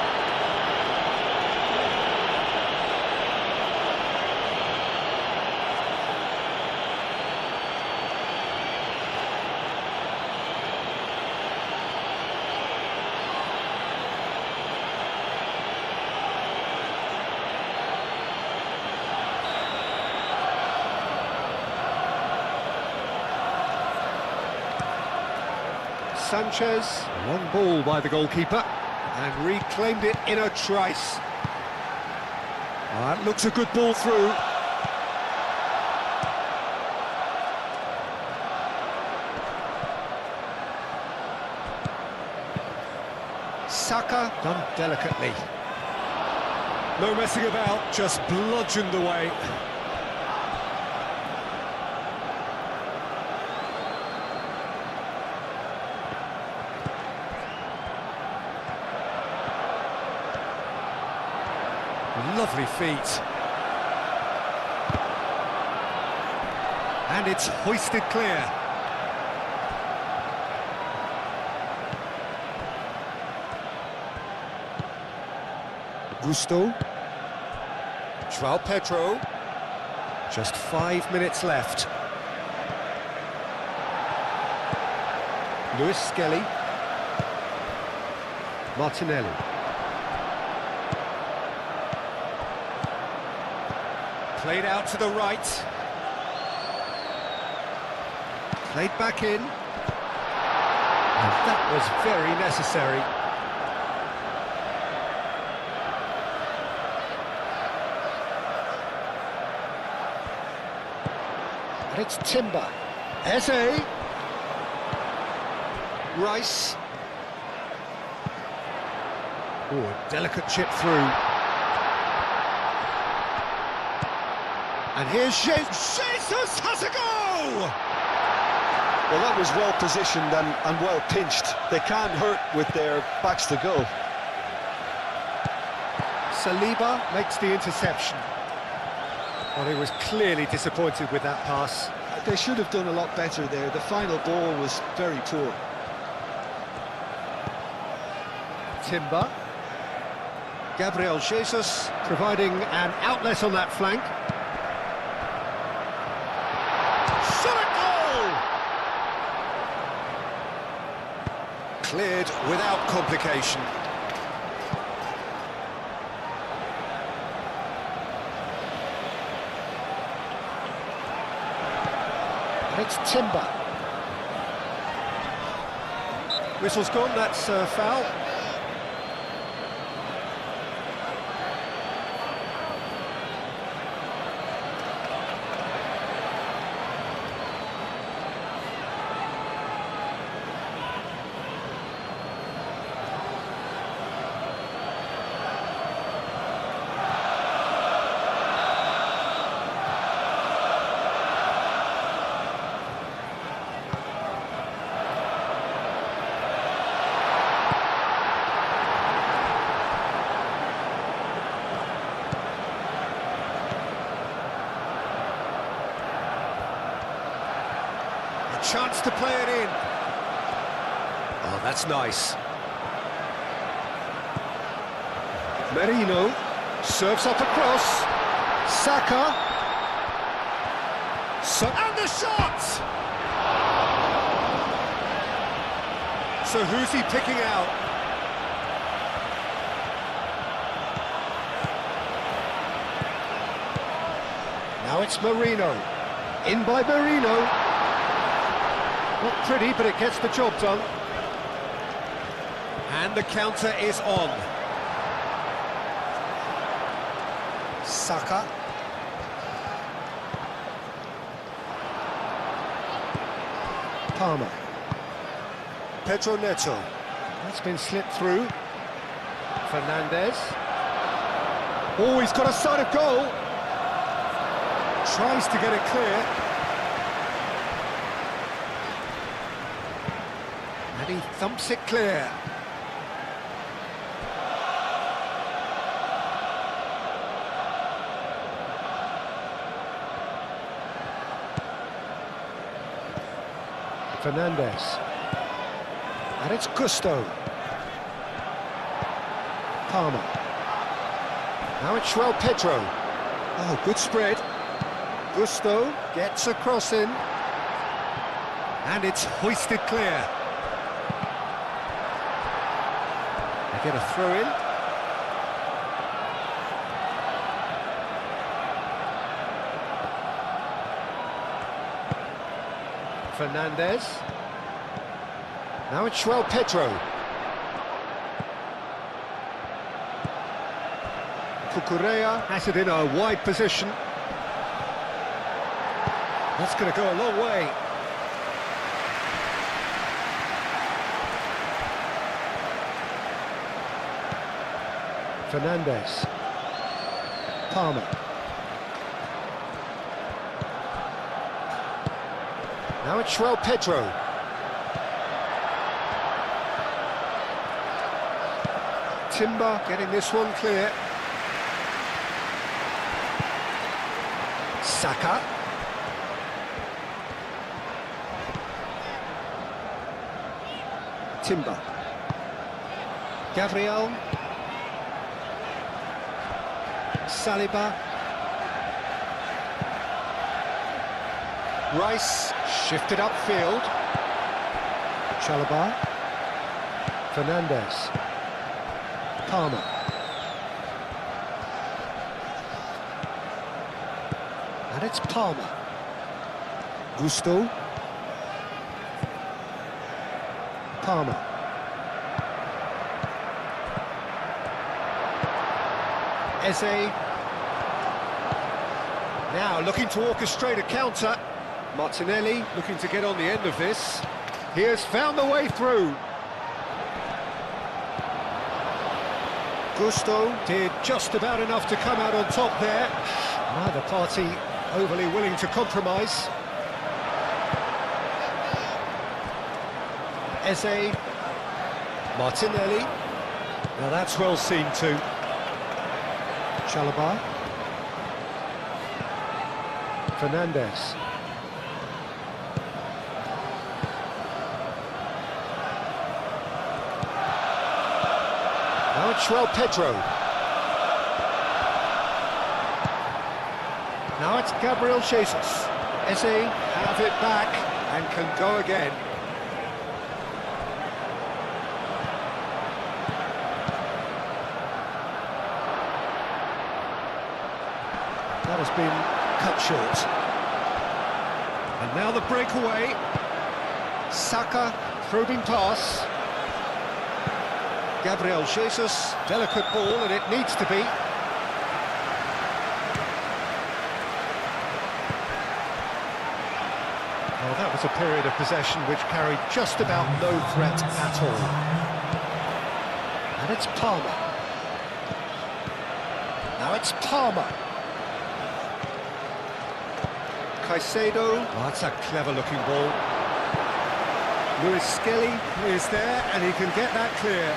Sanchez, long ball by the goalkeeper, and reclaimed it in a trice. That looks a good ball through. Saka, done delicately. No messing about, just bludgeoned away. Lovely feet. And it's hoisted clear. Gusto. João Pedro. Just 5 minutes left. Luis Skelly. Martinelli. Played out to the right. Played back in. And that was very necessary. And it's Timber. Eze. Rice. Oh, a delicate chip through. And here's Jesus has a go! Well, that was well positioned and well pinched. They can't hurt with their backs to go. Saliba makes the interception. Well, he was clearly disappointed with that pass. They should have done a lot better there. The final ball was very poor. Timber. Gabriel Jesus providing an outlet on that flank. Cleared without complication. And it's Timber. Whistle's gone, that's a foul. Chance to play it in. Oh, that's nice. Merino serves up across. Saka. And the shot! So who's he picking out? Now it's Marino. In by Marino. Not pretty, but it gets the job done. And the counter is on. Saka. Palmer. Pedro Neto. That's been slipped through. Fernandez. Oh, he's got a sight of goal. Tries to get it clear. And he thumps it clear. Fernandez. And it's Gusto. Palmer. Now it's João Pedro. Oh, good spread. Gusto gets a cross in. And it's hoisted clear. They get a throw in. Fernandez. Now it's Pedro. Cucurella has it in a wide position. That's going to go a long way. Fernandez. Palmer. Now it's Pedro. Timber getting this one clear. Saka. Timber. Gabriel. Saliba. Rice shifted upfield. Chalobah. Fernandez. Palmer. And it's Palmer. Gusto. Palmer. Eze. Now looking to orchestrate a counter. Martinelli looking to get on the end of this. He has found the way through. Gusto did just about enough to come out on top there. Neither party overly willing to compromise. Eze. Martinelli. Now that's well seen too. Chalobah. Fernandez. Now it's Pedro. Now it's Gabriel Jesus. Eze have it back and can go again. That has been cut short. And now the breakaway. Saka, probing pass. Gabriel Jesus, delicate ball, and it needs to be. Well, that was a period of possession which carried just about no threat at all. And it's Palmer. Now it's Palmer. Caicedo. Oh, that's a clever-looking ball. Lewis Skelly is there, and he can get that clear.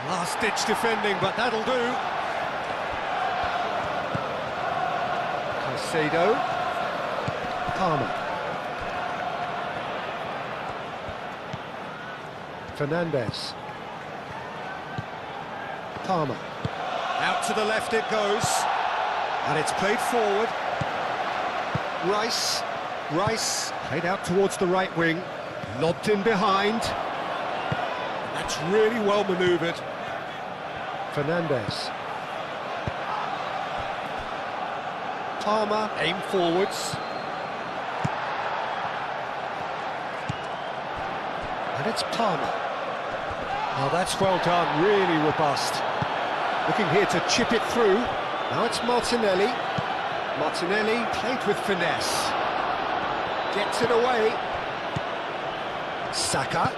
Last-ditch defending, but that'll do. Caicedo. Palmer. Fernandez. Palmer. Out to the left it goes. And it's played forward. Rice. Rice played out towards the right wing. Lobbed in behind. That's really well manoeuvred. Fernandez. Palmer, aim forwards. And it's Palmer. Now that's well done, really robust. Looking here to chip it through. Now it's Martinelli. Martinelli played with finesse. Gets it away. Saka.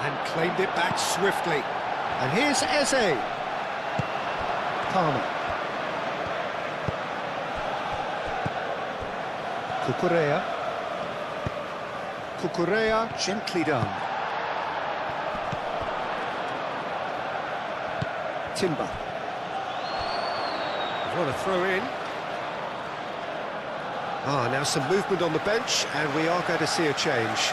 And claimed it back swiftly. And here's Eze. Palmer. Cucurella. Cucurella, gently done. Timber. What a throw in. Now some movement on the bench, and we are going to see a change.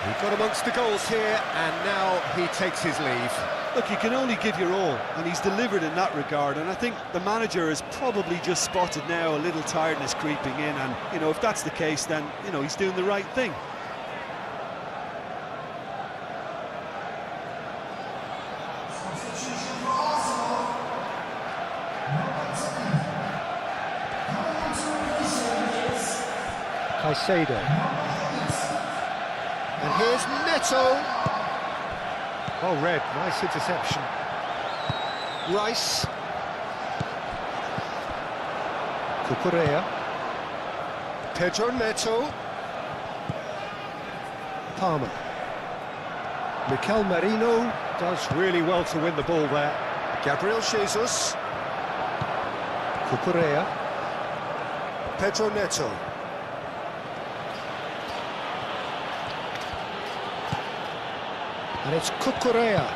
He got amongst the goals here, and now he takes his leave. Look, you can only give your all, and he's delivered in that regard, and I think the manager has probably just spotted now a little tiredness creeping in, and, you know, if that's the case, then, you know, he's doing the right thing. Caicedo. And here's Neto. Oh, Red, nice interception. Rice. Cucurella. Pedro Neto. Palmer. Mikel Merino does really well to win the ball there. Gabriel Jesus. Cucurella. Pedro Neto. And it's Cucurella.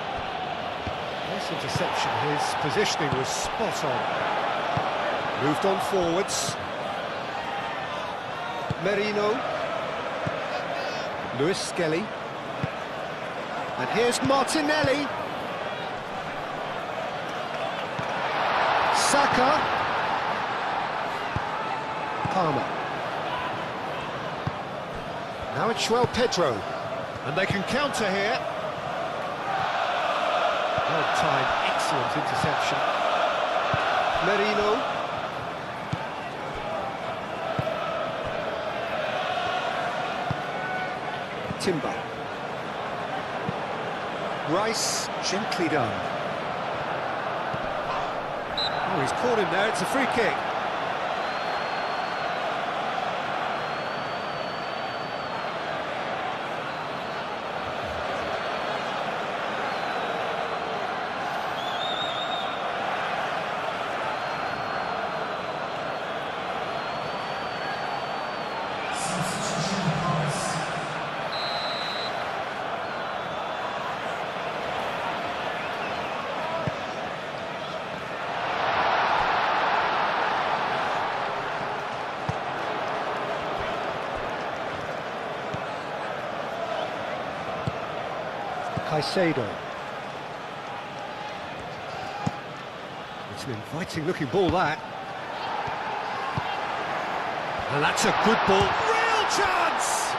Nice interception, his positioning was spot on. Moved on forwards. Merino. Luis Skelly. And here's Martinelli. Saka. Palmer. Now it's João Pedro. And they can counter here. Well timed, excellent interception. Merino. Timber. Rice, gently done. Oh, he's caught him there, it's a free kick. Caicedo. It's an inviting looking ball, that. And that's a good ball. Real chance!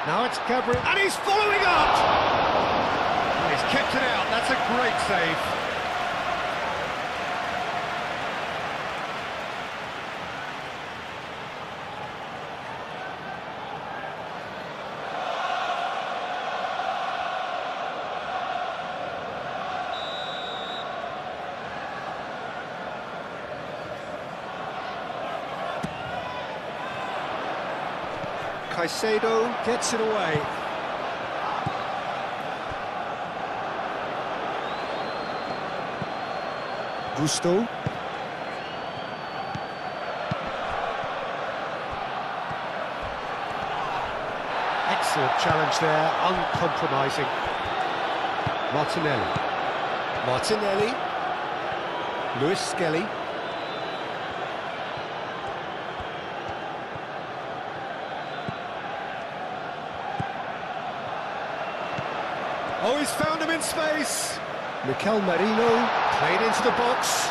Now it's Gabriel, and he's following up! And he's kept it out, that's a great save. Caicedo gets it away. Gusto. Excellent challenge there, uncompromising. Martinelli. Martinelli. Luis Skelly. Oh, he's found him in space. Mikel Merino played into the box.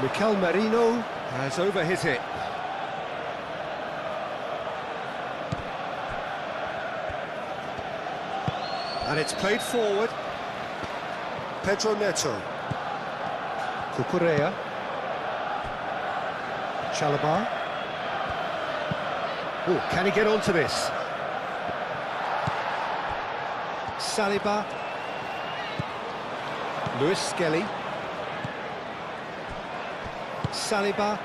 Mikel Merino has over his hit. And it's played forward. Pedro Neto. Cucurella. Chalobah. Oh, can he get onto this? Saliba. Luis Skelly. Saliba.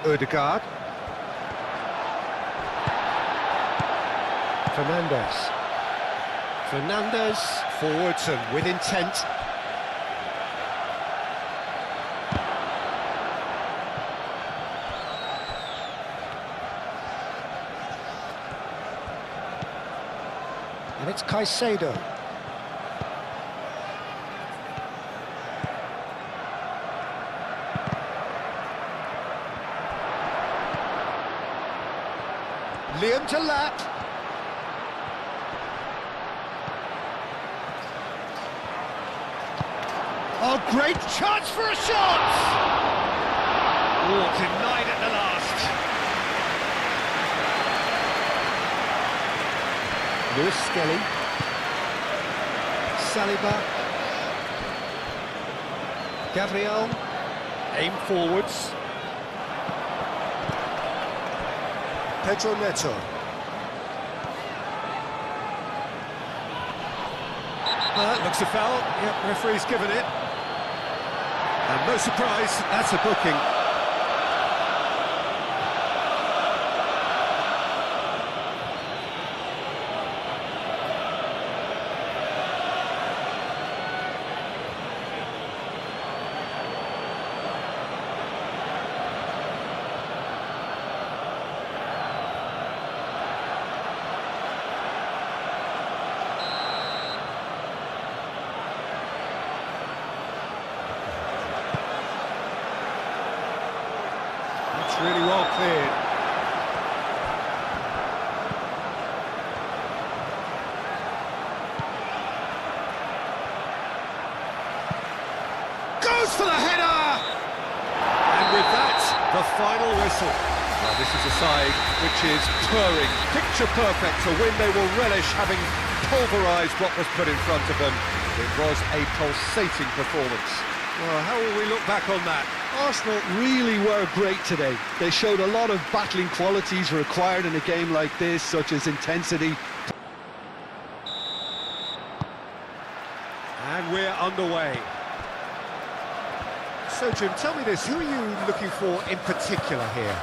Ødegaard. Fernandes forwards and with intent. And it's Caicedo. Liam to lap. Oh, great chance for a shot! Oh, denied at the last. Luis Skelly. Saliba. Gabriel, aim forwards. Pedro Neto. That looks a foul. Yep, referee's given it. And no surprise, that's a booking. Really well cleared. Goes for the header! And with that, the final whistle. Well, this is a side which is purring, picture perfect, a win they will relish, having pulverised what was put in front of them. It was a pulsating performance. Well, how will we look back on that? Arsenal really were great today. They showed a lot of battling qualities required in a game like this, such as intensity. And we're underway. So, Jim, tell me this, who are you looking for in particular here?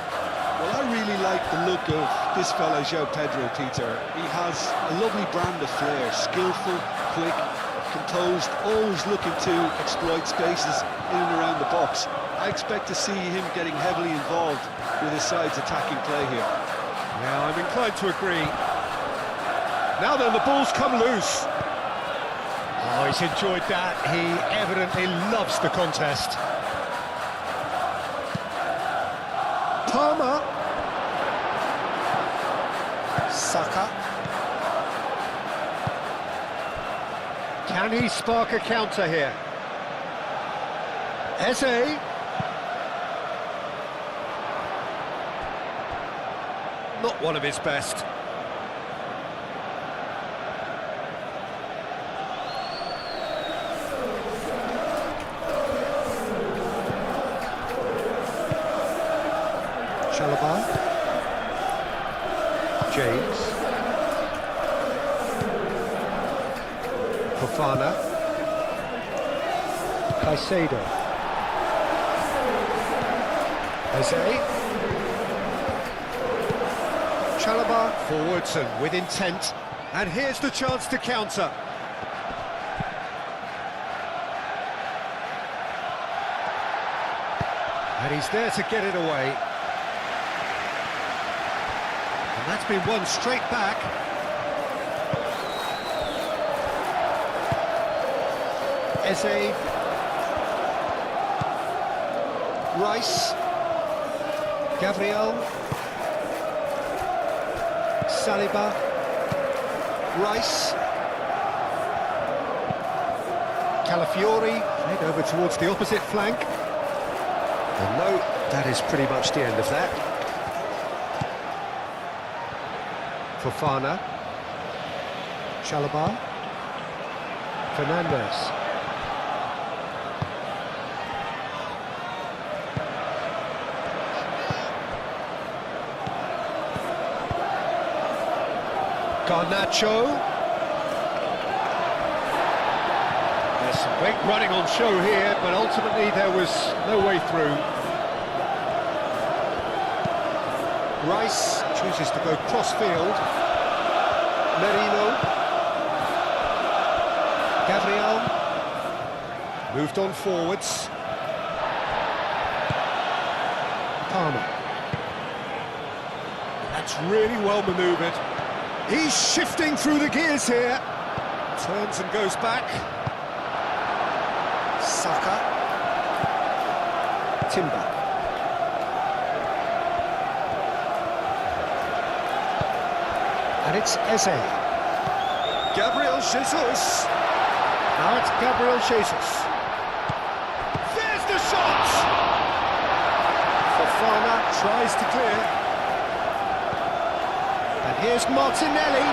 Well, I really like the look of this fella, João Pedro, Peter. He has a lovely brand of flair, skillful, quick, composed, always looking to exploit spaces in and around the box. I expect to see him getting heavily involved with his side's attacking play here. Yeah, I'm inclined to agree. Now then, the ball's come loose. Oh, he's enjoyed that. He evidently loves the contest. Palmer. Saka. Can he spark a counter here? Eze. Not one of his best. Chalobah. James. Fofana. Caicedo. Eze. Chalobah forwards and with intent. And here's the chance to counter. And he's there to get it away. And that's been won straight back. Eze. Rice. Gabriel. Saliba. Rice. Calafiori. Played over towards the opposite flank. And no, that is pretty much the end of that. Fofana. Chalobah. Fernandes. Garnacho. There's some great running on show here, but ultimately there was no way through. Rice chooses to go cross-field. Merino. Gabriel. Moved on forwards. Palmer. That's really well manoeuvred. He's shifting through the gears here. Turns and goes back. Saka. Timber. And it's Eze. Gabriel Jesus. Now it's Gabriel Jesus. There's the shot! Fofana tries to clear. And here's Martinelli.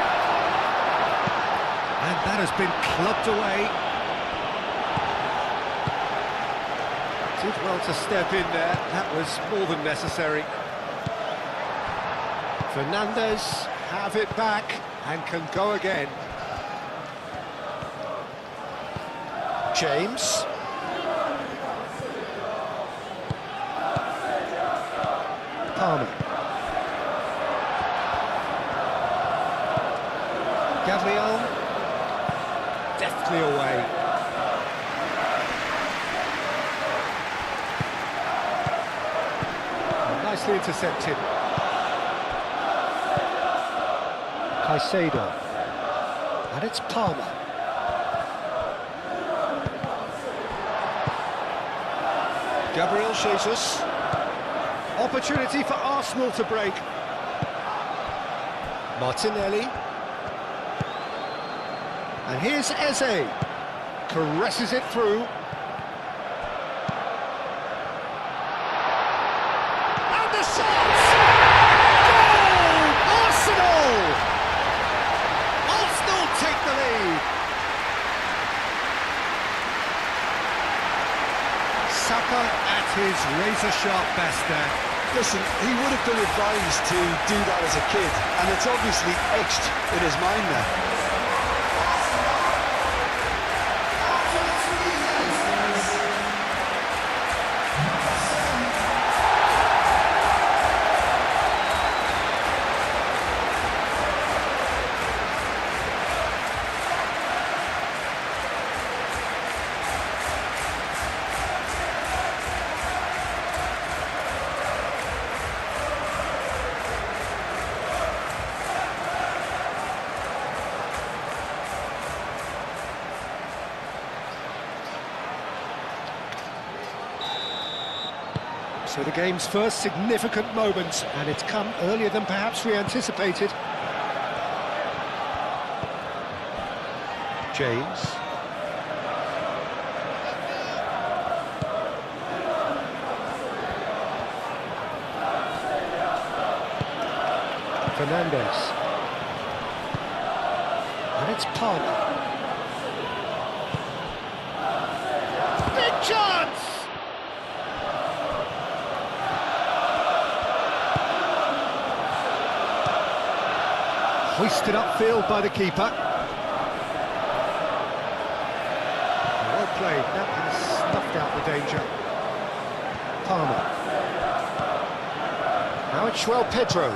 And that has been clubbed away. Did well to step in there, that was more than necessary. Fernandez have it back and can go again. James. Palmer. Gabriel. Deftly away. Nicely intercepted. Caicedo. And it's Palmer. Gabriel Jesus. Opportunity for Arsenal to break. Martinelli. And here's Eze. Caresses it through. And the shot! Goal! Arsenal! Arsenal take the lead. Saka at his razor-sharp best there. Listen, he would have been advised to do that as a kid, and it's obviously etched in his mind now. So the game's first significant moment, and it's come earlier than perhaps we anticipated. James. Fernandez. And it's Palmer. Big chance! Hoisted upfield by the keeper. Well played, that has snuffed out the danger. Palmer. Now it's João Pedro.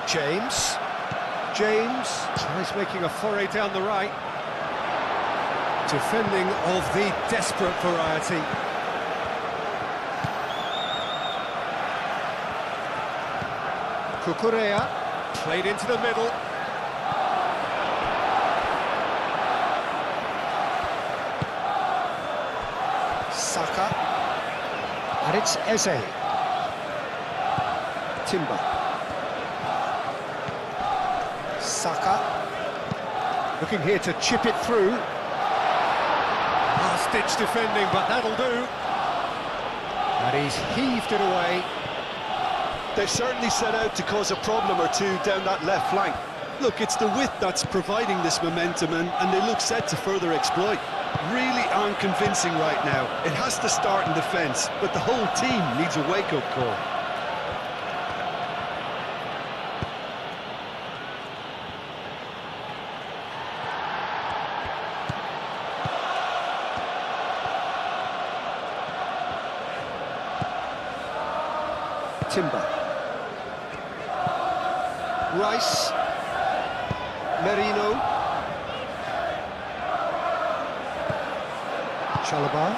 James. James tries making a foray down the right. Defending of the desperate variety. Cucurella, played into the middle. Saka. And it's Eze. Timber. Saka. Looking here to chip it through. Last-ditch defending, but that'll do. And he's heaved it away. They've certainly set out to cause a problem or two down that left flank. Look, it's the width that's providing this momentum, and they look set to further exploit. Really aren't convincing right now. It has to start in defence, but the whole team needs a wake-up call. Timber. Rice. Merino. Chalobah.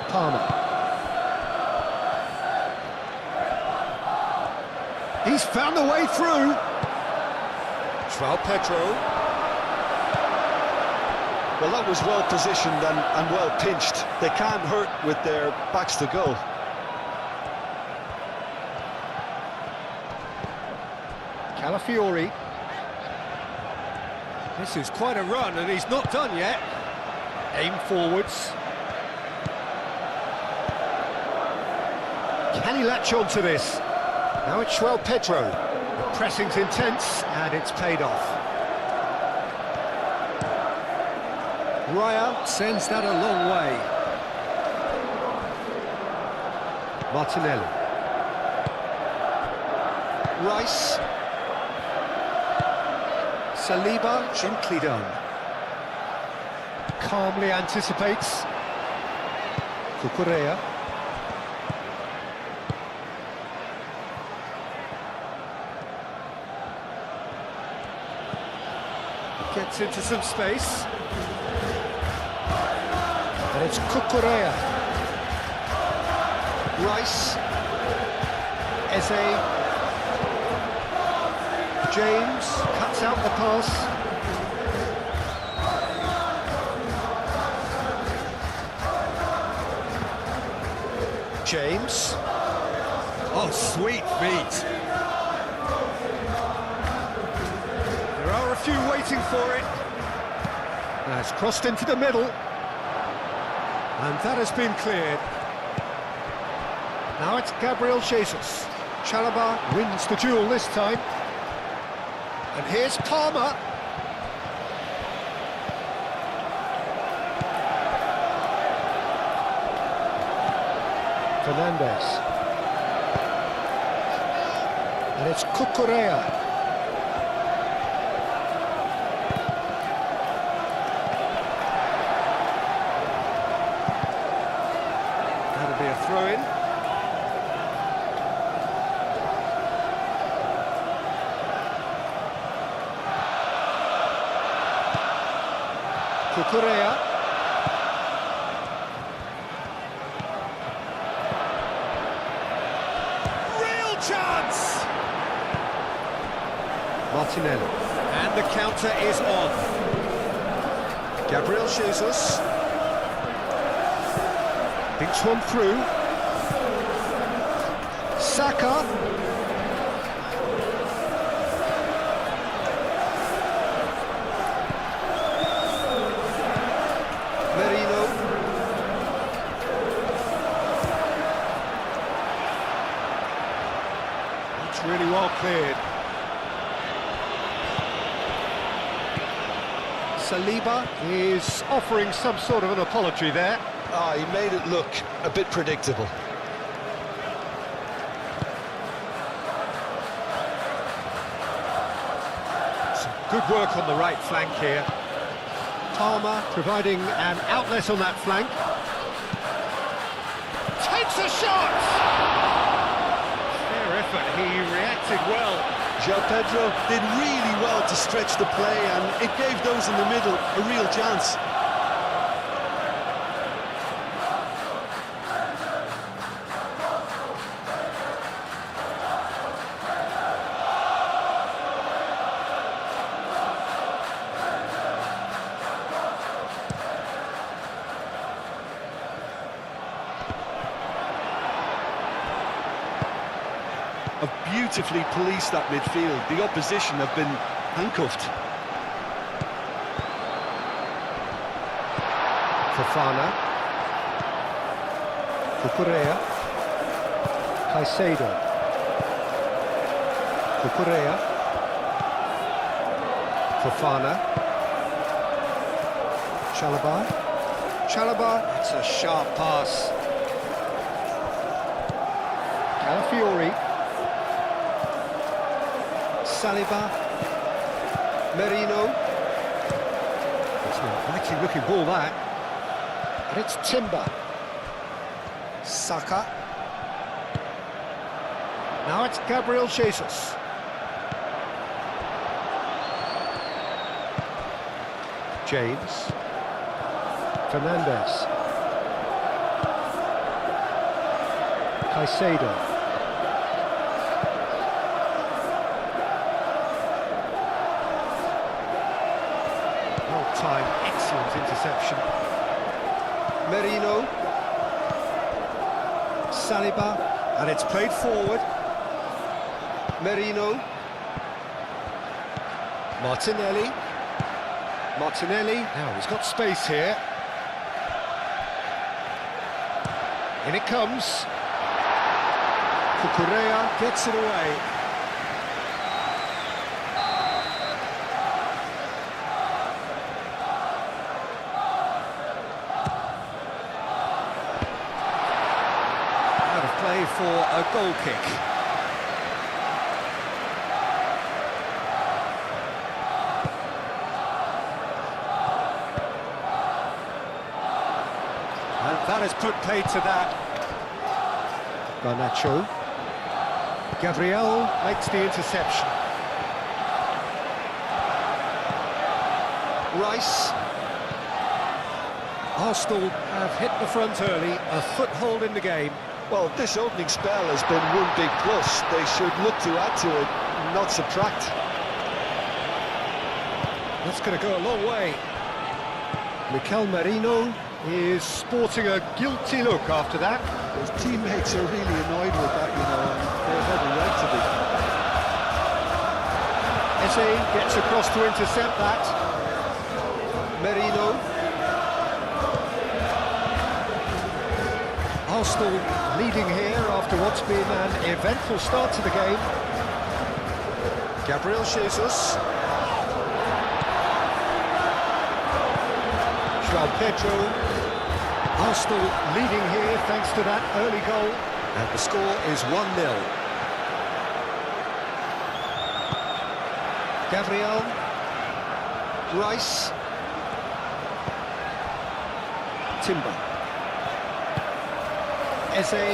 Palmer. He's found the way through. João Pedro. Well, that was well positioned and well pinched. They can't hurt with their backs to goal. Calafiori. This is quite a run, and he's not done yet. Aim forwards. Can he latch on to this? Now it's João Pedro. The pressing's intense, and it's paid off. Raya sends that a long way. Martinelli. Rice. Saliba, gently done. Calmly anticipates. Cucurella. Gets into some space. And it's Cucurella. Rice. Eze. James cuts out the pass. James. Oh, sweet feet. There are a few waiting for it. Now it's crossed into the middle. And that has been cleared. Now it's Gabriel Jesus. Chalobah wins the duel this time. And here's Palmer. Fernandez. And it's Cucurella. That'll be a throw-in. Cucurella. Real chance! Martinelli. And the counter is on. Gabriel Jesus. Thinks one through. Saka. Really well cleared. Saliba is offering some sort of an apology there. He made it look a bit predictable. Some good work on the right flank here. Palmer providing an outlet on that flank. Takes a shot! Effort. He reacted well. João Pedro did really well to stretch the play, and it gave those in the middle a real chance. Have beautifully policed that midfield. The opposition have been handcuffed. Fofana. Cucurella. Caicedo. Cucurella. Fofana. Chalobah. Chalobah. It's a sharp pass. Calafiori. Saliba, Merino. It's a mighty looking ball that. And it's Timber. Saka. Now it's Gabriel Jesus. James. Fernandez. Caicedo. Time, excellent interception. Merino. Saliba, and it's played forward. Merino. Martinelli. Martinelli, now he's got space here. In it comes. Cucurella gets it away. for a goal kick. And that has put paid to that. Garnacho. Gabriel makes the interception. Rice. Arsenal have hit the front early, a foothold in the game. Well, this opening spell has been one big plus. They should look to add to it, not subtract. That's going to go a long way. Mikel Merino is sporting a guilty look after that. His teammates are really annoyed with that, you know, and they've every right to be. Eze gets across to intercept that. Merino. Arsenal leading here after what's been an eventful start to the game. Gabriel Jesus. João Pedro. Arsenal leading here thanks to that early goal. And the score is 1-0. Gabriel. Rice. Timber. Eze.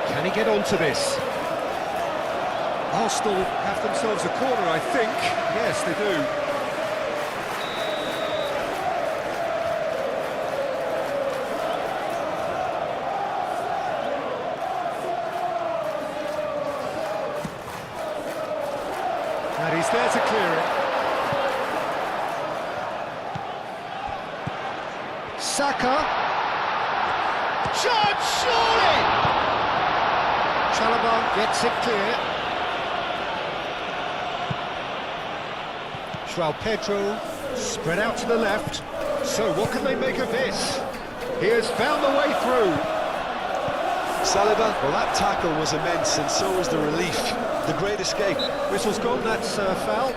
Can he get onto this? Arsenal have themselves a corner, I think. Yes, they do. And he's there to clear it. Saka. Shot, surely! Chalobah gets it clear. João Pedro spread out to the left. So what can they make of this? He has found the way through. Saliba, well, that tackle was immense, and so was the relief. The great escape. Whistle's gone, that's foul.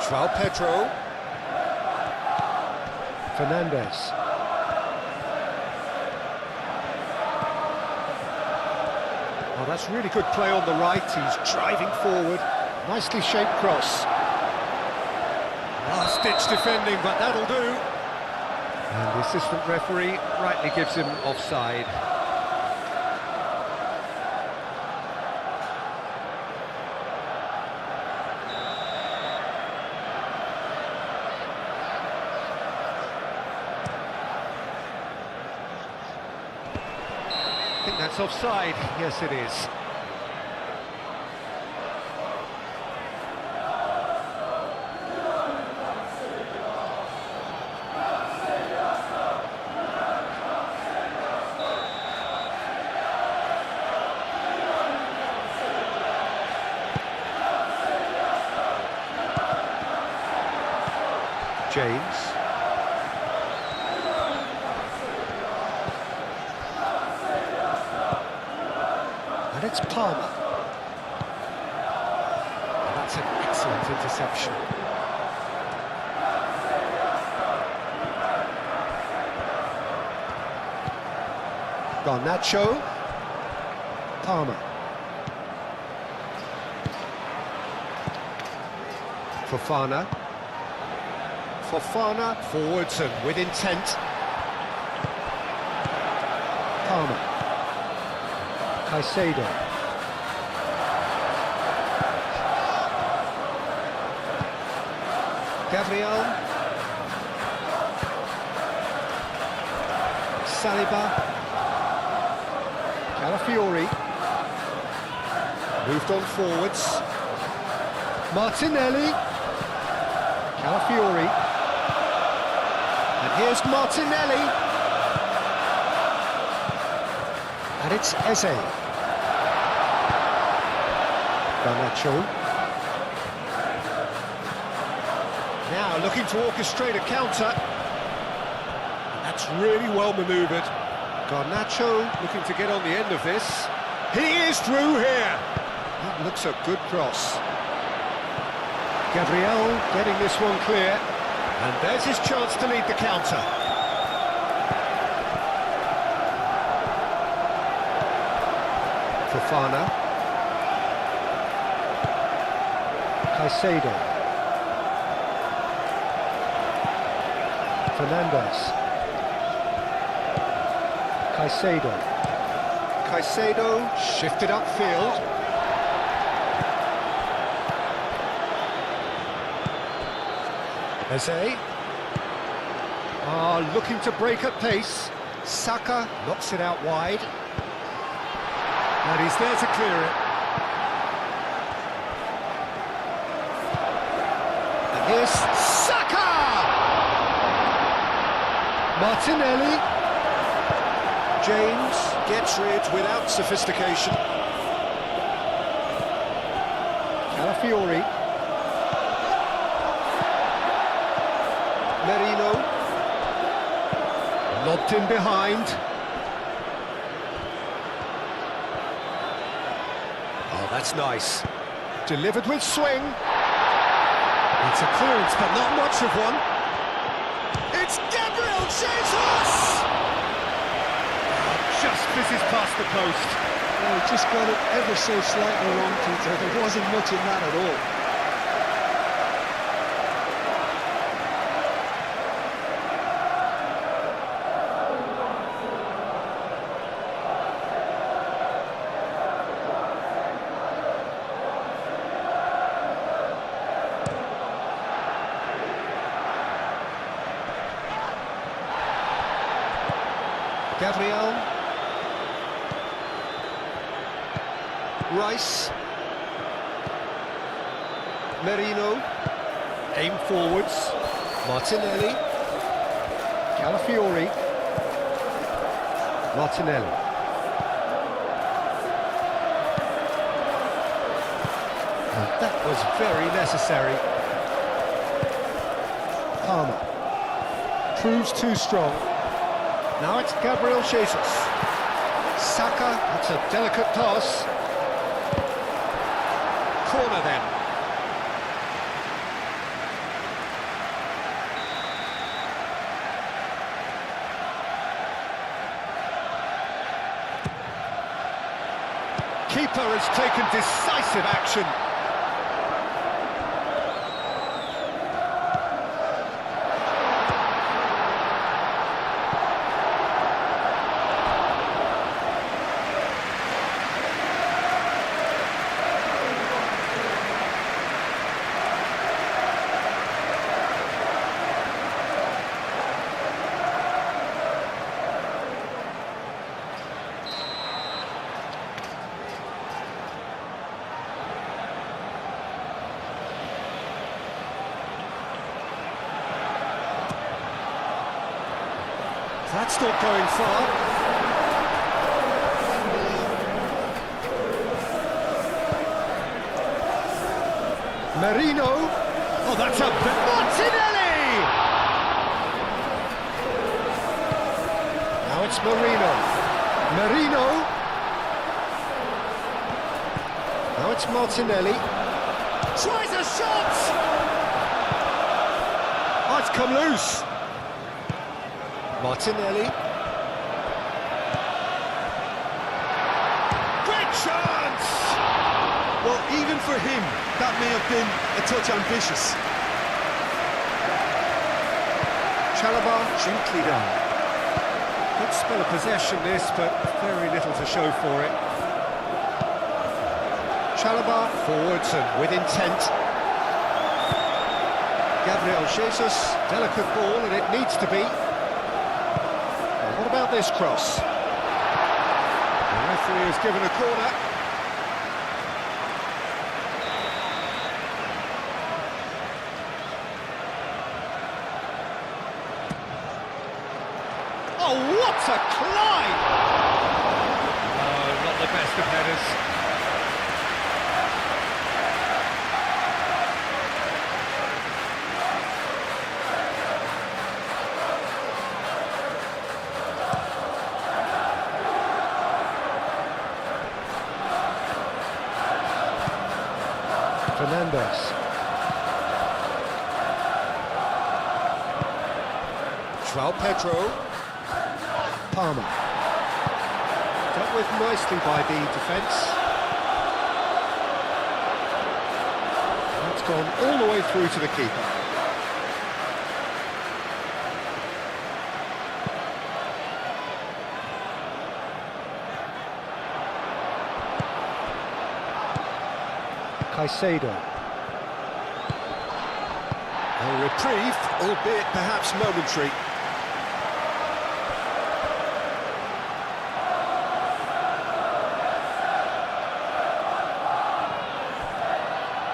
João Pedro. Fernandes. Oh, that's really good play on the right. He's driving forward. Nicely shaped cross. Last-ditch defending, but that'll do. And the assistant referee rightly gives him offside. I think that's offside. Yes, it is. James. And it's Palmer. And that's an excellent interception. Garnacho. Palmer. Fofana. Fofana forwards and with intent. Palmer. Caicedo. Gabriel. Saliba. Calafiori. Moved on forwards. Martinelli. Calafiori. And here's Martinelli. And it's Eze. Garnacho. Now looking to orchestrate a counter. That's really well manoeuvred. Garnacho looking to get on the end of this. He is through here. That looks a good cross. Gabriel getting this one clear. And there's his chance to lead the counter. Fofana. Caicedo. Fernandes. Caicedo shifted upfield. Eze. Looking to break at pace. Saka knocks it out wide. And he's there to clear it. And here's Saka! Martinelli. James gets rid without sophistication. Calafiori. Merino. Lobbed in behind. Oh, that's nice. Delivered with swing. It's a clearance, but not much of one. It's Gabriel Jesus! Just misses past the post. Oh, he just got it ever so slightly wrong, Peter. There wasn't much in that at all. Gabriel. Rice. Merino. Aim forwards. Martinelli. Calafiori. Martinelli. And that was very necessary. Palmer. Proves too strong. Now it's Gabriel Jesus. Saka, that's a delicate pass. Corner then. Keeper has taken decisive action. That's not going far. Merino. Oh, that's a... Martinelli! Now it's Merino. Now it's Martinelli. Tries a shot! Oh, it's come loose. Martinelli. Great chance! Well, even for him, that may have been a touch ambitious. Chalobah gently down. Good spell of possession this, but very little to show for it. Chalobah forwards and with intent. Gabriel Jesus, delicate ball, and it needs to be. What about this cross? The referee has given a corner. What a climb! Oh, not the best of headers. Fernandez. João Pedro. Palmer. Dealt with nicely by the defence. That's gone all the way through to the keeper. Caicedo. A reprieve, albeit perhaps momentary.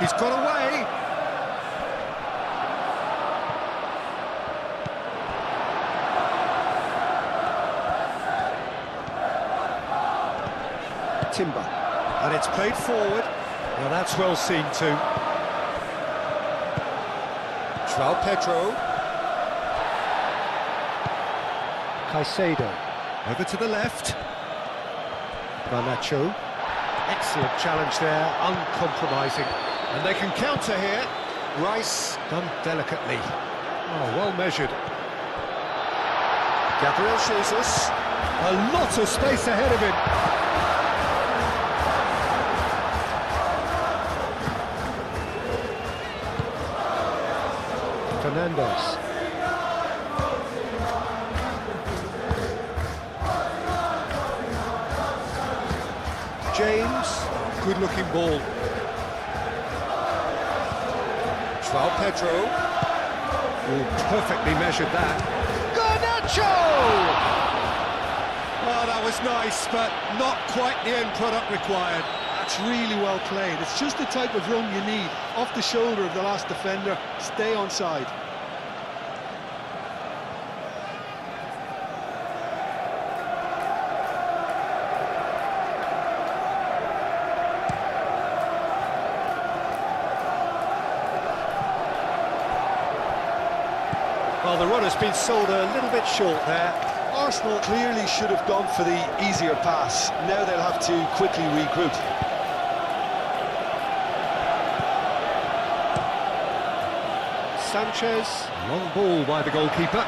He's got away. Timber. And it's played forward. Well, that's well seen too. João Pedro. Caicedo. Over to the left. Garnacho. Excellent challenge there, uncompromising. And they can counter here. Rice done delicately. Oh, well measured. Gabriel Jesus. A lot of space ahead of him. Fernandez. James, good looking ball. João Pedro. Oh, perfectly measured that. Garnacho! Oh, that was nice, but not quite the end product required. That's really well played. It's just the type of run you need. Off the shoulder of the last defender, stay onside. Well, the run has been sold a little bit short there. Arsenal clearly should have gone for the easier pass. Now they'll have to quickly regroup. Sanchez, long ball by the goalkeeper.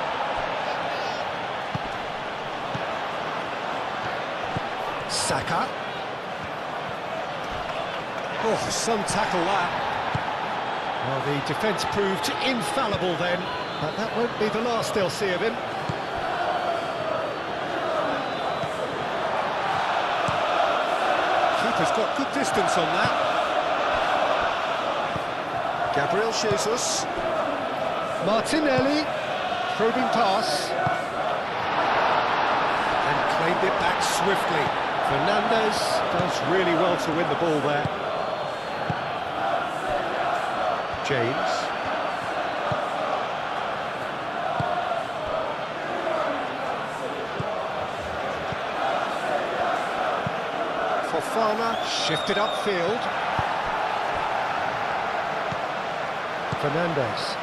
Saka. Oh, some tackle that. Well, the defence proved infallible then, but that won't be the last they'll see of him. Keeper's got good distance on that. Gabriel Jesus. Martinelli, probing pass. And claimed it back swiftly. Fernandez does really well to win the ball there. James. Fofana shifted upfield. Fernandez.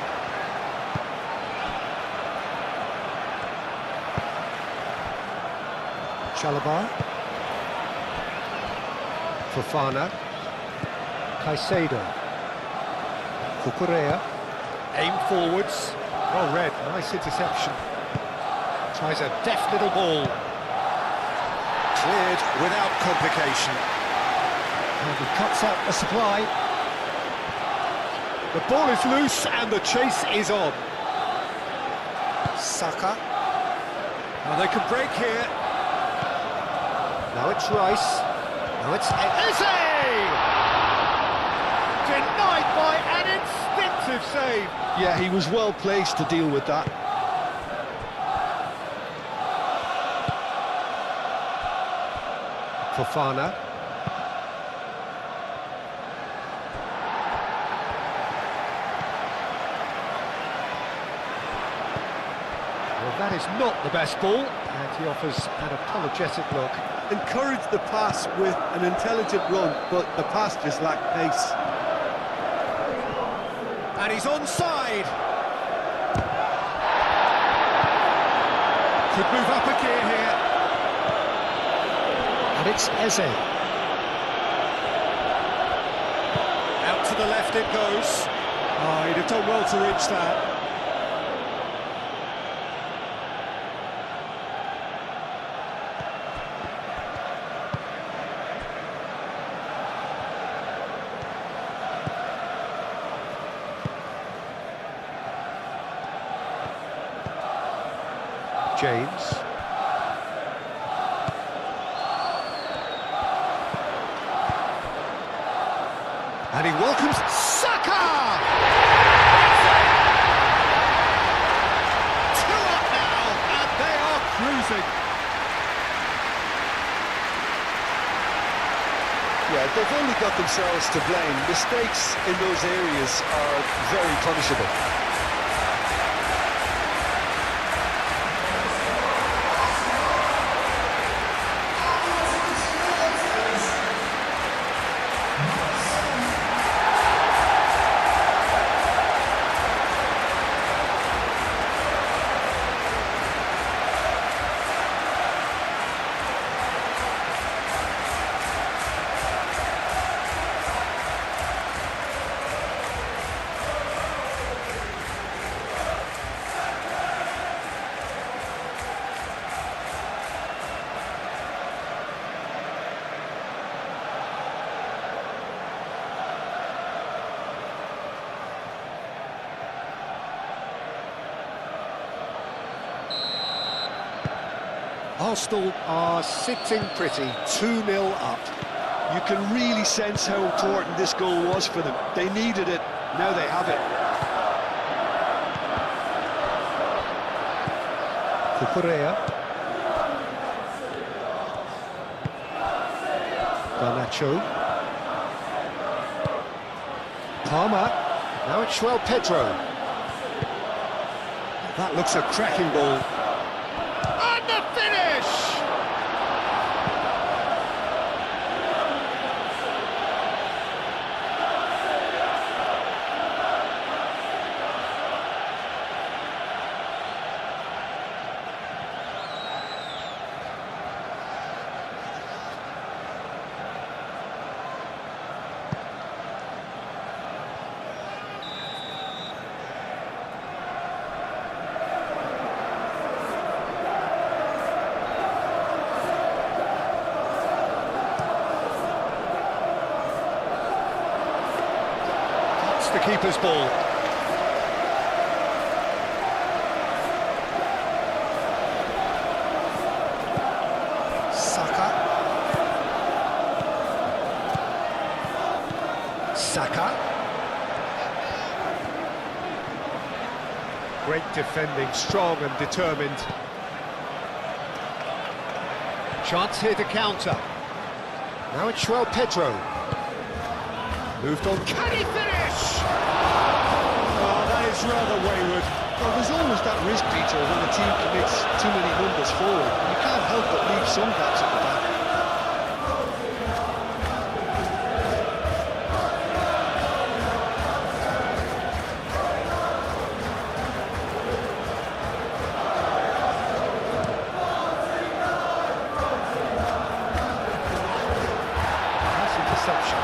Chalobah. Fofana. Caicedo. Cucurella. Aim forwards. Well read, nice interception. Tries a deft little ball. Cleared without complication. And he cuts out the supply. The ball is loose and the chase is on. Saka. Now they can break here. Now it's Rice. Now it's Eze! Denied by an instinctive save. Yeah, he was well placed to deal with that. Fofana. Well, that is not the best ball, and he offers an apologetic look. Encourage the pass with an intelligent run, but the pass just lacked pace. And he's onside. Could move up a gear here. And it's Eze. Out to the left it goes. Oh, he'd have done well to reach that. James. And he welcomes Saka! 2 up now, and they are cruising. Yeah, they've only got themselves to blame. Mistakes in those areas are very punishable. Arsenal are sitting pretty, 2-0 up. You can really sense how important this goal was for them. They needed it, now they have it. Cucurella. Garnacho. Palmer. Now it's João Pedro. That looks a cracking ball. And the finish! The keeper's ball. Saka. Great defending, strong and determined. Chance here to counter. Now it's João Pedro. Moved on. Can he finish? Oh, that is rather wayward. Well, there's always that risk, Peter, when a team commits too many numbers forward. You can't help but leave some gaps at the back.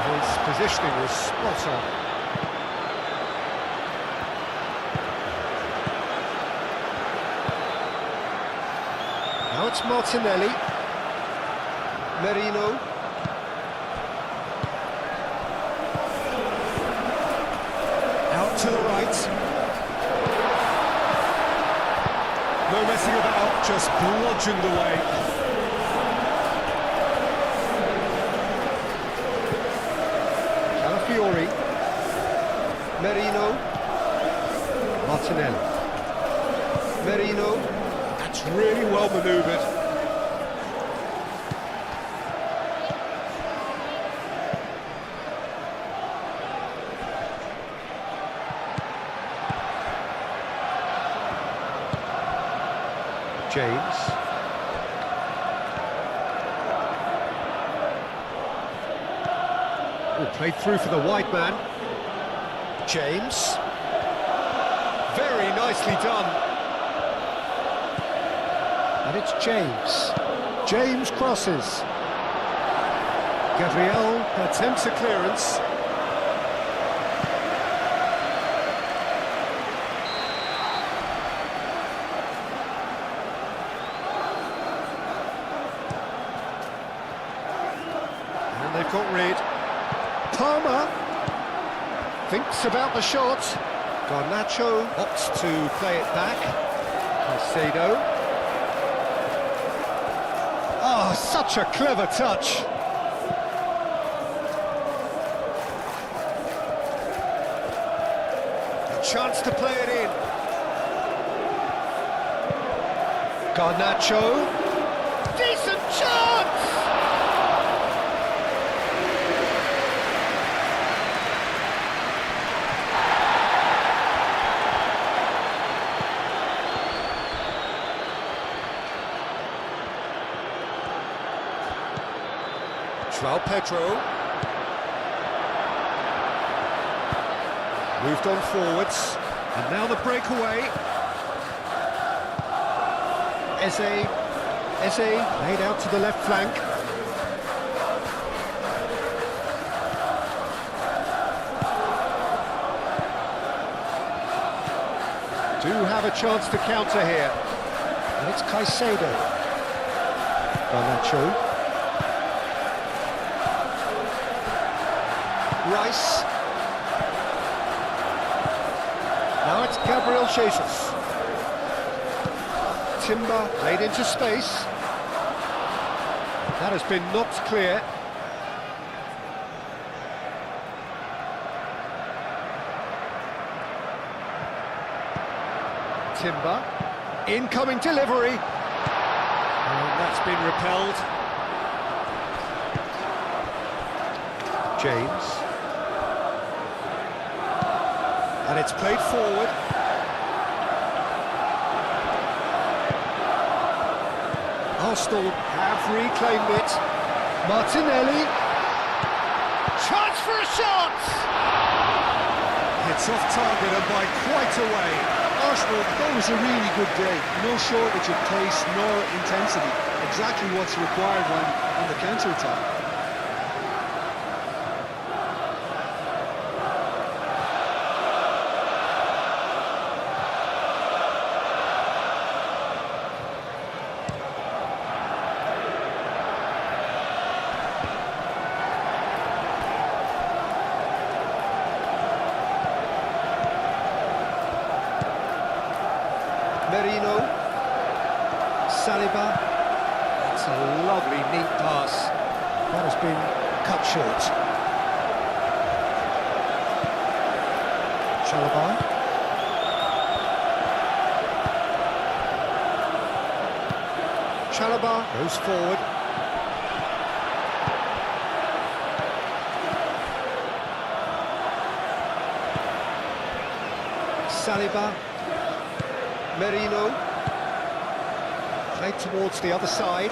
His positioning was spot on. Now it's Martinelli. Merino. Out to the right. No messing about, just bludgeoned away. Fiori, Merino, Martinelli, Merino, that's really well manoeuvred. James. Oh, played through for the wide man. James. Very nicely done. And it's James. James crosses. Gabriel attempts a clearance. And they've got rid. Palmer thinks about the shot. Garnacho opts to play it back. Caicedo. Oh, such a clever touch. A chance to play it in. Garnacho. Decent chance! João Pedro moved on forwards, and now the breakaway. Eze laid out to the left flank. Do have a chance to counter here, and it's Caicedo. Garnacho. Rice. Now it's Gabriel Jesus. Timber laid into space. That has been knocked clear. Timber. Incoming delivery. And that's been repelled. James. And it's played forward. Arsenal have reclaimed it. Martinelli. Chance for a shot! It's off target and by quite a way. Arsenal, that was a really good break. No shortage of pace nor intensity. Exactly what's required when on the counter-attack. Merino, Saliba. It's a lovely, neat pass. That has been cut short. Chalobah. Chalobah goes forward. Saliba. Merino, played towards the other side.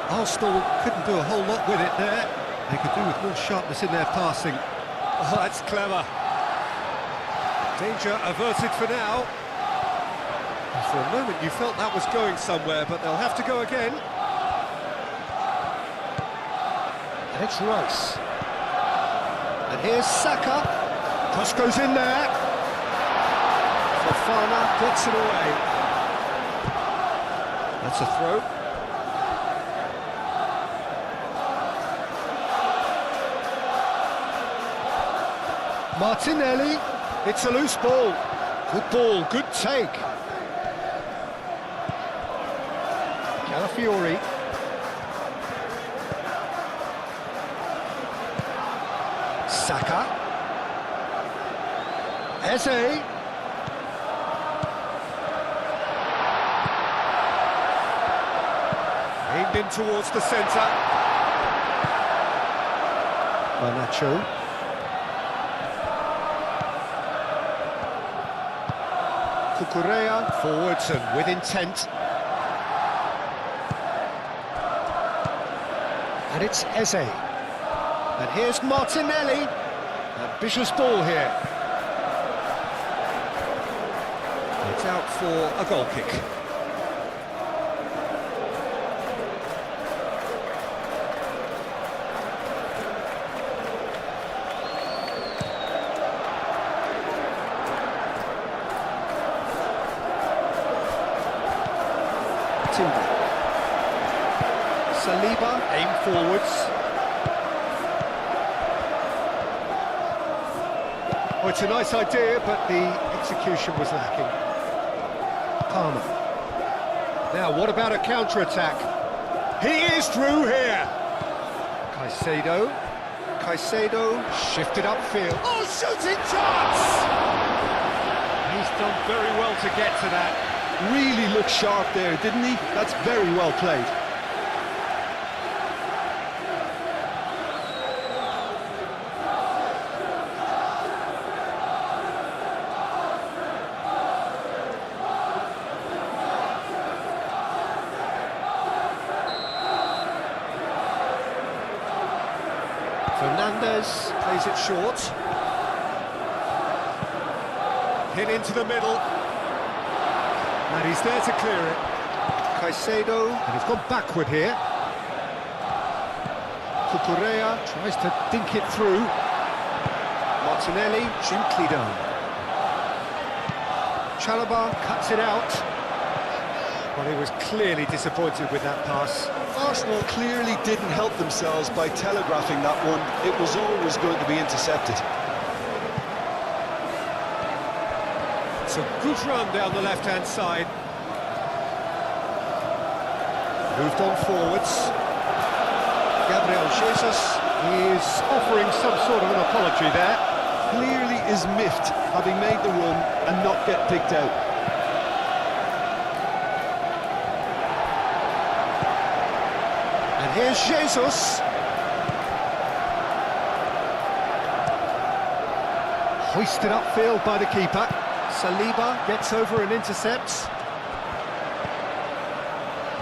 Arsenal couldn't do a whole lot with it there. They could do with more sharpness in their passing. Oh, that's clever. Danger averted for now. And for a moment you felt that was going somewhere, but they'll have to go again. And it's Rice. And here's Saka. Cross goes in there. Fofana gets it away. That's a throw. Martinelli, it's a loose ball. Good ball, good take. Calafiori. Saka. Eze. Aimed in towards the centre. Garnacho. Cucurella forwards and with intent. And it's Eze. And here's Martinelli. Ambitious ball here. It's out for a goal kick. Saliba, aim forwards. Oh, it's a nice idea, but the execution was lacking. Palmer. Now, what about a counter-attack? He is through here. Caicedo. Caicedo shifted upfield. Oh, shooting chance! He's done very well to get to that. Really looked sharp there, didn't he? That's very well played. Fernandez plays it short. Hit into the middle. And he's there to clear it. Caicedo, and he's gone backward here. Cucurella tries to dink it through. Martinelli, gently done. Chalobah cuts it out. Well, he was clearly disappointed with that pass. Arsenal clearly didn't help themselves by telegraphing that one. It was always going to be intercepted. It's a good run down the left-hand side. Moved on forwards. Gabriel Jesus is offering some sort of an apology there. Clearly is miffed, having made the run and not get picked out. And here's Jesus. Hoisted upfield by the keeper. Saliba gets over and intercepts.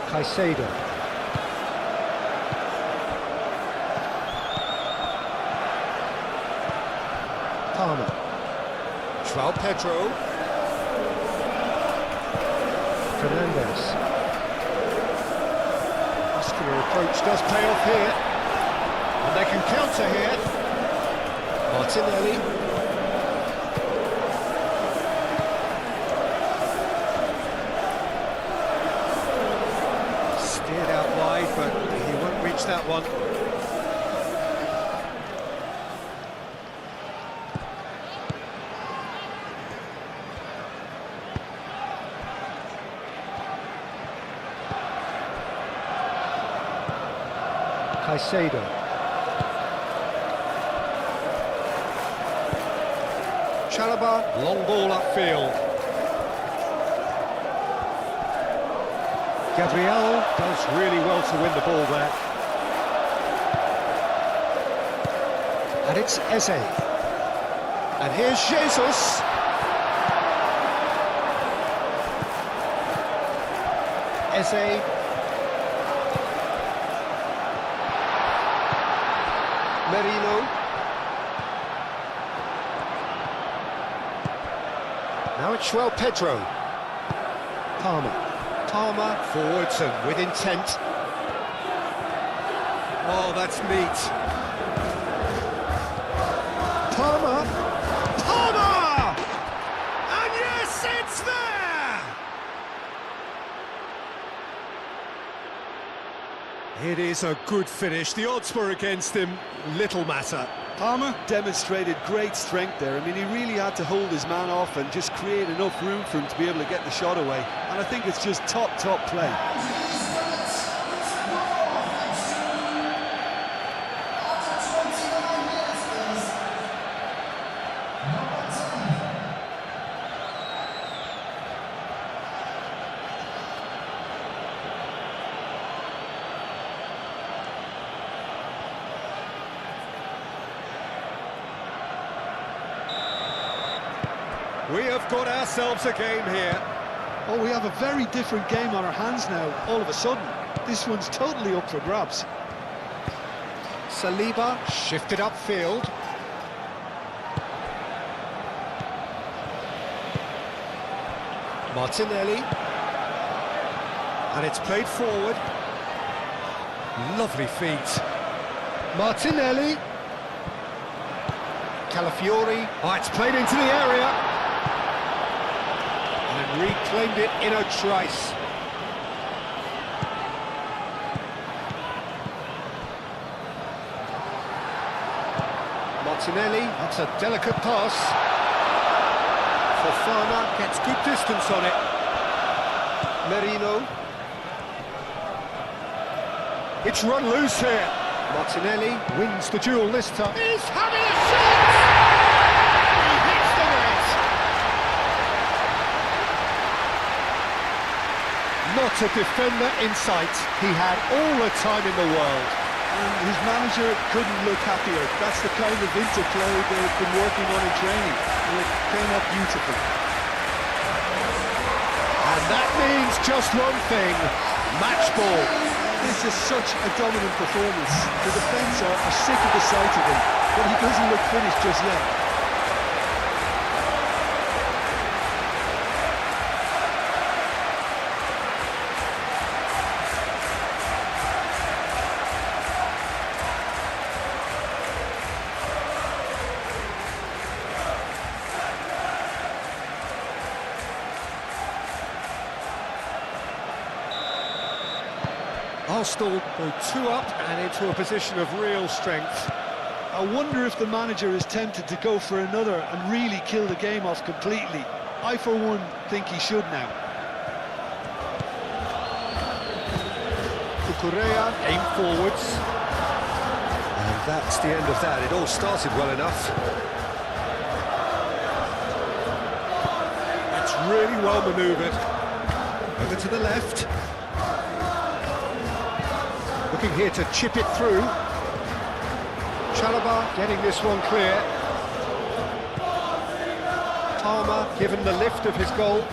Caicedo. Palmer. João Pedro. Fernandez. Muscular approach does pay off here. And they can counter here. Martinelli. Steered out wide, but he won't reach that one. Caicedo. Chalobah, long ball upfield. Gabriel does really well to win the ball there. And it's Eze. And here's Jesus. Eze. Merino. Now it's João Pedro. Palmer. Palmer forwards and with intent. Oh, that's neat. Palmer. Palmer! And yes, it's there! It is a good finish. The odds were against him. Little matter. Palmer demonstrated great strength there. I mean, he really had to hold his man off and just create enough room for him to be able to get the shot away. And I think it's just top play. We have got ourselves a game here. Oh, we have a very different game on our hands now, all of a sudden. This one's totally up for grabs. Saliba shifted upfield. Martinelli. And it's played forward. Lovely feet. Martinelli. Calafiori. Oh, it's played into the area. And reclaimed it in a trice. Martinelli, that's a delicate pass. Fofana gets good distance on it. Merino. It's run loose here. Martinelli wins the duel this time. He's having a shot! He hits the net. Not a defender in sight. He had all the time in the world. And his manager couldn't look happier. That's the kind of interplay they've been working on in training. And it came up beautifully. And that means just one thing, match ball. This is such a dominant performance. The defence are sick of the sight of him, but he doesn't look finished just yet. Arsenal go 2 up and into a position of real strength. I wonder if the manager is tempted to go for another and really kill the game off completely. I, for one, think he should now. Cucurella aim forwards. And that's the end of that. It all started well enough. That's really well manoeuvred. Over to the left. Looking here to chip it through. Chalobah getting this one clear. Palmer given the lift of his goal.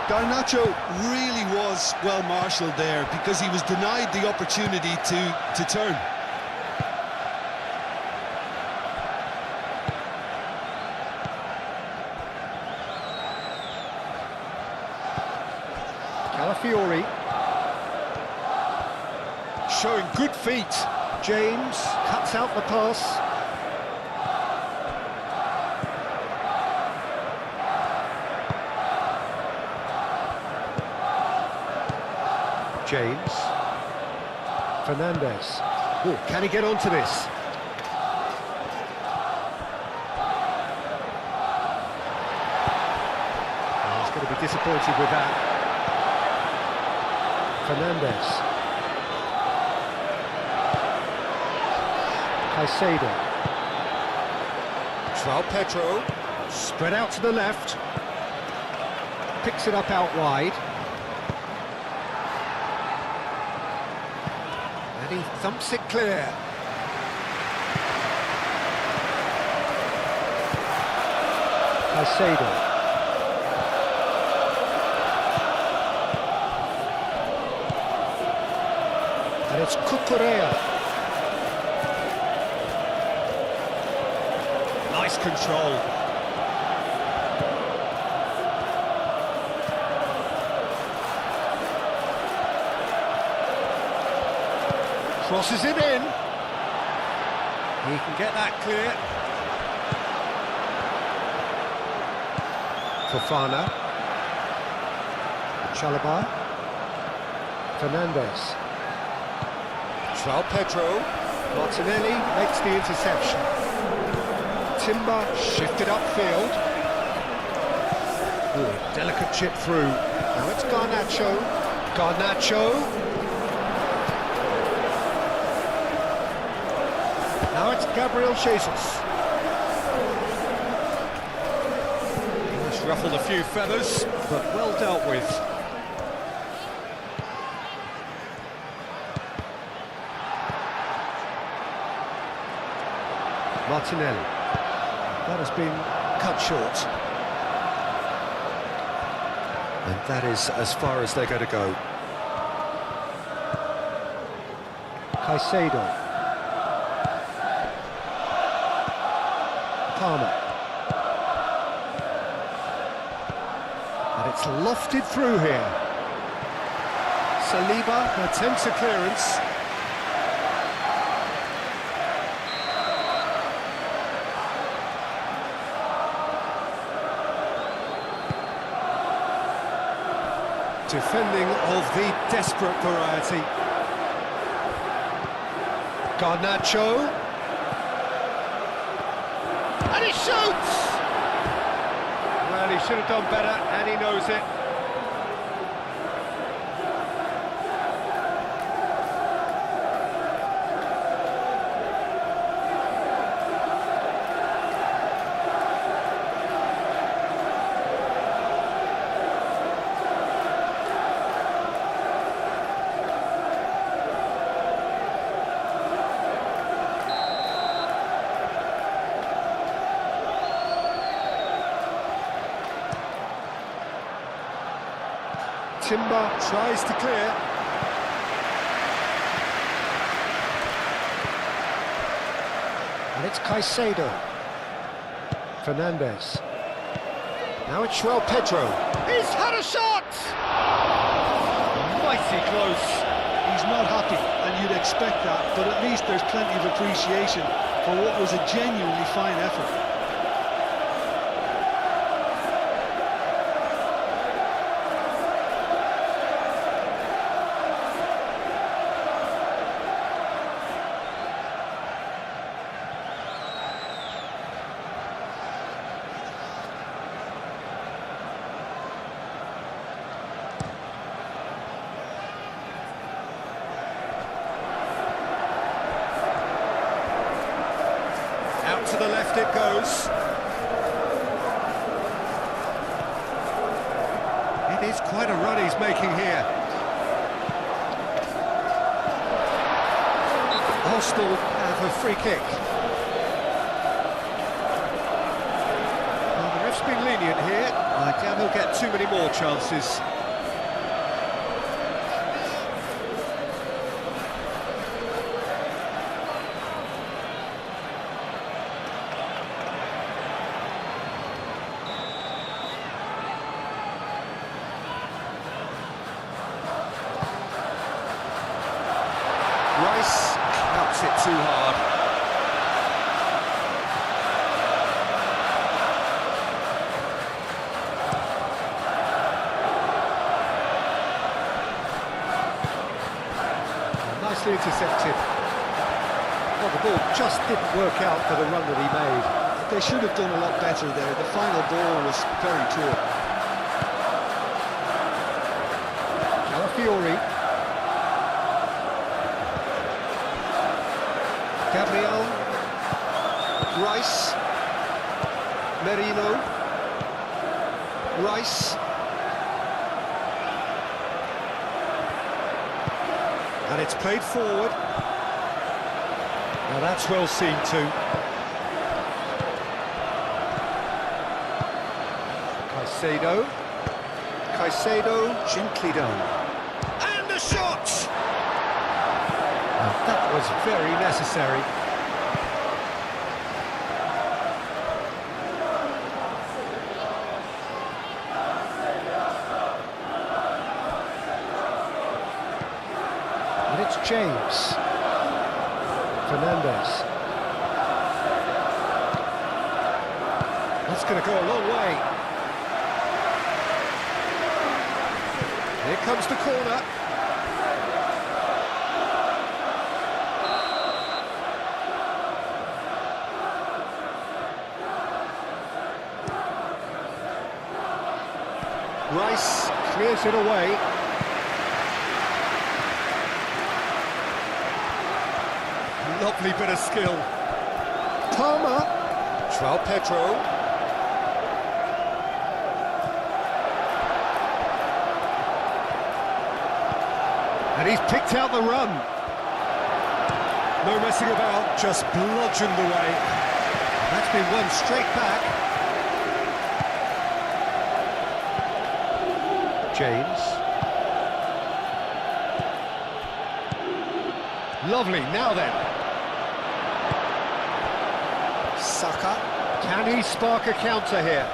Garnacho really was well marshalled there because he was denied the opportunity to turn. Calafiori. Showing good feet. James cuts out the pass. James. Fernandez. Oh, can he get onto this? Oh, he's going to be disappointed with that. Fernandez. Caicedo. João Pedro, spread out to the left, picks it up out wide, and he thumps it clear. Caicedo. And it's Cucurella. Nice control. Crosses it in. He can get that clear. Fofana. Chalobah. Fernandez. João Pedro. Martinelli makes the interception. Timber shifted upfield. Ooh, delicate chip through. Now it's Garnacho. Garnacho. Now it's Gabriel Jesus. He's ruffled a few feathers, but well dealt with. Martinelli. That has been cut short. And that is as far as they're going to go. Caicedo. Palmer. And it's lofted through here. Saliba attempts a clearance. Defending of the desperate variety. Garnacho. And he shoots! Well, he should have done better, and he knows it. Timber tries to clear. And it's Caicedo. Fernandes. Now it's Pedro. He's had a shot! Mighty close. He's not happy, and you'd expect that, but at least there's plenty of appreciation for what was a genuinely fine effort. Out to the left it goes. It is quite a run he's making here. Arsenal have a free kick. Well, the ref's been lenient here. I doubt he'll get too many more chances. Rice cuts it too hard. Nicely intercepted. Well, the ball just didn't work out for the run that he made. They should have done a lot better there. The final ball was very poor. Calafiori. Gabriel, Rice, Merino, Rice, and it's played forward. Now that's well seen too. Caicedo, gently done. And the shot! That was very necessary. And it's James. Fernandes. That's going to go a long way. Here comes the corner. Rice clears it away. Lovely bit of skill. Palmer. Pedro. And he's picked out the run. No messing about, just bludgeoned away. That's It's been won straight back. James. Lovely, now then. Saka. Can he spark a counter here?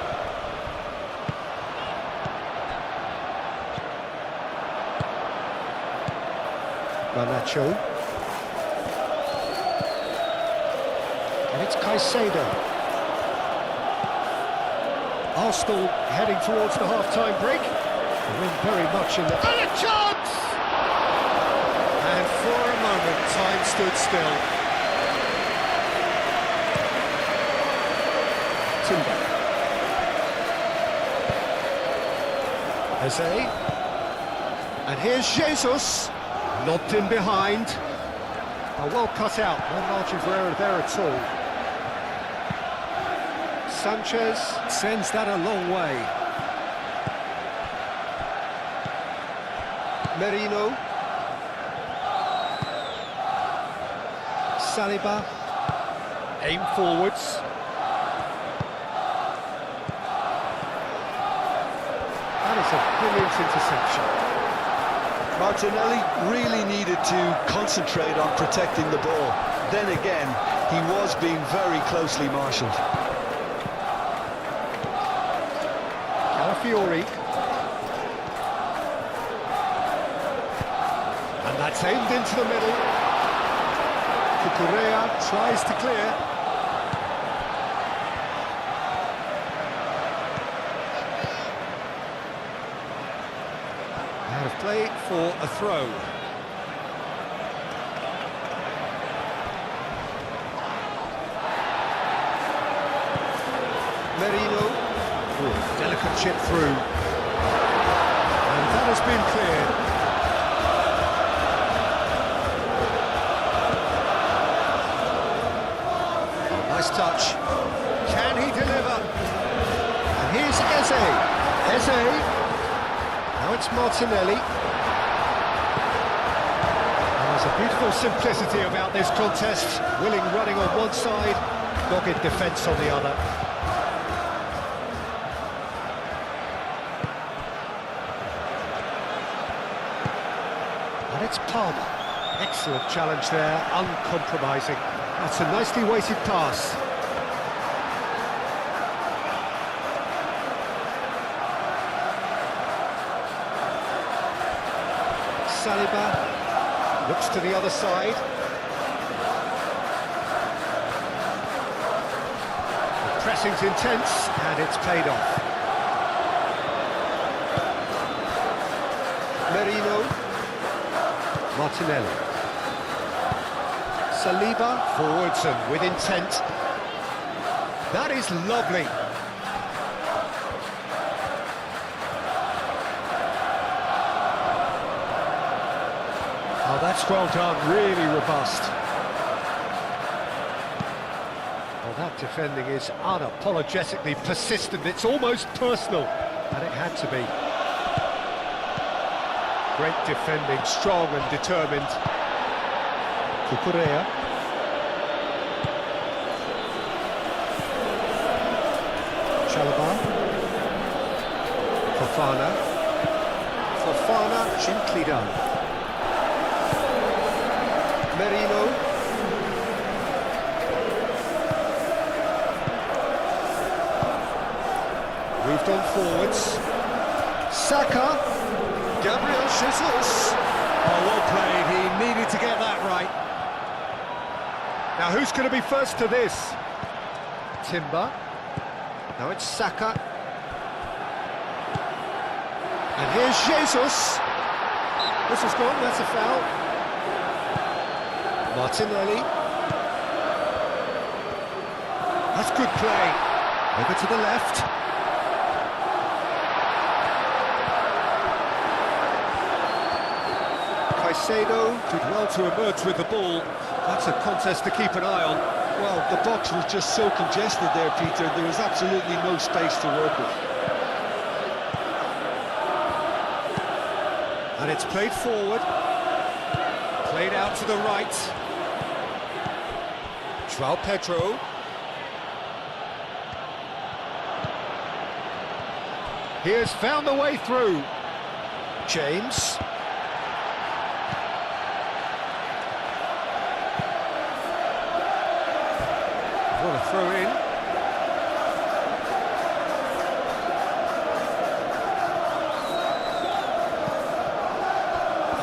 Garnacho. And it's Caicedo. Arsenal heading towards the half-time break. The win very much in the... And a chance! And for a moment, time stood still. Timber. Jose. And here's Jesus. Lobbed in behind. Well cut out, no margin for error there at all. Sanchez sends that a long way. Merino. Saliba. Aim forwards. That is a brilliant interception. Martinelli really needed to concentrate on protecting the ball. Then again, he was being very closely marshalled. Calafiori. And that's aimed into the middle. Cucurella tries to clear. Out of play for a throw. Merino. Ooh, delicate chip through. And that has been cleared. Nice touch. Can he deliver? And here's Eze. Eze. Now it's Martinelli. And there's a beautiful simplicity about this contest. Willing running on one side, dogged defence on the other. And it's Palmer. Excellent challenge there, uncompromising. That's a nicely weighted pass. Saliba looks to the other side. The pressing's intense and it's paid off. Merino. Martinelli. Saliba forwards and with intent. That is lovely. Oh, that's well done, really robust. Well, that defending is unapologetically persistent, it's almost personal, and it had to be. Great defending, strong and determined. Cucurella. Chalobah. Fofana, gently done. Merino. Moved on forwards. Saka. Gabriel Jesus. Oh, well played. He needed to get that right. Now, who's going to be first to this? Timber. Now it's Saka. And here's Jesus. This is gone, that's a foul. Martinelli. That's good play. Over to the left. Caicedo did well to emerge with the ball. That's a contest to keep an eye on. Well, the box was just so congested there, Peter. There was absolutely no space to work with. And it's played forward. Played out to the right. João Pedro. He has found the way through. James. What a throw in.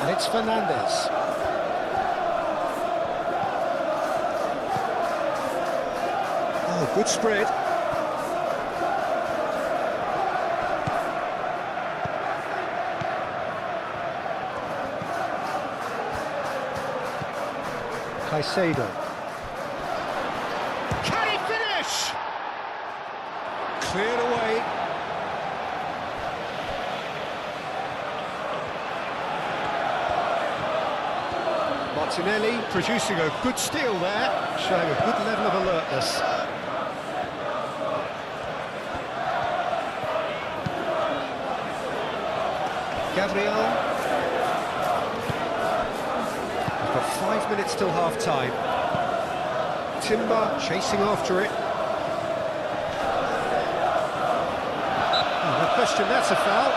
And it's Fernandez. Oh, good spread. Caicedo. Can he finish? Cleared away. Martinelli producing a good steal there, showing a good level of alertness. Gabriel. We've got 5 minutes till half-time. Timber chasing after it. Oh, no question, that's a foul.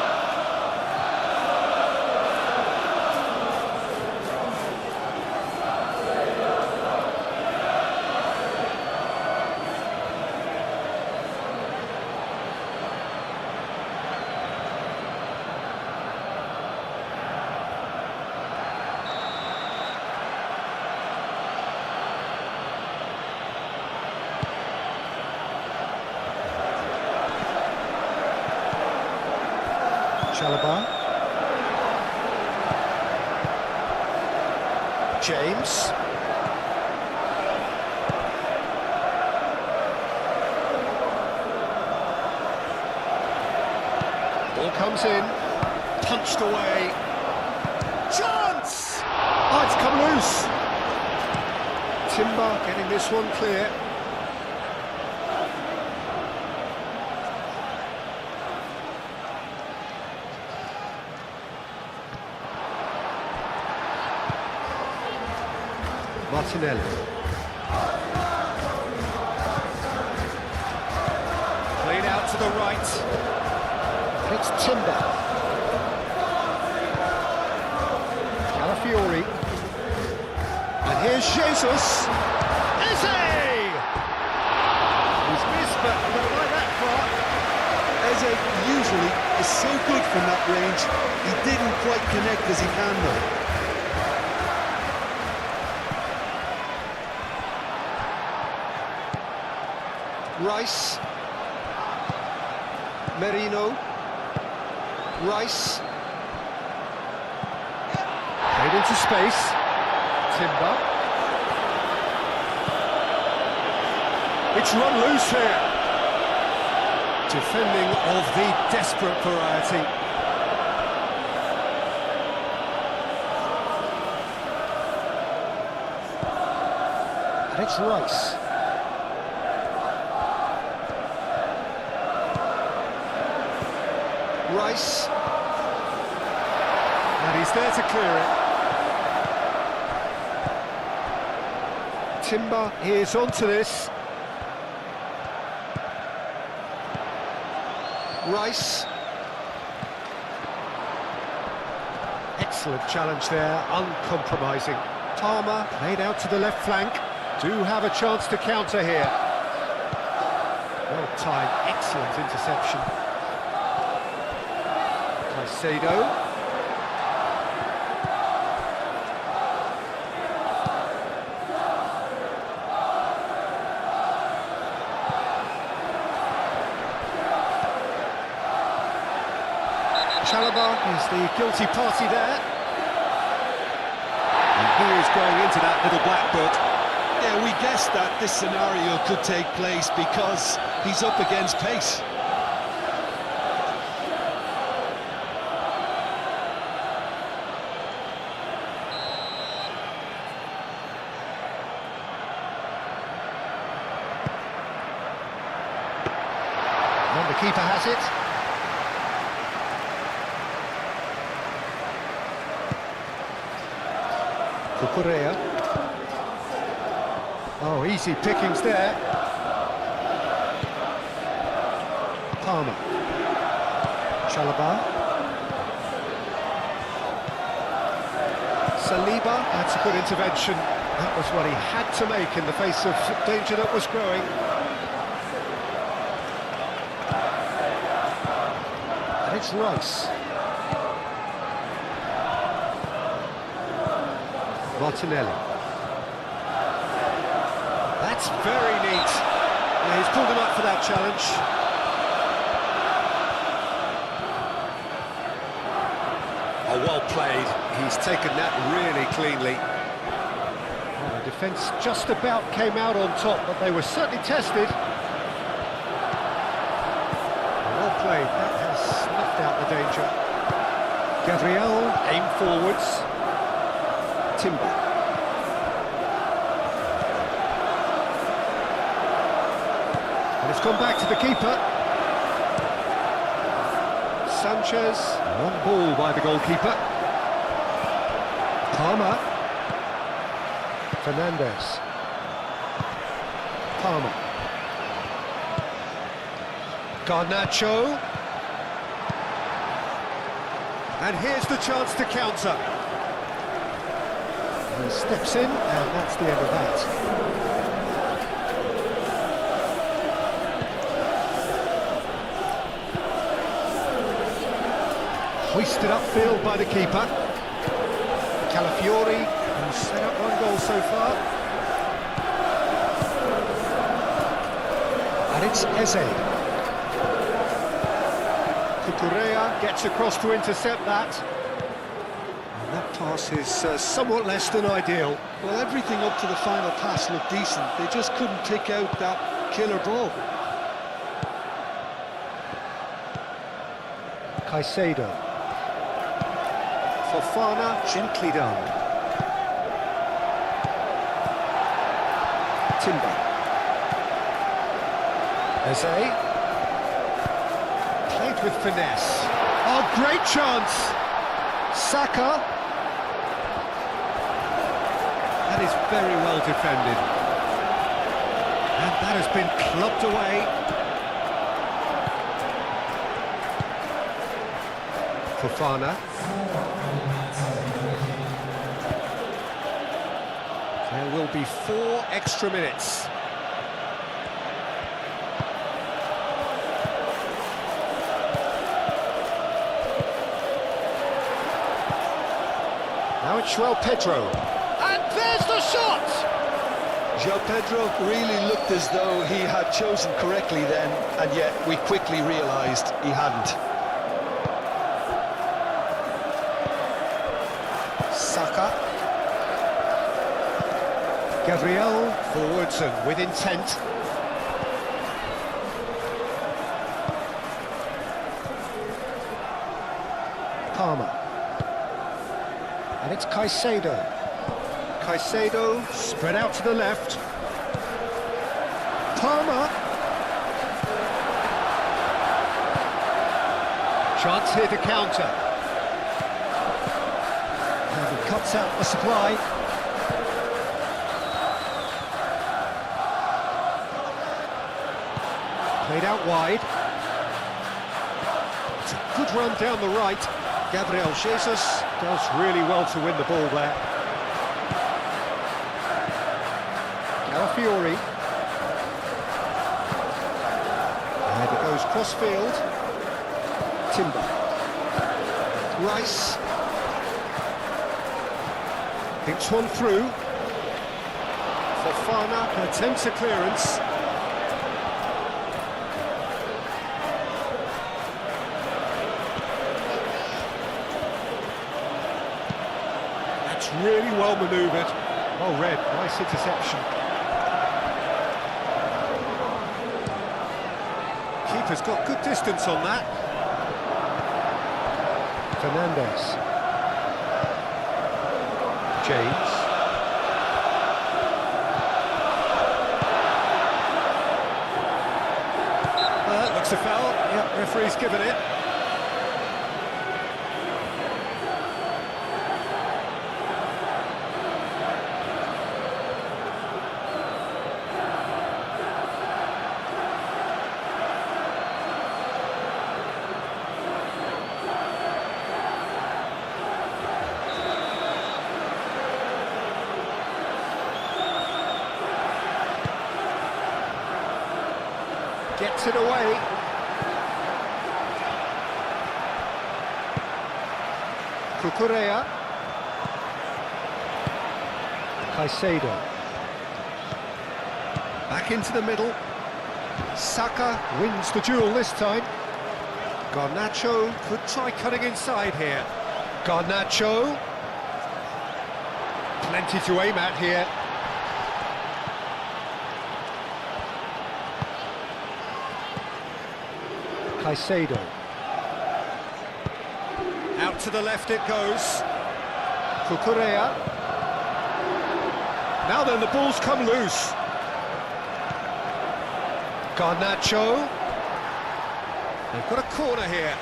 Chalobah. James. Ball comes in, punched away. Chance! Oh, it's come loose. Timber getting this one clear. Martinelli. Played out to the right. It's Timber. Calafiori. And here's Jesus. Eze! He's missed, but not like that far. Eze usually is so good from that range. He didn't quite connect as he can though. Rice. Merino. Rice. Played into space. Timber. It's run loose here. Defending of the desperate variety. And it's Rice. Rice, and he's there to clear it. Timber is onto this. Rice. Excellent challenge there, uncompromising. Palmer played out to the left flank. Do have a chance to counter here. Well timed, excellent interception. Caicedo. Chalobah is the guilty party there. And he is going into that little black book. Yeah, we guessed that this scenario could take place because he's up against pace. And the keeper has it. Cucurella. Oh, easy pickings there. Palmer. Chalaba. Saliba, that's a good intervention. That was what he had to make in the face of danger that was growing. And it's Rice. Martinelli. That's very neat. Yeah, he's pulled him up for that challenge. Oh, well played. He's taken that really cleanly. Well, the defence just about came out on top, but they were certainly tested. Well played. That has snuffed out the danger. Gabriel, aim forwards. Timber. And it's gone back to the keeper. Sanchez, one ball by the goalkeeper. Palmer. Fernandez. Palmer. Garnacho. And here's the chance to counter. He steps in, and that's the end of that. Hoisted upfield by the keeper. Calafiori, who's set up one goal so far. And it's Eze. Cucurella gets across to intercept that. And that pass is somewhat less than ideal. Well, everything up to the final pass looked decent. They just couldn't pick out that killer ball. Caicedo. Fofana, gently done. Timber. Eze. Played with finesse. Oh, great chance! Saka. That is very well defended. And that has been clubbed away. Fofana. There will be 4 extra minutes. Now it's João Pedro. And there's the shot! João Pedro really looked as though he had chosen correctly then, and yet we quickly realised he hadn't. Saka. Gabriel, forwards and with intent. Palmer. And it's Caicedo. Caicedo, spread out to the left. Palmer. Chance here to counter. And he cuts out the supply. Played out wide. It's a good run down the right. Gabriel Jesus does really well to win the ball there. Calafiori. And it goes cross-field. Timber. Rice. Thinks one through. Fofana attempts a clearance. Really well manoeuvred. Well read, nice interception. Keeper's got good distance on that. Fernandez. James. Looks a foul. Yep, referee's given it. Gets it away. Cucurella. Caicedo. Back into the middle. Saka wins the duel this time. Garnacho could try cutting inside here. Garnacho. Plenty to aim at here. Caicedo. Out to the left it goes. Cucurella. Now then, the ball's come loose. Garnacho. They've got a corner here.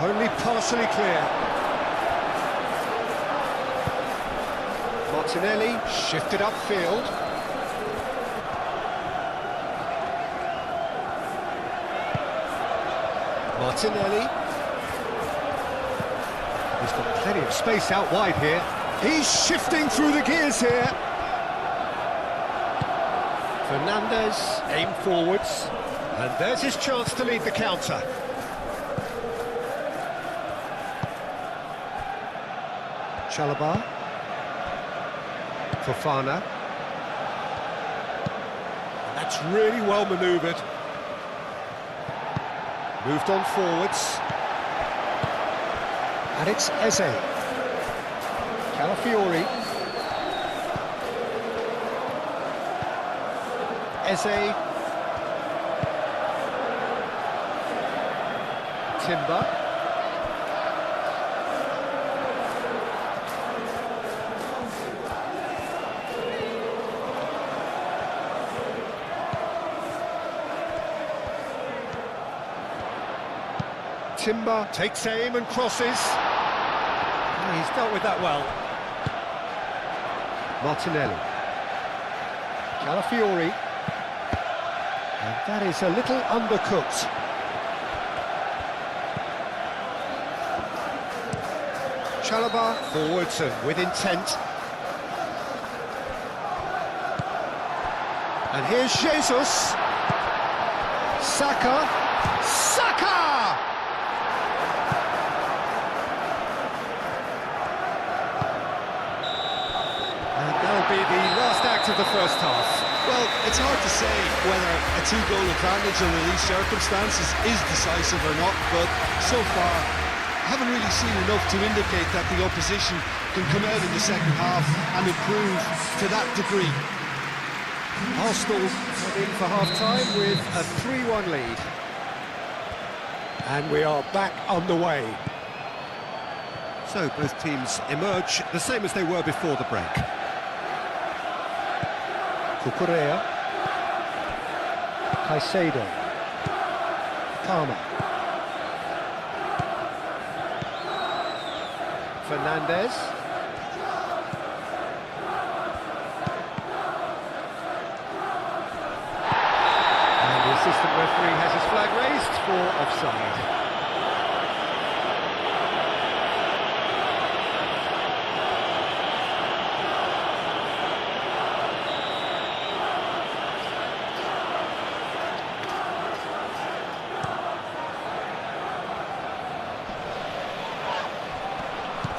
Only partially clear. Martinelli shifted upfield. Martinelli. He's got plenty of space out wide here. He's shifting through the gears here. Fernandez, aim forwards. And there's his chance to lead the counter. Chalobah. Fofana. That's really well manoeuvred. Moved on forwards. And it's Eze. Calafiori. Eze. Timber. Timber takes aim and crosses. He's dealt with that well. Martinelli. Calafiori. And that is a little undercooked. Chalobah forwards and with intent. And here's Jesus. Saka. Saka! Be the last act of the first half. Well, it's hard to say whether a two-goal advantage under these circumstances is decisive or not, but so far I haven't really seen enough to indicate that the opposition can come out in the second half and improve to that degree. Arsenal come in for half-time with a 3-1 lead. And we are back underway. So both teams emerge the same as they were before the break. Cucurella. Caicedo. Palmer. Fernandez. And the assistant referee has his flag raised for offside.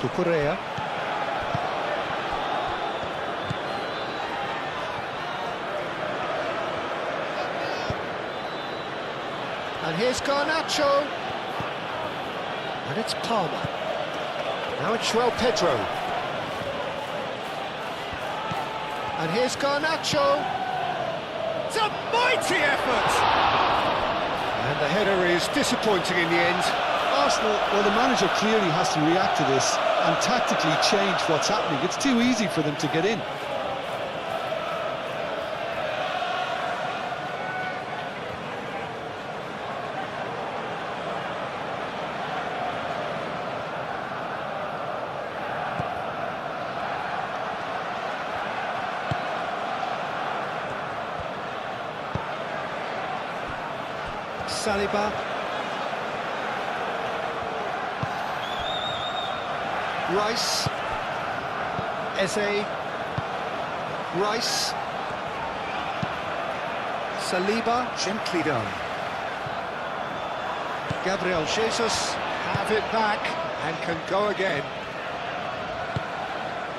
Cucurella. And here's Garnacho. And it's Palmer. Now it's João Pedro. And here's Garnacho. It's a mighty effort! And the header is disappointing in the end. Arsenal, well, the manager clearly has to react to this and tactically change what's happening. It's too easy for them to get in. Saliba. Rice. Eze. Rice. Saliba, gently done. Gabriel Jesus have it back and can go again.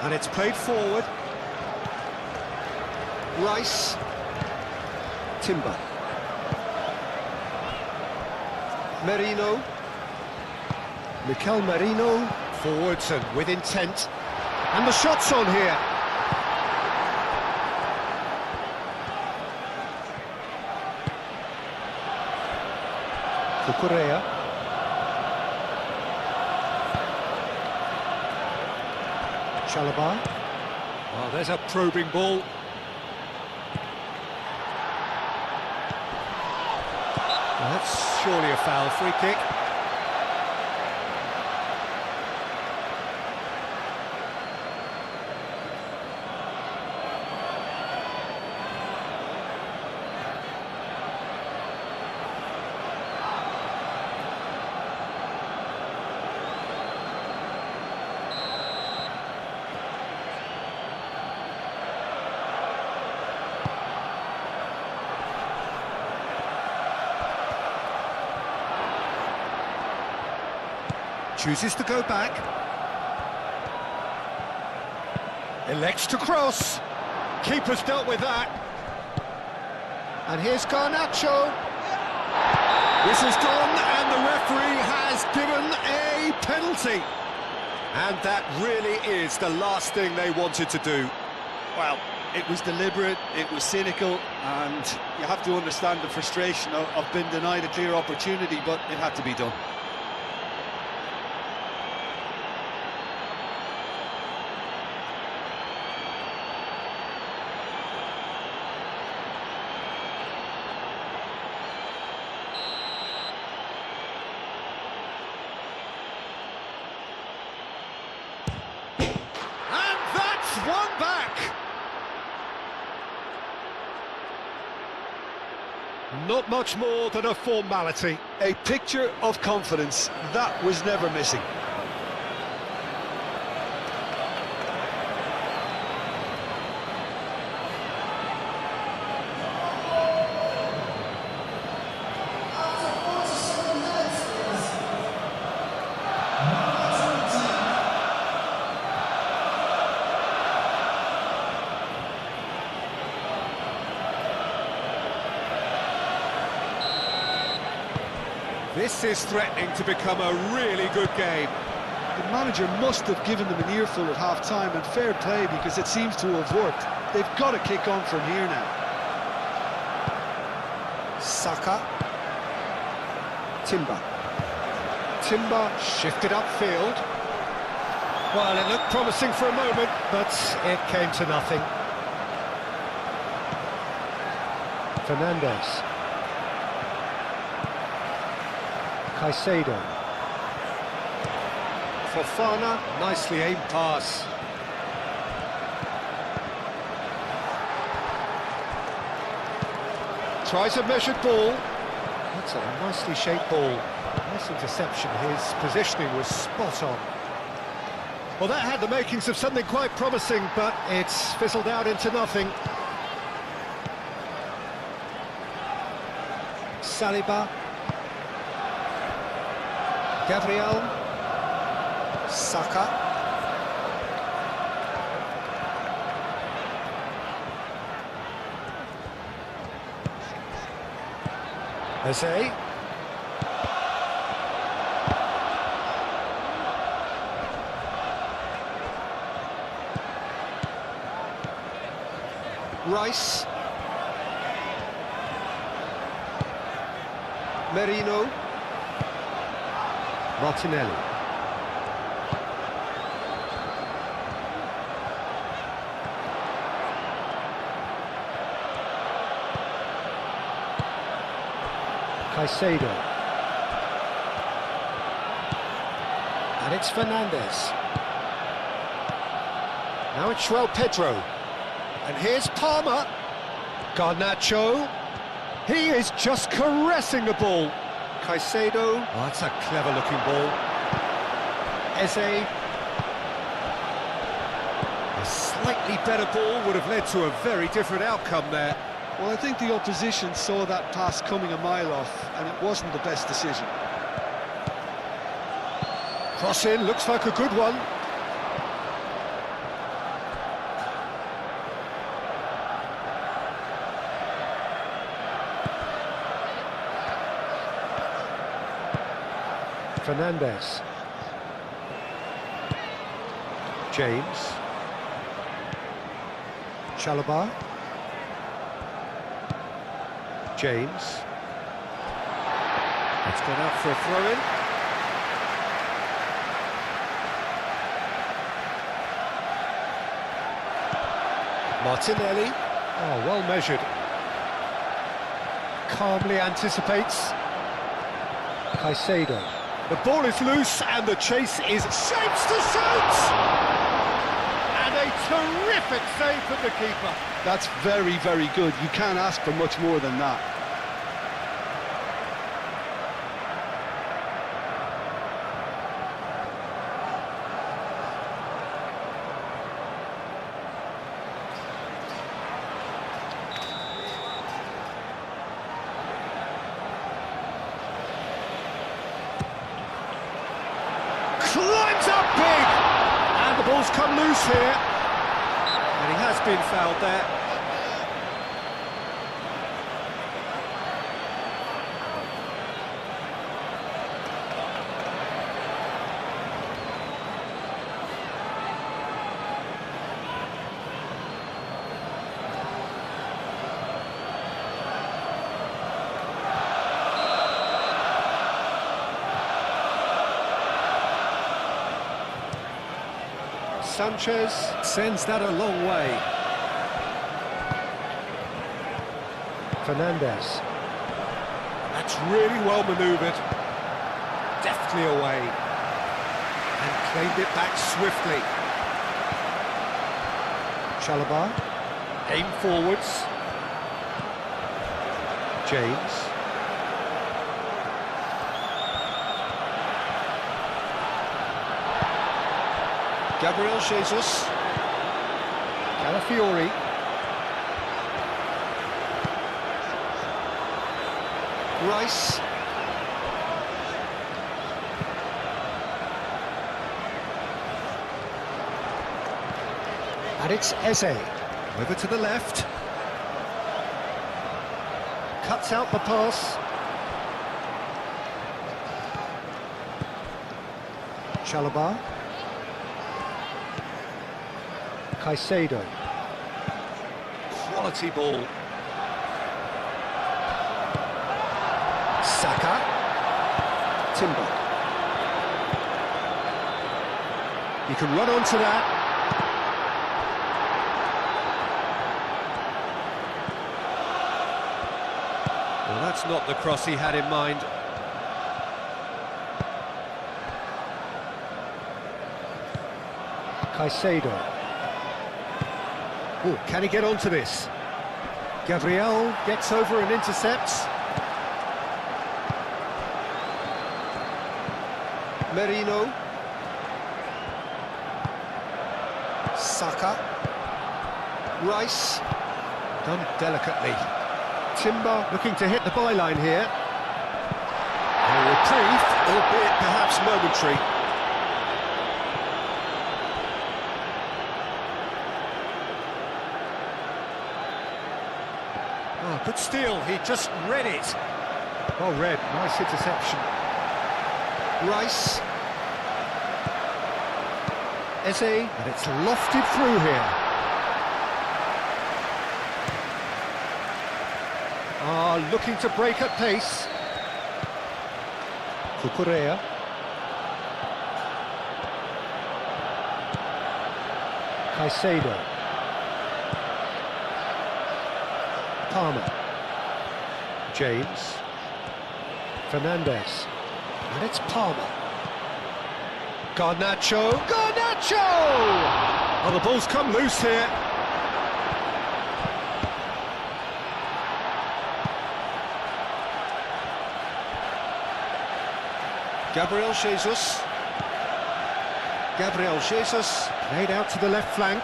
And it's played forward. Rice. Timber. Merino. Mikel Merino. Forwards and with intent. And the shot's on here. Cucurella. Chalobah. Oh, there's a probing ball. Well, that's surely a foul. Free kick. Chooses to go back. Elects to cross. Keeper's dealt with that. And here's Garnacho. This is gone, and the referee has given a penalty. And that really is the last thing they wanted to do. Well, it was deliberate, it was cynical, and you have to understand the frustration of being denied a clear opportunity, but it had to be done. One back. Not much more than a formality. A picture of confidence that was never missing. This is threatening to become a really good game. The manager must have given them an earful at half-time, and fair play, because it seems to have worked. They've got to kick on from here now. Saka. Timber. Timber shifted upfield. Well, it looked promising for a moment, but it came to nothing. Fernandes. Caicedo. Fofana, nicely aimed pass. Tries a measured ball. That's a nicely shaped ball. Nice interception. His positioning was spot on. Well, that had the makings of something quite promising, but it's fizzled out into nothing. Saliba. Gabriel. Saka. Eze. Rice. Merino. Martinelli. Caicedo. And it's Fernandes. Now it's João Pedro. And here's Palmer. Garnacho. He is just caressing the ball. Caicedo. Oh, that's a clever-looking ball. Eze. A slightly better ball would have led to a very different outcome there. Well, I think the opposition saw that pass coming a mile off, and it wasn't the best decision. Cross in, looks like a good one. Fernandez. James. Chalobah. James. It's gone out for a throw-in. Martinelli. Oh, well measured. Calmly anticipates. Caicedo. The ball is loose and the chase is shapes to shoot! And a terrific save from the keeper. That's very, very good. You can't ask for much more than that. Climbs up big! And the ball's come loose here. And he has been fouled there. Sanchez sends that a long way. Fernandez. That's really well manoeuvred. Deftly away. And claimed it back swiftly. Chalobah. Aim forwards. James. Gabriel Jesus. Calafiori. Rice. And it's Eze. Over to the left. Cuts out the pass. Chalobah. Caicedo. Quality ball. Saka. Timber. You can run onto that. Well, that's not the cross he had in mind. Caicedo. Oh, can he get onto this? Gabriel gets over and intercepts. Merino. Saka. Rice. Done delicately. Timber looking to hit the byline here. A reprieve, albeit perhaps momentary. Oh, good steal, he just read it. Well read, nice interception. Rice. Eze, and it's lofted through here. Ah, looking to break at pace. Cucurella. Caicedo. Palmer. James. Fernandez. And it's Palmer. Garnacho. Garnacho! Oh, the ball's come loose here. Gabriel Jesus. Gabriel Jesus played out to the left flank.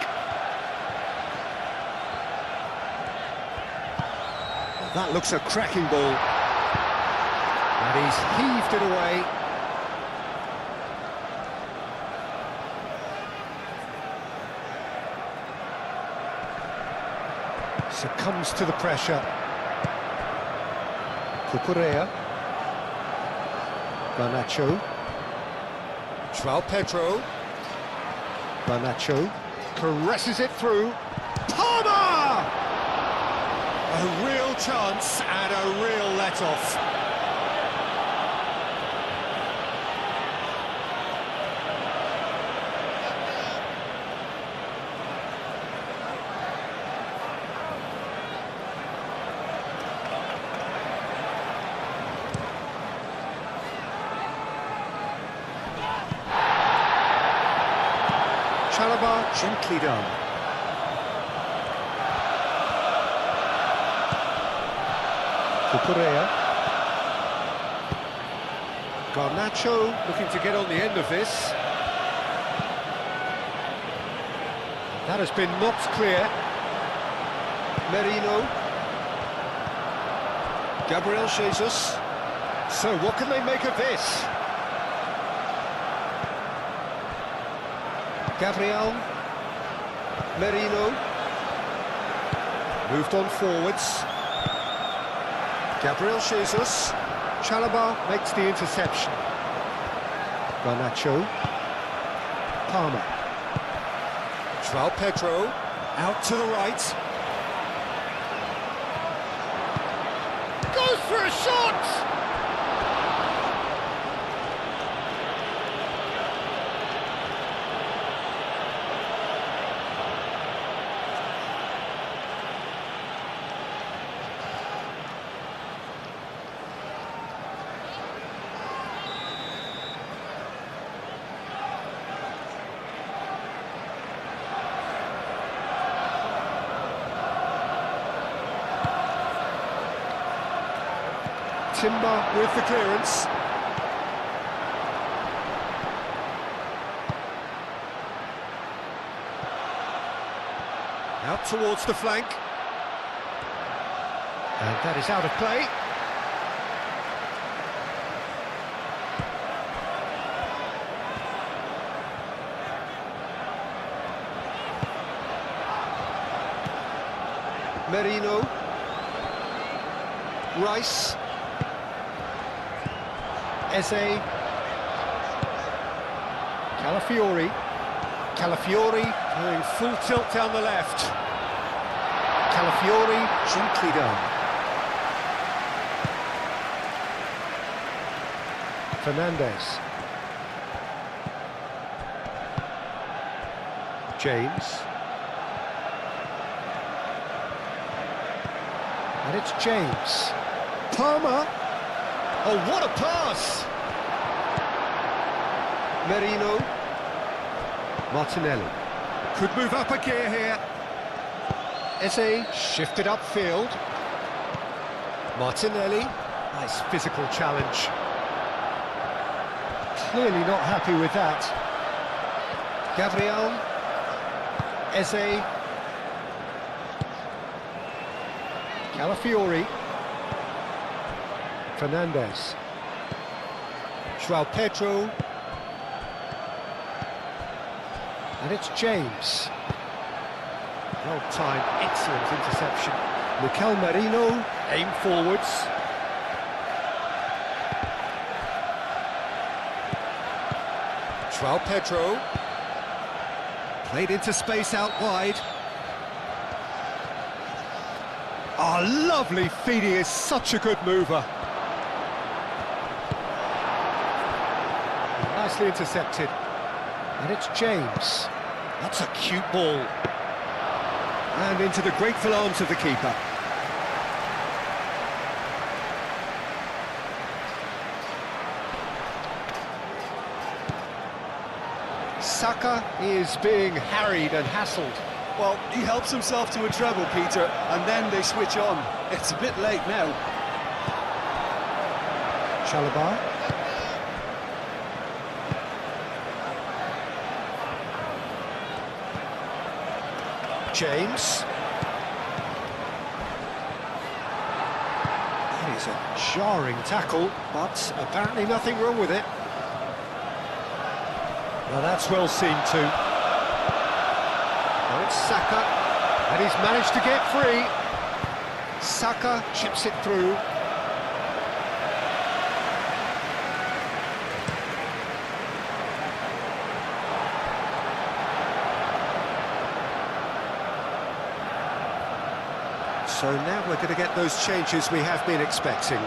Well, that looks a cracking ball. And he's heaved it away. Succumbs to the pressure. Cucurella. Garnacho. João Pedro. Garnacho caresses it through. Palmer! A real chance and a real let-off. Chalobah gently done. Cucurella. Garnacho looking to get on the end of this. That has been knocked clear. Merino. Gabriel Jesus. So what can they make of this? Gabriel, Merino, moved on forwards. Gabriel Jesus, Chalobah makes the interception. Garnacho, Palmer. João Pedro, out to the right. Goes for a shot! Timber with the clearance. Out towards the flank. And that is out of play. Merino. Rice. Eze. Calafiori. Calafiori going full tilt down the left. Calafiori gently done. Fernandez. James. And it's James. Palmer. Oh, what a pass! Merino. Martinelli. Could move up a gear here. Eze shifted upfield. Martinelli. Nice physical challenge. Clearly not happy with that. Gabriel. Eze. Calafiori. Fernandez. João Pedro. And it's James. Well-timed, excellent interception. Mikel Merino, aim forwards. João Pedro. Played into space out wide. Oh, lovely feeding, is such a good mover. Nicely intercepted. And it's James. That's a cute ball. And into the grateful arms of the keeper. Saka is being harried and hassled. Well, he helps himself to a treble, Peter, and then they switch on. It's a bit late now. Chalobah. James. That is a jarring tackle, but apparently nothing wrong with it. Well, that's well seen too. Now it's Saka, and he's managed to get free. Saka chips it through. So now we're going to get those changes we have been expecting.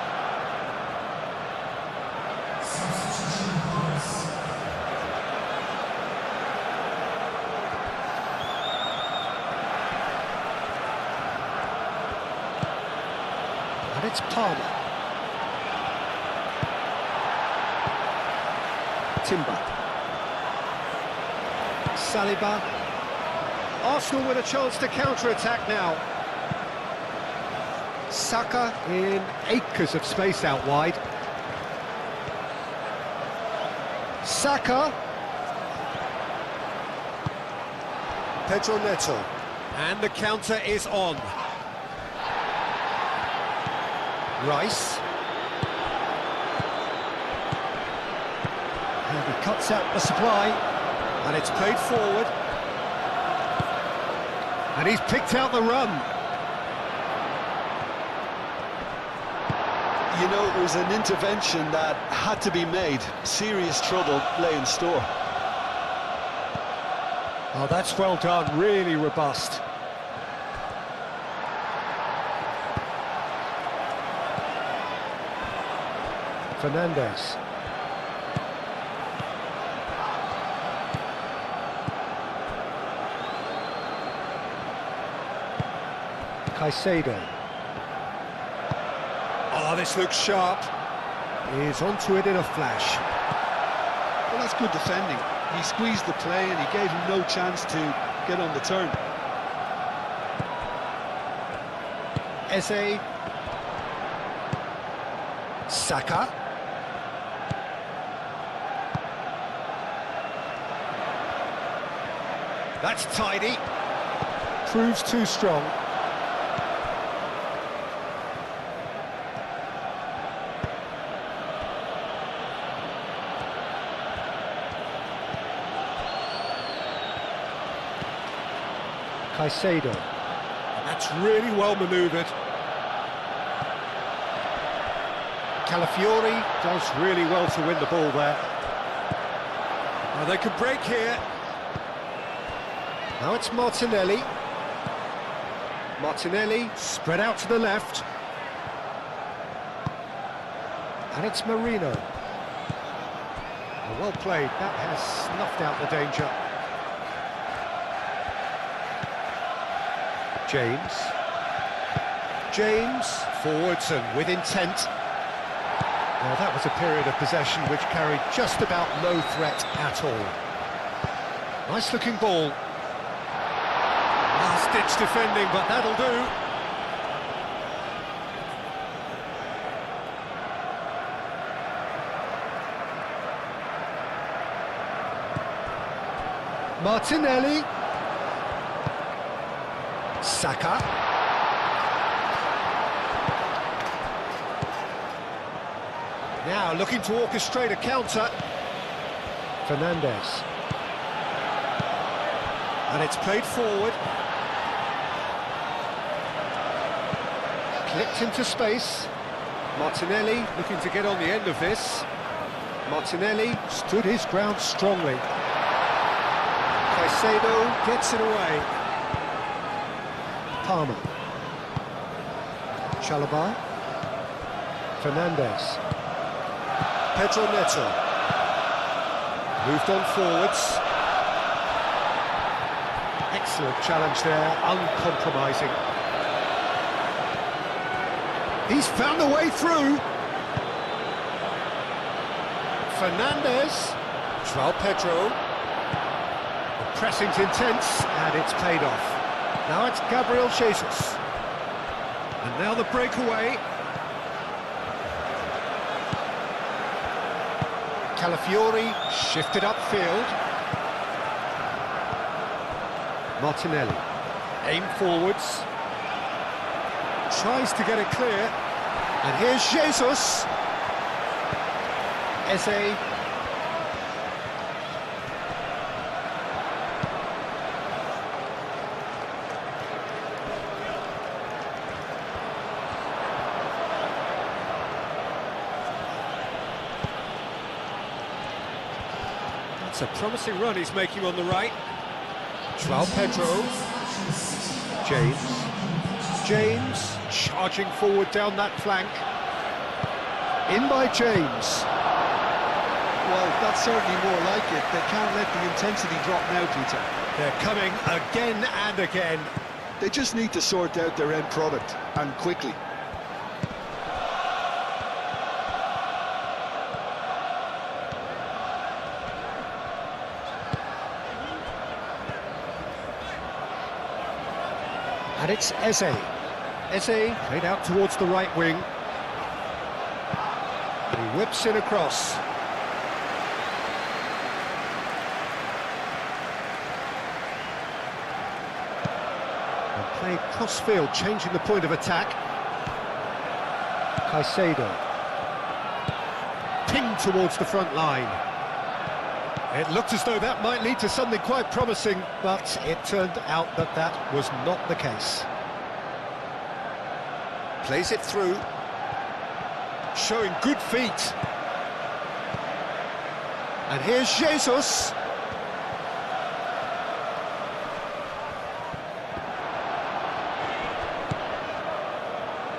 And it's Palmer. Timber. Saliba. Arsenal with a chance to counter-attack now. Saka in acres of space out wide. Saka. Pedro Neto. And the counter is on. Rice. And he cuts out the supply. And it's played forward. And he's picked out the run. You know, it was an intervention that had to be made. Serious trouble lay in store. Oh, that's well done, really robust. Fernandes. Caicedo. Oh, this looks sharp. He's onto it in a flash. Well, that's good defending. He squeezed the play and he gave him no chance to get on the turn. Eze. Saka. That's tidy. Proves too strong. Caicedo. That's really well manoeuvred. Calafiori does really well to win the ball there. Now they can break here. Now it's Martinelli. Martinelli spread out to the left. And it's Marino. Well played, that has snuffed out the danger. James. James, forwards and with intent. Well, that was a period of possession which carried just about no threat at all. Nice looking ball. Last-ditch defending, but that'll do. Martinelli. Saka. Now looking to orchestrate a counter. Fernandes. And it's played forward. Clipped into space. Martinelli looking to get on the end of this. Martinelli stood his ground strongly. Caicedo gets it away. Palmer. Chalobah. Fernandes. Pedro Neto. Moved on forwards. Excellent challenge there, uncompromising. He's found a way through. Fernandes. João Pedro. The pressing's intense, and it's paid off. Now it's Gabriel Jesus. And now the breakaway. Calafiori shifted upfield. Martinelli. Aim forwards. Tries to get it clear. And here's Jesus. Eze. That's a promising run he's making on the right. João Pedro. James charging forward down that flank. In by James. Well, that's certainly more like it. They can't let the intensity drop now, Peter. They're coming again and again. They just need to sort out their end product, and quickly. And it's Eze. Eze played out towards the right wing. He whips in across. And played cross-field, changing the point of attack. Caicedo. Pinged towards the front line. It looked as though that might lead to something quite promising, but it turned out that that was not the case. Plays it through. Showing good feet. And here's Jesus.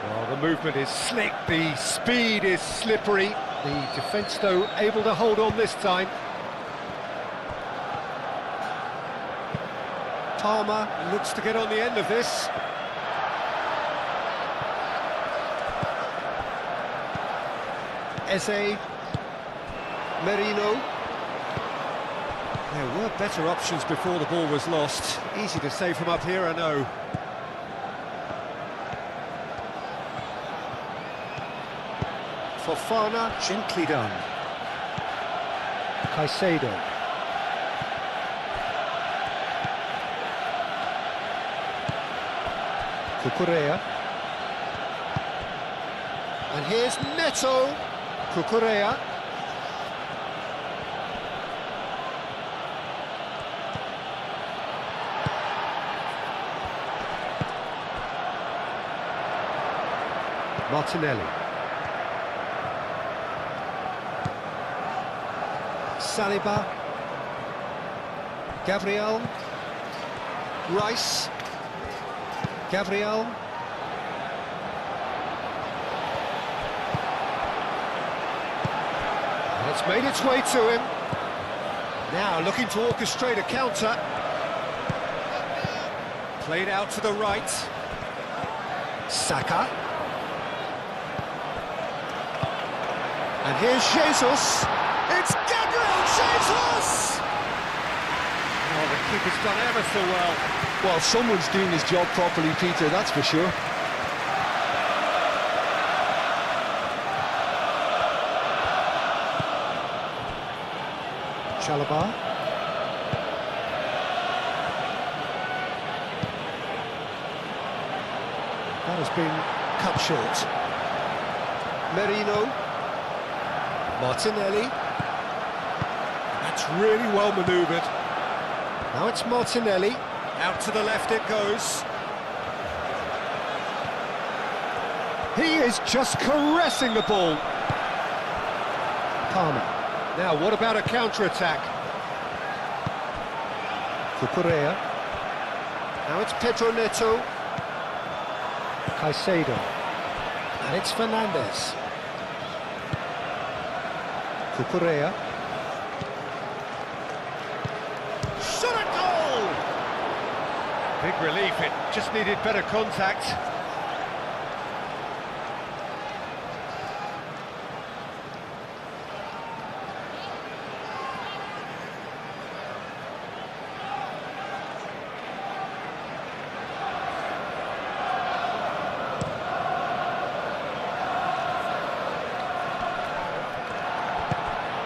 Well, the movement is slick, the speed is slippery. The defence, though, able to hold on this time. Palmer looks to get on the end of this. Eze, Merino. There were better options before the ball was lost. Easy to say from up here, I know. Fofana, gently done. Caicedo. Cucurella. And here's Neto. Cucurella. Martinelli. Saliba. Gabriel. Rice. Gabriel. And it's made its way to him. Now looking to orchestrate a counter. Played out to the right. Saka. And here's Jesus. It's Gabriel Jesus! Oh, the keeper's done ever so well. Well, someone's doing his job properly, Peter, that's for sure. Chalobah. That has been cut short. Merino. Martinelli. That's really well manoeuvred. Now it's Martinelli. Out to the left it goes. He is just caressing the ball. Palmer. Now, what about a counter-attack? Cucurella. Now it's Pedro Neto. Caicedo. And it's Fernandes. Cucurella. Shot at goal! Big relief, it just needed better contact.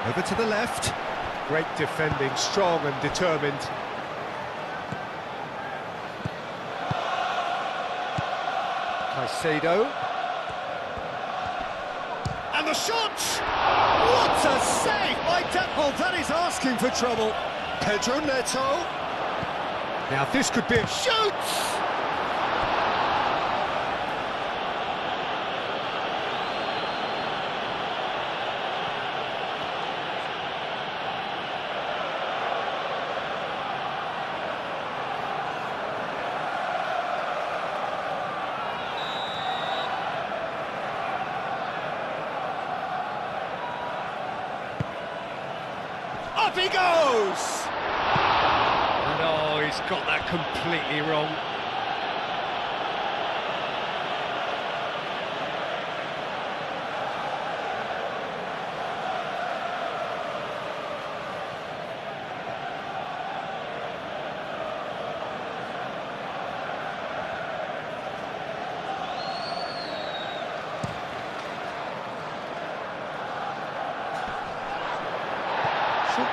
Over to the left. Great defending, strong and determined. Caicedo. And the shot! What a save by Oh, that is asking for trouble. Pedro Neto. Now this could be a shoot! Up he goes! And oh, he's got that completely wrong.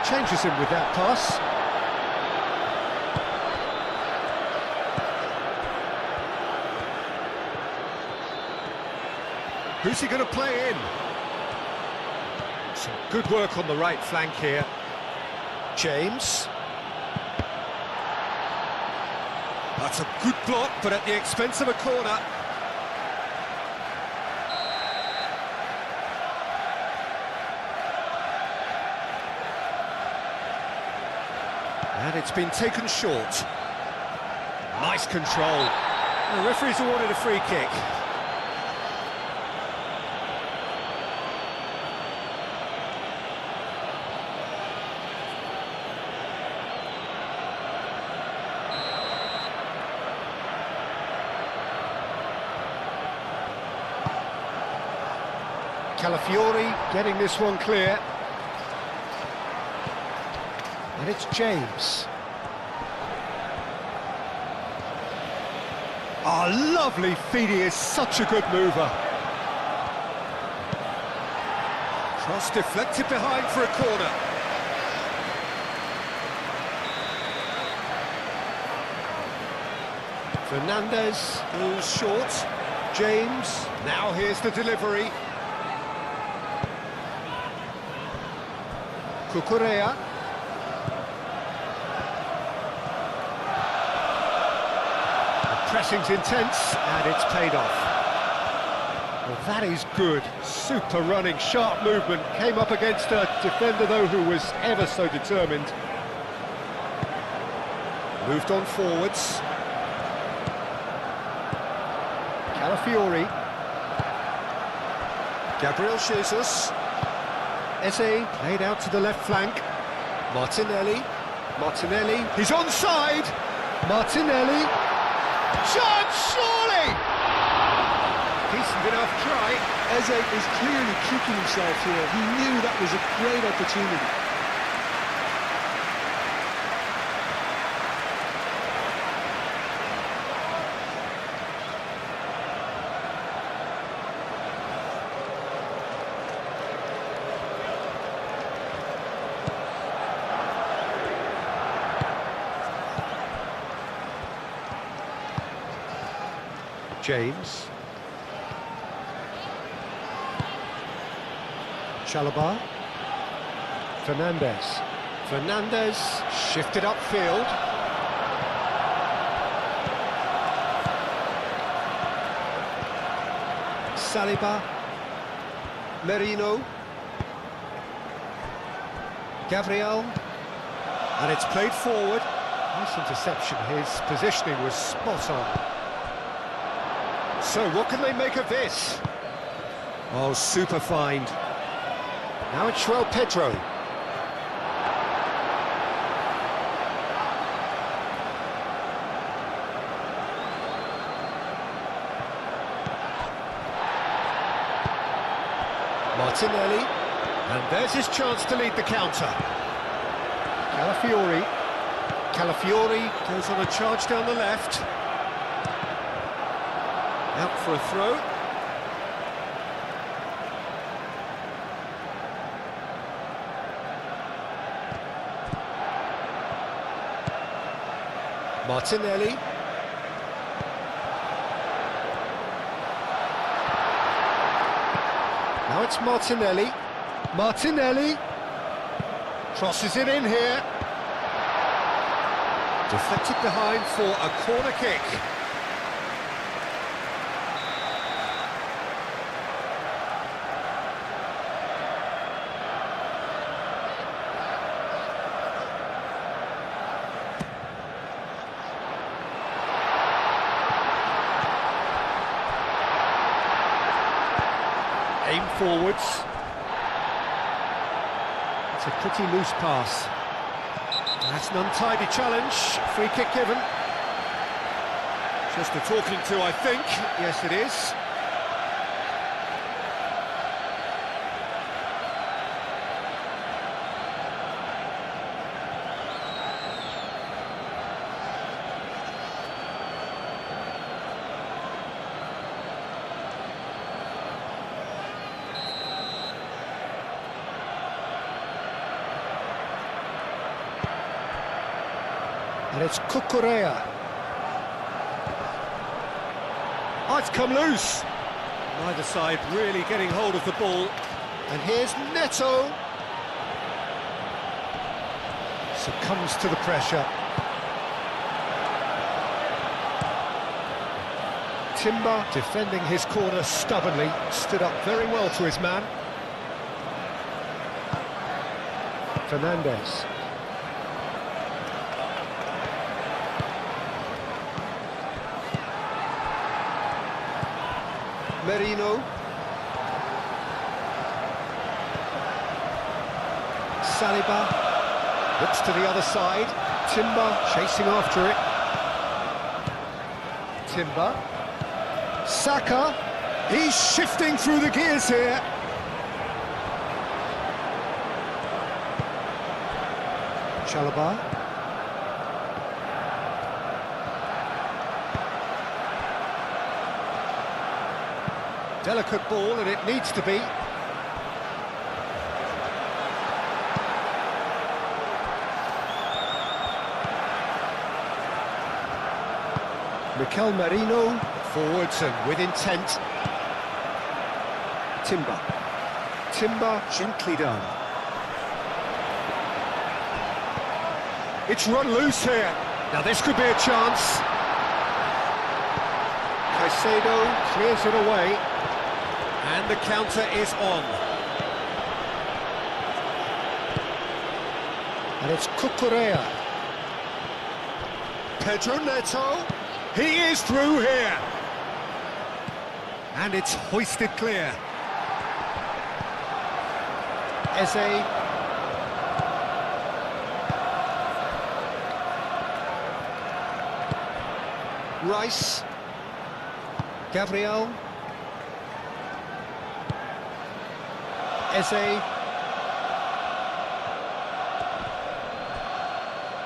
Changes him with that pass. Who's he going to play in? Some good work on the right flank here. James. That's a good block, but at the expense of a corner. And it's been taken short. Nice control. The referee's awarded a free kick. Calafiori getting this one clear. And it's James. Oh, lovely feed, he is such a good mover. Cross deflected behind for a corner. Fernandez goes short. James, now here's the delivery. Cucurella. Pressing's intense, and it's paid off. Well, that is good. Super running, sharp movement. Came up against a defender, though, who was ever so determined. Moved on forwards. Calafiori. Gabriel Jesus. Eze played out to the left flank. Martinelli. Martinelli. He's onside. Martinelli. Chance, surely! Decent enough try. Eze is clearly kicking himself here. He knew that was a great opportunity. James. Chalobah. Fernandez. Fernandez shifted upfield. Saliba. Merino. Gabriel. And it's played forward. Nice interception. His positioning was spot on. So, what can they make of this? Oh, super find. Now it's João Pedro. Martinelli. And there's his chance to lead the counter. Calafiori. Calafiori goes on a charge down the left. Out for a throw. Martinelli. Now it's Martinelli. Martinelli crosses it in here. Deflected behind for a corner kick. Aim forwards. It's a pretty loose pass. That's an untidy challenge. Free kick given. Just a talking to, I think. Yes, it is. And it's Cucurella. Oh, it's come loose. Neither side really getting hold of the ball. And here's Neto. Succumbs to the pressure. Timber defending his corner stubbornly. Stood up very well to his man. Fernandez. Merino. Saliba looks to the other side. Timber chasing after it. Timber. Saka. He's shifting through the gears here. Chalobah. Delicate ball, and it needs to be. Mikel Merino, forwards and with intent. Timber. Timber, gently done. It's run loose here. Now this could be a chance. Caicedo clears it away. And the counter is on. And it's Cucurella. Pedro Neto. He is through here. And it's hoisted clear. Eze. Rice. Gabriel. Eze.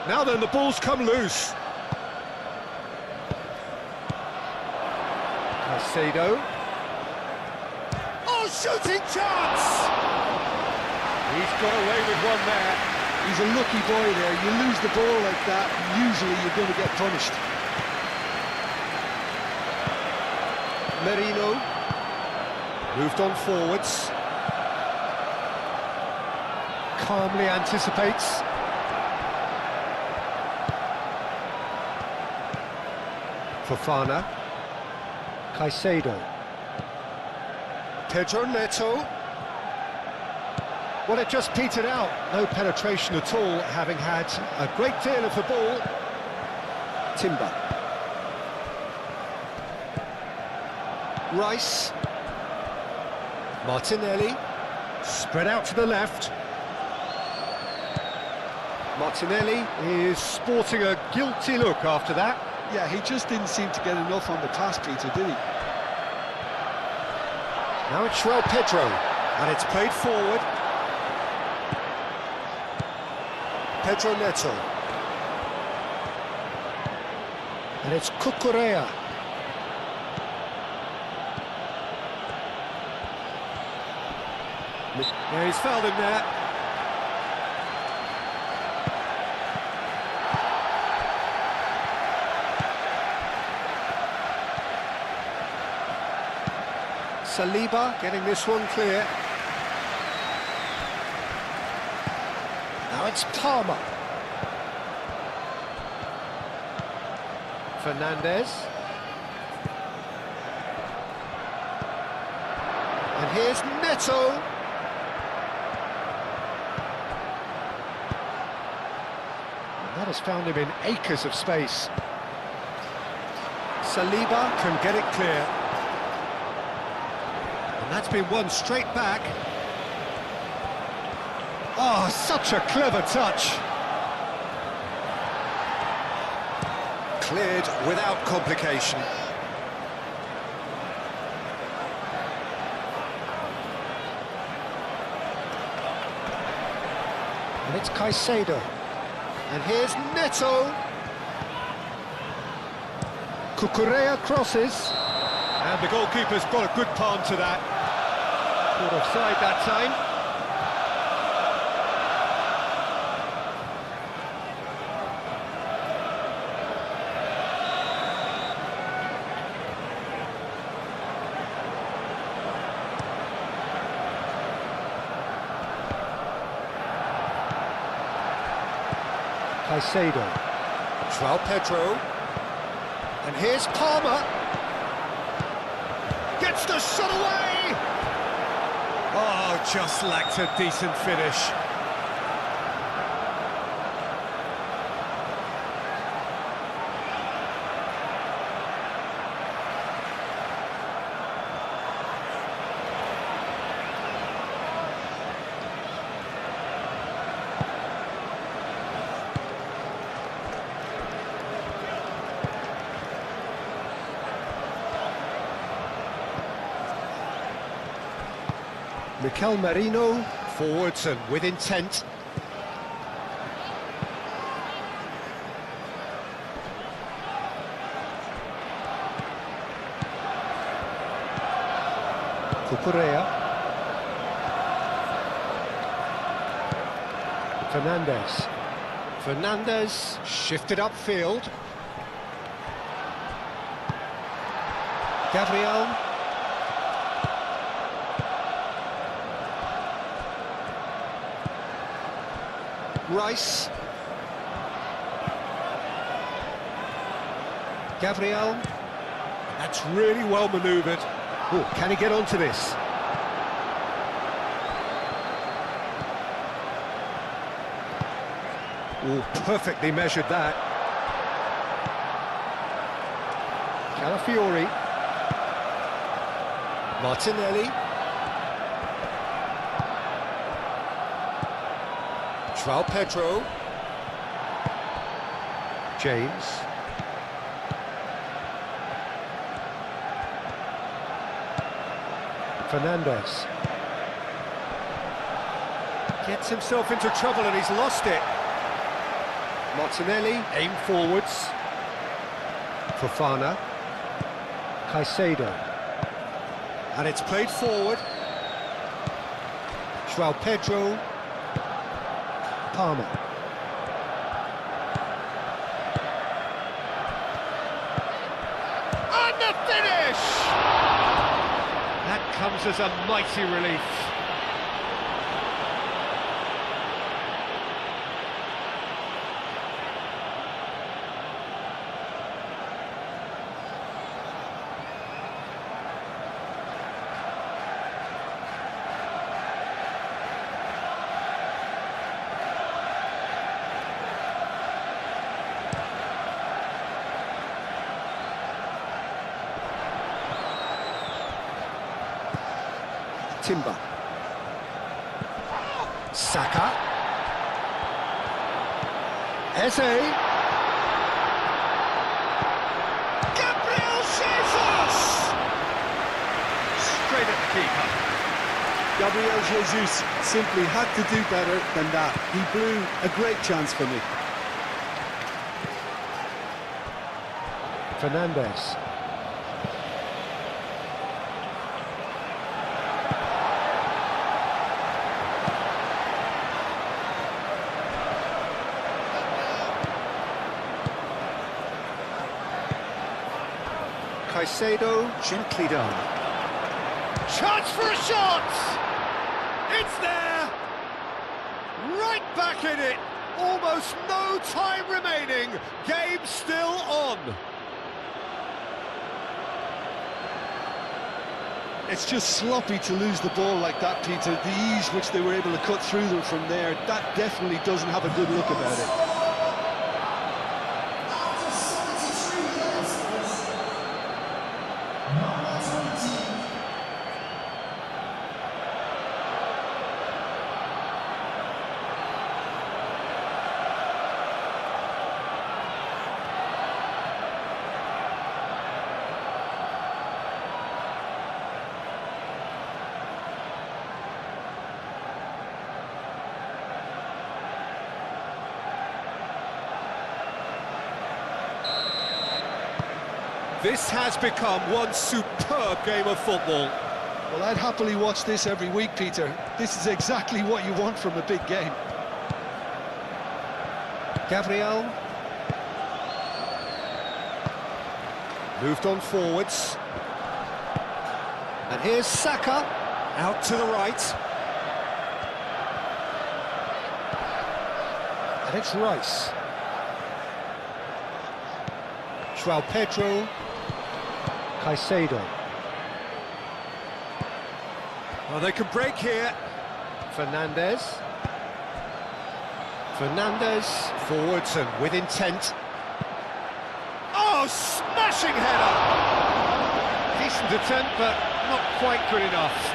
Now then, the ball's come loose. Caicedo. Oh, shooting chance! He's got away with one there. He's a lucky boy there. You lose the ball like that, usually you're going to get punished. Merino. Moved on forwards. Calmly anticipates. Fofana. Caicedo. Pedro Neto. Well, it just petered out. No penetration at all, having had a great deal of the ball. Timber. Rice. Martinelli. Spread out to the left. Martinelli is sporting a guilty look after that. Yeah, he just didn't seem to get enough on the pass, Peter, did he? Now it's João Pedro, and it's played forward. Pedro Neto. And it's Cucurella. Yeah, he's fouled him there. Saliba getting this one clear. Now it's Palmer. Fernandez. And here's Neto. And that has found him in acres of space. Saliba can get it clear. And that's been won straight back. Oh, such a clever touch. Cleared without complication. And it's Caicedo. And here's Neto. Cucurella crosses. And the goalkeeper's got a good palm to that. Caught offside that time. Caicedo. João Pedro. And here's Palmer. Gets the shot away! Oh, just lacked a decent finish. Mikel Merino, forwards and with intent. Cucurella. Fernandez. Fernandez shifted upfield. Gabriel. Rice. Gabriel. That's really well manoeuvred. Oh, can he get onto this? Oh, perfectly measured that. Calafiori. Martinelli. João Pedro. James. Fernandez. Gets himself into trouble and he's lost it. Martinelli, aim forwards. Fofana. Caicedo. And it's played forward. João Pedro. Palmer. And the finish! That comes as a mighty relief. Timber. Saka. Eze. Gabriel Jesus! Straight at the keeper. Gabriel Jesus simply had to do better than that. He blew a great chance for me. Fernandez. Caicedo, gently done. Chance for a shot! It's there! Right back in it! Almost no time remaining. Game still on. It's just sloppy to lose the ball like that, Peter. The ease which they were able to cut through them from there, that definitely doesn't have a good look about it. This has become one superb game of football. Well, I'd happily watch this every week, Peter. This is exactly what you want from a big game. Gabriel. Moved on forwards. And here's Saka. Out to the right. And it's Rice. João Pedro. Caicedo. Well, they can break here. Fernandes. Fernandes, forwards and with intent. Oh, smashing header! Decent attempt, but not quite good enough.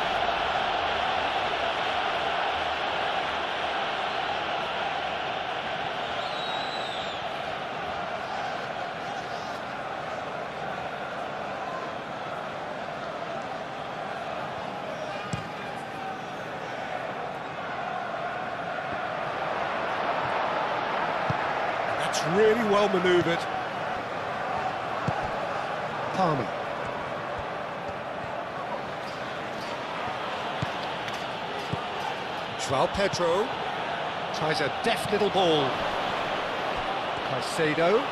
That's really well manoeuvred. Palmer. João Pedro tries a deft little ball. Caicedo.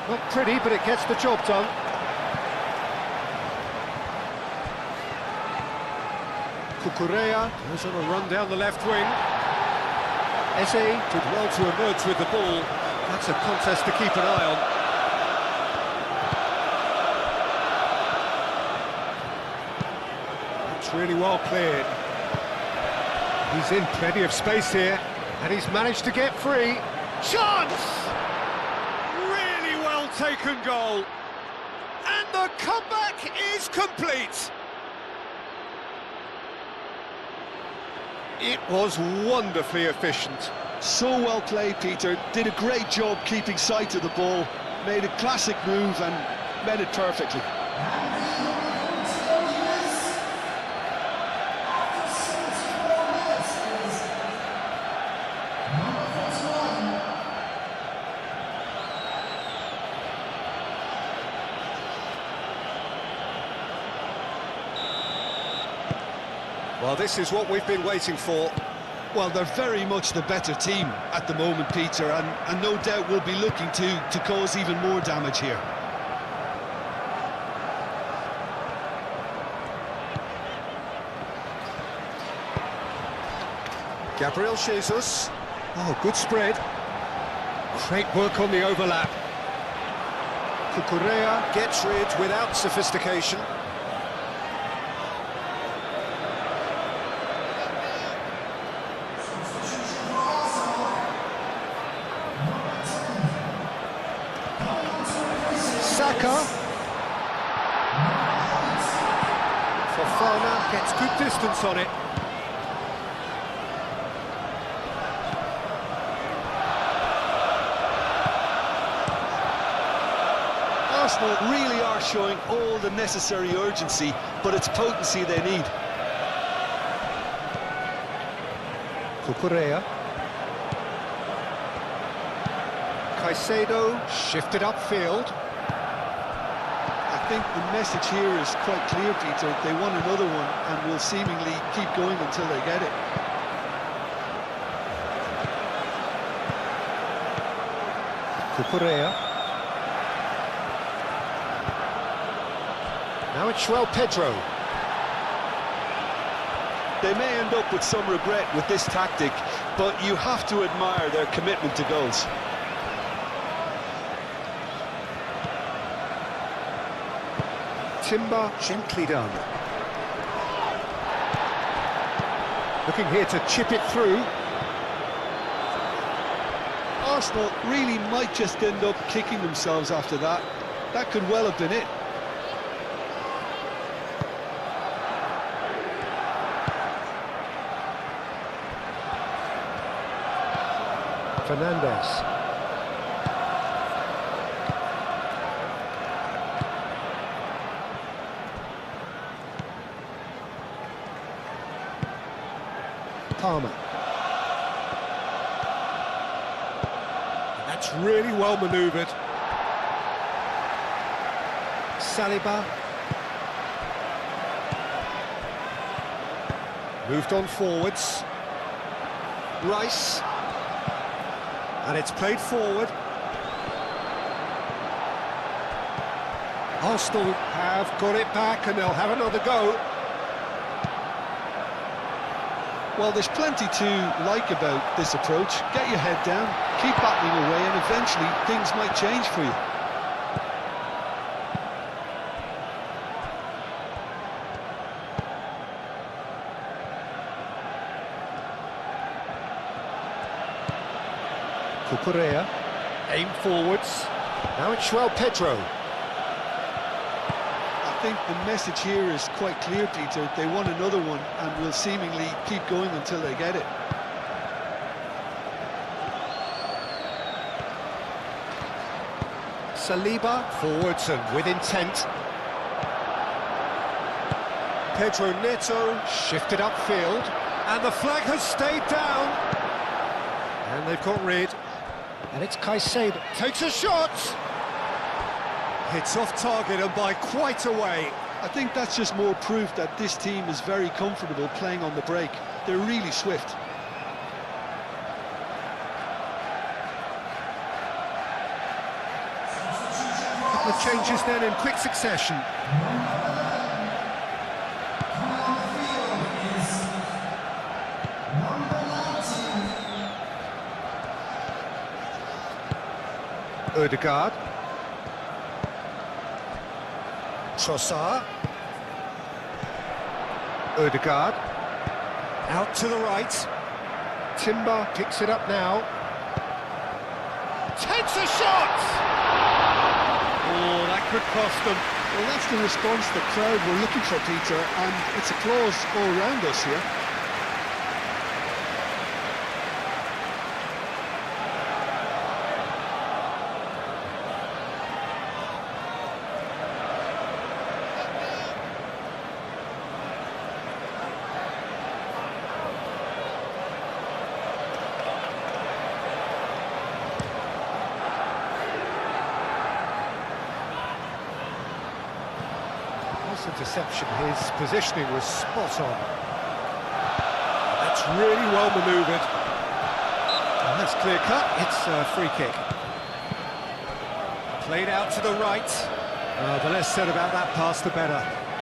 Not pretty, but it gets the job done. Cucurella goes on a run down the left wing. Eze did well to emerge with the ball. That's a contest to keep an eye on. It's really well cleared. He's in plenty of space here, and he's managed to get free. Chance! Really well taken goal. And the comeback is complete. It was wonderfully efficient. So well played, Peter. Did a great job keeping sight of the ball. Made a classic move and met it perfectly. Well, this is what we've been waiting for. Well, they're very much the better team at the moment, Peter, and no doubt will be looking to cause even more damage here. Gabriel Jesus. Oh, good spread. Great work on the overlap. Cucurella gets rid without sophistication. Saka. Fofana gets good distance on it. Arsenal really are showing all the necessary urgency, but it's potency they need. Cucurella. Caicedo shifted upfield. I think the message here is quite clear, Peter. They want another one and will seemingly keep going until they get it. Cucurella. Now it's Pedro. They may end up with some regret with this tactic, but you have to admire their commitment to goals. Timber gently done. Looking here to chip it through. Arsenal really might just end up kicking themselves after that. That could well have been it. Fernandez. Palmer. That's really well manoeuvred. Saliba. Moved on forwards. Rice. And it's played forward. Arsenal have got it back and they'll have another go. Well, there's plenty to like about this approach. Get your head down, keep battling away, and eventually things might change for you. Cucurella. Aim forwards. Now it's Pedro. I think the message here is quite clear, Peter. They want another one and will seemingly keep going until they get it. Saliba. Forwards and with intent. Pedro Neto shifted upfield. And the flag has stayed down. And they've got rid. And it's Caicedo. Takes a shot. Hits off target and by quite a way. I think that's just more proof that this team is very comfortable playing on the break. They're really swift. Couple of changes then in quick succession. Ødegaard. Trossard. Ødegaard. Out to the right. Timber picks it up now. Takes a shot! Oh, that could cost them. Well, that's the response the crowd were looking for, Peter, and it's applause all around us here. Interception, his positioning was spot on. That's really well manoeuvred. And that's clear cut, it's a free kick. Played out to the right. The less said about that pass, the better.